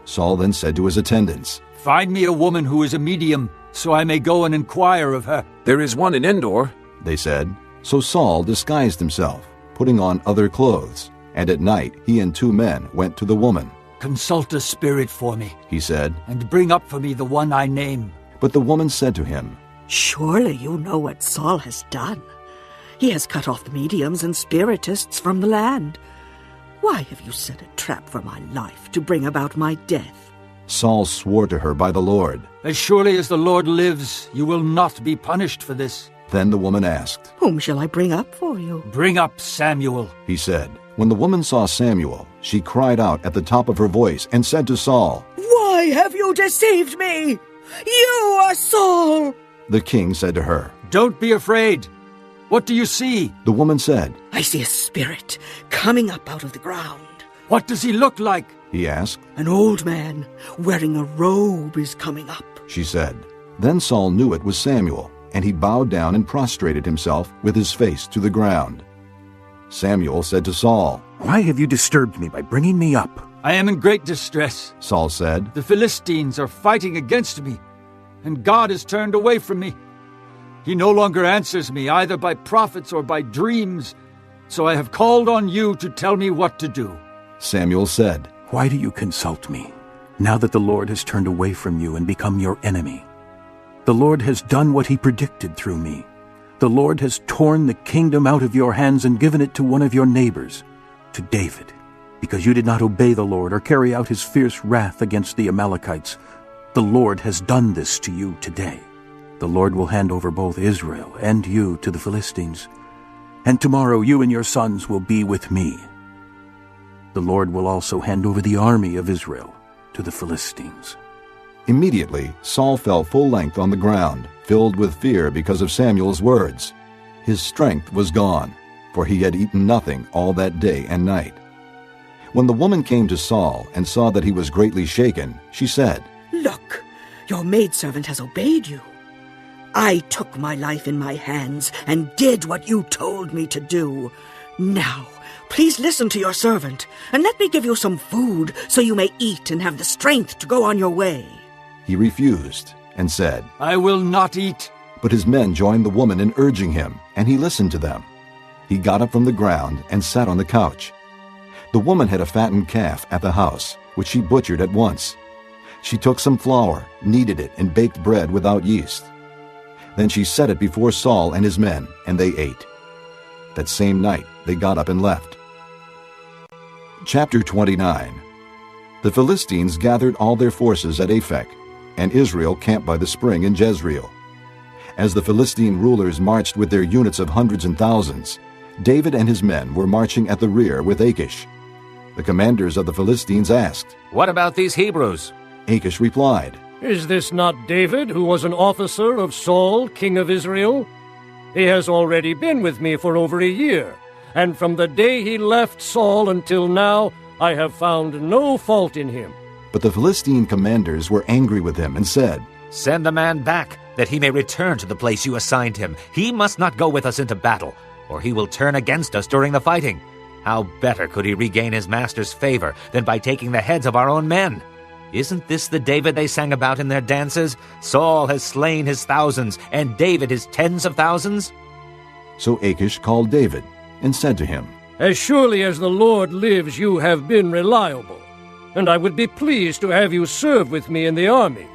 Saul then said to his attendants, "Find me a woman who is a medium, so I may go and inquire of her." "There is one in Endor," they said. So Saul disguised himself, putting on other clothes, and at night he and 2 men went to the woman. "Consult a spirit for me," he said, "and bring up for me the one I name." But the woman said to him, "Surely you know what Saul has done. He has cut off the mediums and spiritists from the land. Why have you set a trap for my life to bring about my death?" Saul swore to her by the Lord, "As surely as the Lord lives, you will not be punished for this." Then the woman asked, "Whom shall I bring up for you?" "Bring up Samuel," he said. When the woman saw Samuel, she cried out at the top of her voice and said to Saul, "Why have you deceived me? You are Saul!" The king said to her, "Don't be afraid. What do you see?" The woman said, "I see a spirit coming up out of the ground." "What does he look like?" he asked. "An old man wearing a robe is coming up," she said. Then Saul knew it was Samuel, and he bowed down and prostrated himself with his face to the ground. Samuel said to Saul, "Why have you disturbed me by bringing me up?" "I am in great distress," Saul said. "The Philistines are fighting against me. and God has turned away from me. He no longer answers me, either by prophets or by dreams, so I have called on you to tell me what to do." Samuel said, "Why do you consult me, now that the Lord has turned away from you and become your enemy? The Lord has done what he predicted through me. The Lord has torn the kingdom out of your hands and given it to one of your neighbors, to David, because you did not obey the Lord or carry out his fierce wrath against the Amalekites. The Lord has done this to you today. The Lord will hand over both Israel and you to the Philistines, and tomorrow you and your sons will be with me. The Lord will also hand over the army of Israel to the Philistines." Immediately Saul fell full length on the ground, filled with fear because of Samuel's words. His strength was gone, for he had eaten nothing all that day and night. When the woman came to Saul and saw that he was greatly shaken, she said, "Look, your maidservant has obeyed you. I took my life in my hands and did what you told me to do. Now, please listen to your servant, and let me give you some food so you may eat and have the strength to go on your way." He refused and said, "I will not eat." But his men joined the woman in urging him, and he listened to them. He got up from the ground and sat on the couch. The woman had a fattened calf at the house, which she butchered at once. She took some flour, kneaded it, and baked bread without yeast. Then she set it before Saul and his men, and they ate. That same night they got up and left. Chapter 29. The Philistines gathered all their forces at Aphek, and Israel camped by the spring in Jezreel. As the Philistine rulers marched with their units of hundreds and thousands, David and his men were marching at the rear with Achish. The commanders of the Philistines asked, "What about these Hebrews?" Achish replied, "Is this not David, who was an officer of Saul, king of Israel? He has already been with me for over a year, and from the day he left Saul until now, I have found no fault in him." But the Philistine commanders were angry with him and said, "Send the man back, that he may return to the place you assigned him. He must not go with us into battle, or he will turn against us during the fighting. How better could he regain his master's favor than by taking the heads of our own men? Isn't this the David they sang about in their dances? Saul has slain his thousands, and David his tens of thousands?" So Achish called David and said to him, "As surely as the Lord lives, you have been reliable, and I would be pleased to have you serve with me in the army.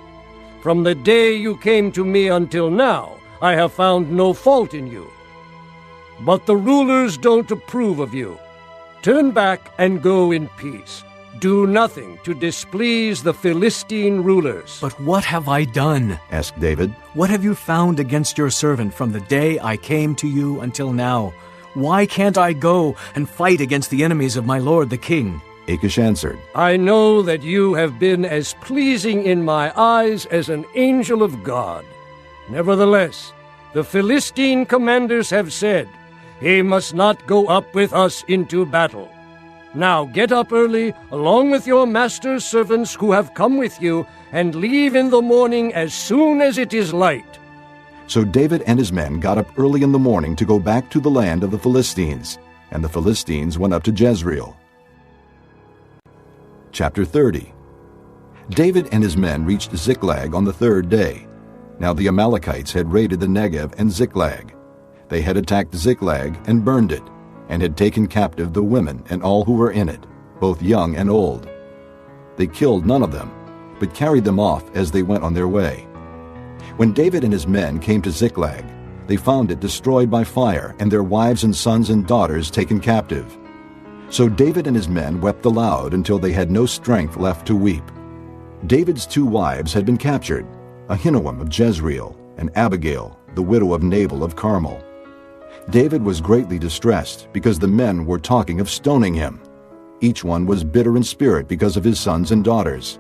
From the day you came to me until now, I have found no fault in you. But the rulers don't approve of you. Turn back and go in peace. Do nothing to displease the Philistine rulers." "But what have I done?" asked David. "What have you found against your servant from the day I came to you until now? Why can't I go and fight against the enemies of my lord the king?" Achish answered, "I know that you have been as pleasing in my eyes as an angel of God. Nevertheless, the Philistine commanders have said, 'He must not go up with us into battle.' Now get up early, along with your master's servants who have come with you, and leave in the morning as soon as it is light." So David and his men got up early in the morning to go back to the land of the Philistines, and the Philistines went up to Jezreel. Chapter 30. David and his men reached Ziklag on the third day. Now the Amalekites had raided the Negev and Ziklag. They had attacked Ziklag and burned it, and had taken captive the women and all who were in it, both young and old. They killed none of them, but carried them off as they went on their way. When David and his men came to Ziklag, they found it destroyed by fire, and their wives and sons and daughters taken captive. So David and his men wept aloud until they had no strength left to weep. David's 2 wives had been captured, Ahinoam of Jezreel, and Abigail, the widow of Nabal of Carmel. David was greatly distressed because the men were talking of stoning him. Each one was bitter in spirit because of his sons and daughters.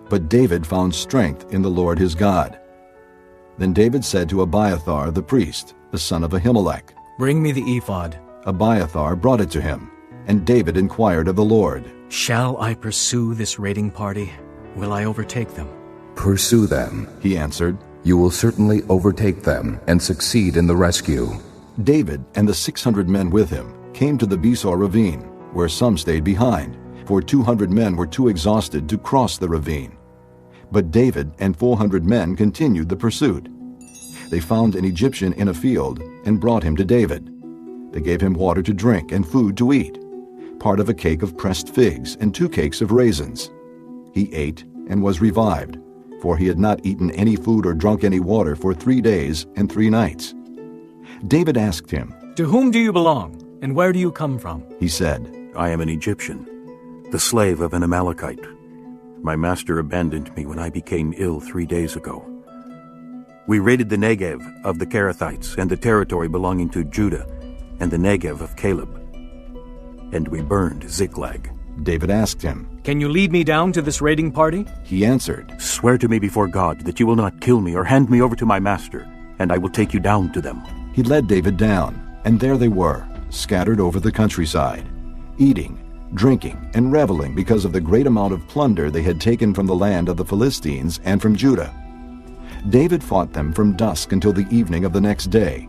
But David found strength in the Lord his God. Then David said to Abiathar the priest, the son of Ahimelech, "Bring me the ephod." Abiathar brought it to him, and David inquired of the Lord, "Shall I pursue this raiding party? Will I overtake them?" "Pursue them," he answered. "You will certainly overtake them and succeed in the rescue." David and the 600 men with him came to the Besor ravine, where some stayed behind, for 200 men were too exhausted to cross the ravine. But David and 400 men continued the pursuit. They found an Egyptian in a field and brought him to David. They gave him water to drink and food to eat, part of a cake of pressed figs and 2 cakes of raisins. He ate and was revived, for he had not eaten any food or drunk any water for 3 days and 3 nights. David asked him, "To whom do you belong, and where do you come from?" He said, "I am an Egyptian, the slave of an Amalekite. My master abandoned me when I became ill 3 days ago. We raided the Negev of the Kerethites and the territory belonging to Judah and the Negev of Caleb. And we burned Ziklag." David asked him, "Can you lead me down to this raiding party?" He answered, "Swear to me before God that you will not kill me or hand me over to my master, and I will take you down to them." He led David down, and there they were, scattered over the countryside, eating, drinking, and reveling because of the great amount of plunder they had taken from the land of the Philistines and from Judah. David fought them from dusk until the evening of the next day,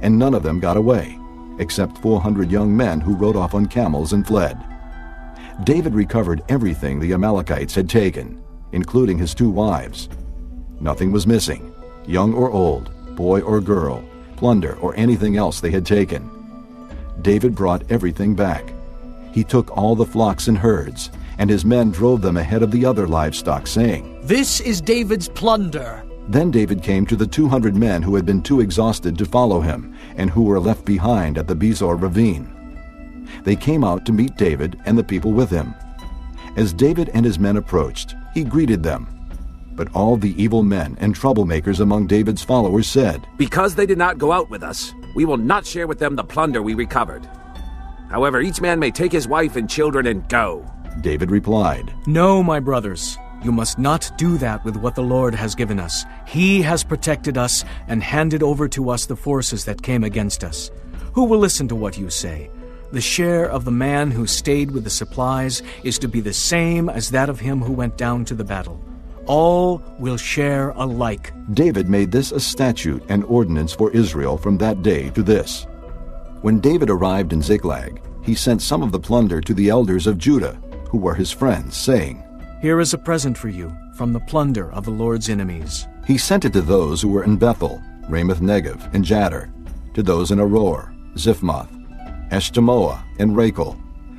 and none of them got away, except 400 young men who rode off on camels and fled. David recovered everything the Amalekites had taken, including his 2 wives. Nothing was missing, young or old, boy or girl, plunder or anything else they had taken. David brought everything back. He took all the flocks and herds, and his men drove them ahead of the other livestock, saying, "This is David's plunder." Then David came to the 200 men who had been too exhausted to follow him, and who were left behind at the Bezor ravine. They came out to meet David and the people with him. As David and his men approached, he greeted them. But all the evil men and troublemakers among David's followers said, "Because they did not go out with us, we will not share with them the plunder we recovered. However, each man may take his wife and children and go." David replied, "No, my brothers, you must not do that with what the Lord has given us. He has protected us and handed over to us the forces that came against us. Who will listen to what you say? The share of the man who stayed with the supplies is to be the same as that of him who went down to the battle. All will share alike." David made this a statute and ordinance for Israel from that day to this. When David arrived in Ziklag, he sent some of the plunder to the elders of Judah, who were his friends, saying, "Here is a present for you from the plunder of the Lord's enemies." He sent it to those who were in Bethel, Ramoth Negev, and Jadar, to those in Aroer, Ziphmoth, Eshtemoa, and Rachel,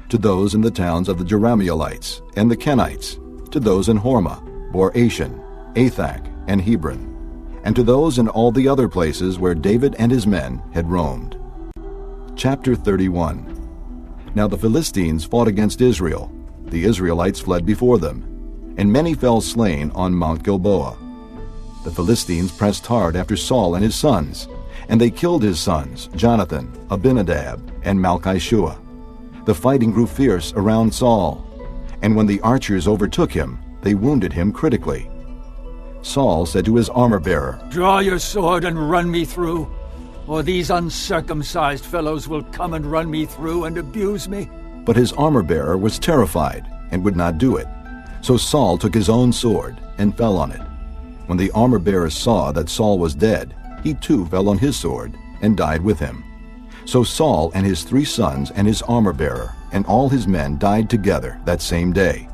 to those in the towns of the Jerahmeelites and the Kenites, to those in Hormah, Bor-Ashan, Athak, and Hebron, and to those in all the other places where David and his men had roamed. Chapter 31. Now the Philistines fought against Israel. The Israelites fled before them, and many fell slain on Mount Gilboa. The Philistines pressed hard after Saul and his sons, and they killed his sons, Jonathan, Abinadab, and Malchishua. The fighting grew fierce around Saul, and when the archers overtook him, they wounded him critically. Saul said to his armor-bearer, "Draw your sword and run me through, or these uncircumcised fellows will come and run me through and abuse me." But his armor-bearer was terrified and would not do it. So Saul took his own sword and fell on it. When the armor-bearer saw that Saul was dead, he too fell on his sword and died with him. So Saul and his 3 sons and his armor-bearer and all his men died together that same day.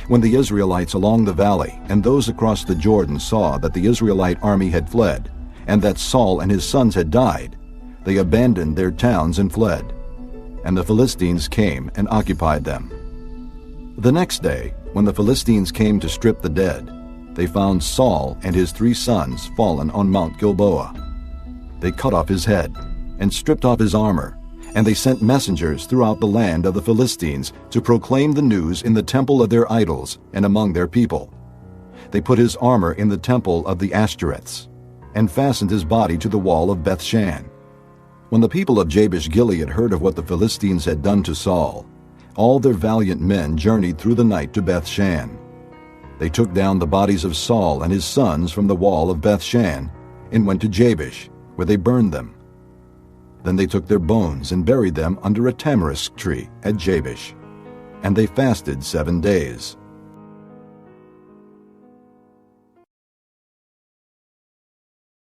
When the Israelites along the valley and those across the Jordan saw that the Israelite army had fled, and that Saul and his sons had died, they abandoned their towns and fled. And the Philistines came and occupied them. The next day, when the Philistines came to strip the dead, they found Saul and his 3 sons fallen on Mount Gilboa. They cut off his head and stripped off his armor, and they sent messengers throughout the land of the Philistines to proclaim the news in the temple of their idols and among their people. They put his armor in the temple of the Ashtoreths, and fastened his body to the wall of Bethshan. When the people of Jabesh-Gilead heard of what the Philistines had done to Saul, all their valiant men journeyed through the night to Bethshan. They took down the bodies of Saul and his sons from the wall of Bethshan and went to Jabesh, where they burned them. Then they took their bones and buried them under a tamarisk tree at Jabesh. And they fasted 7 days.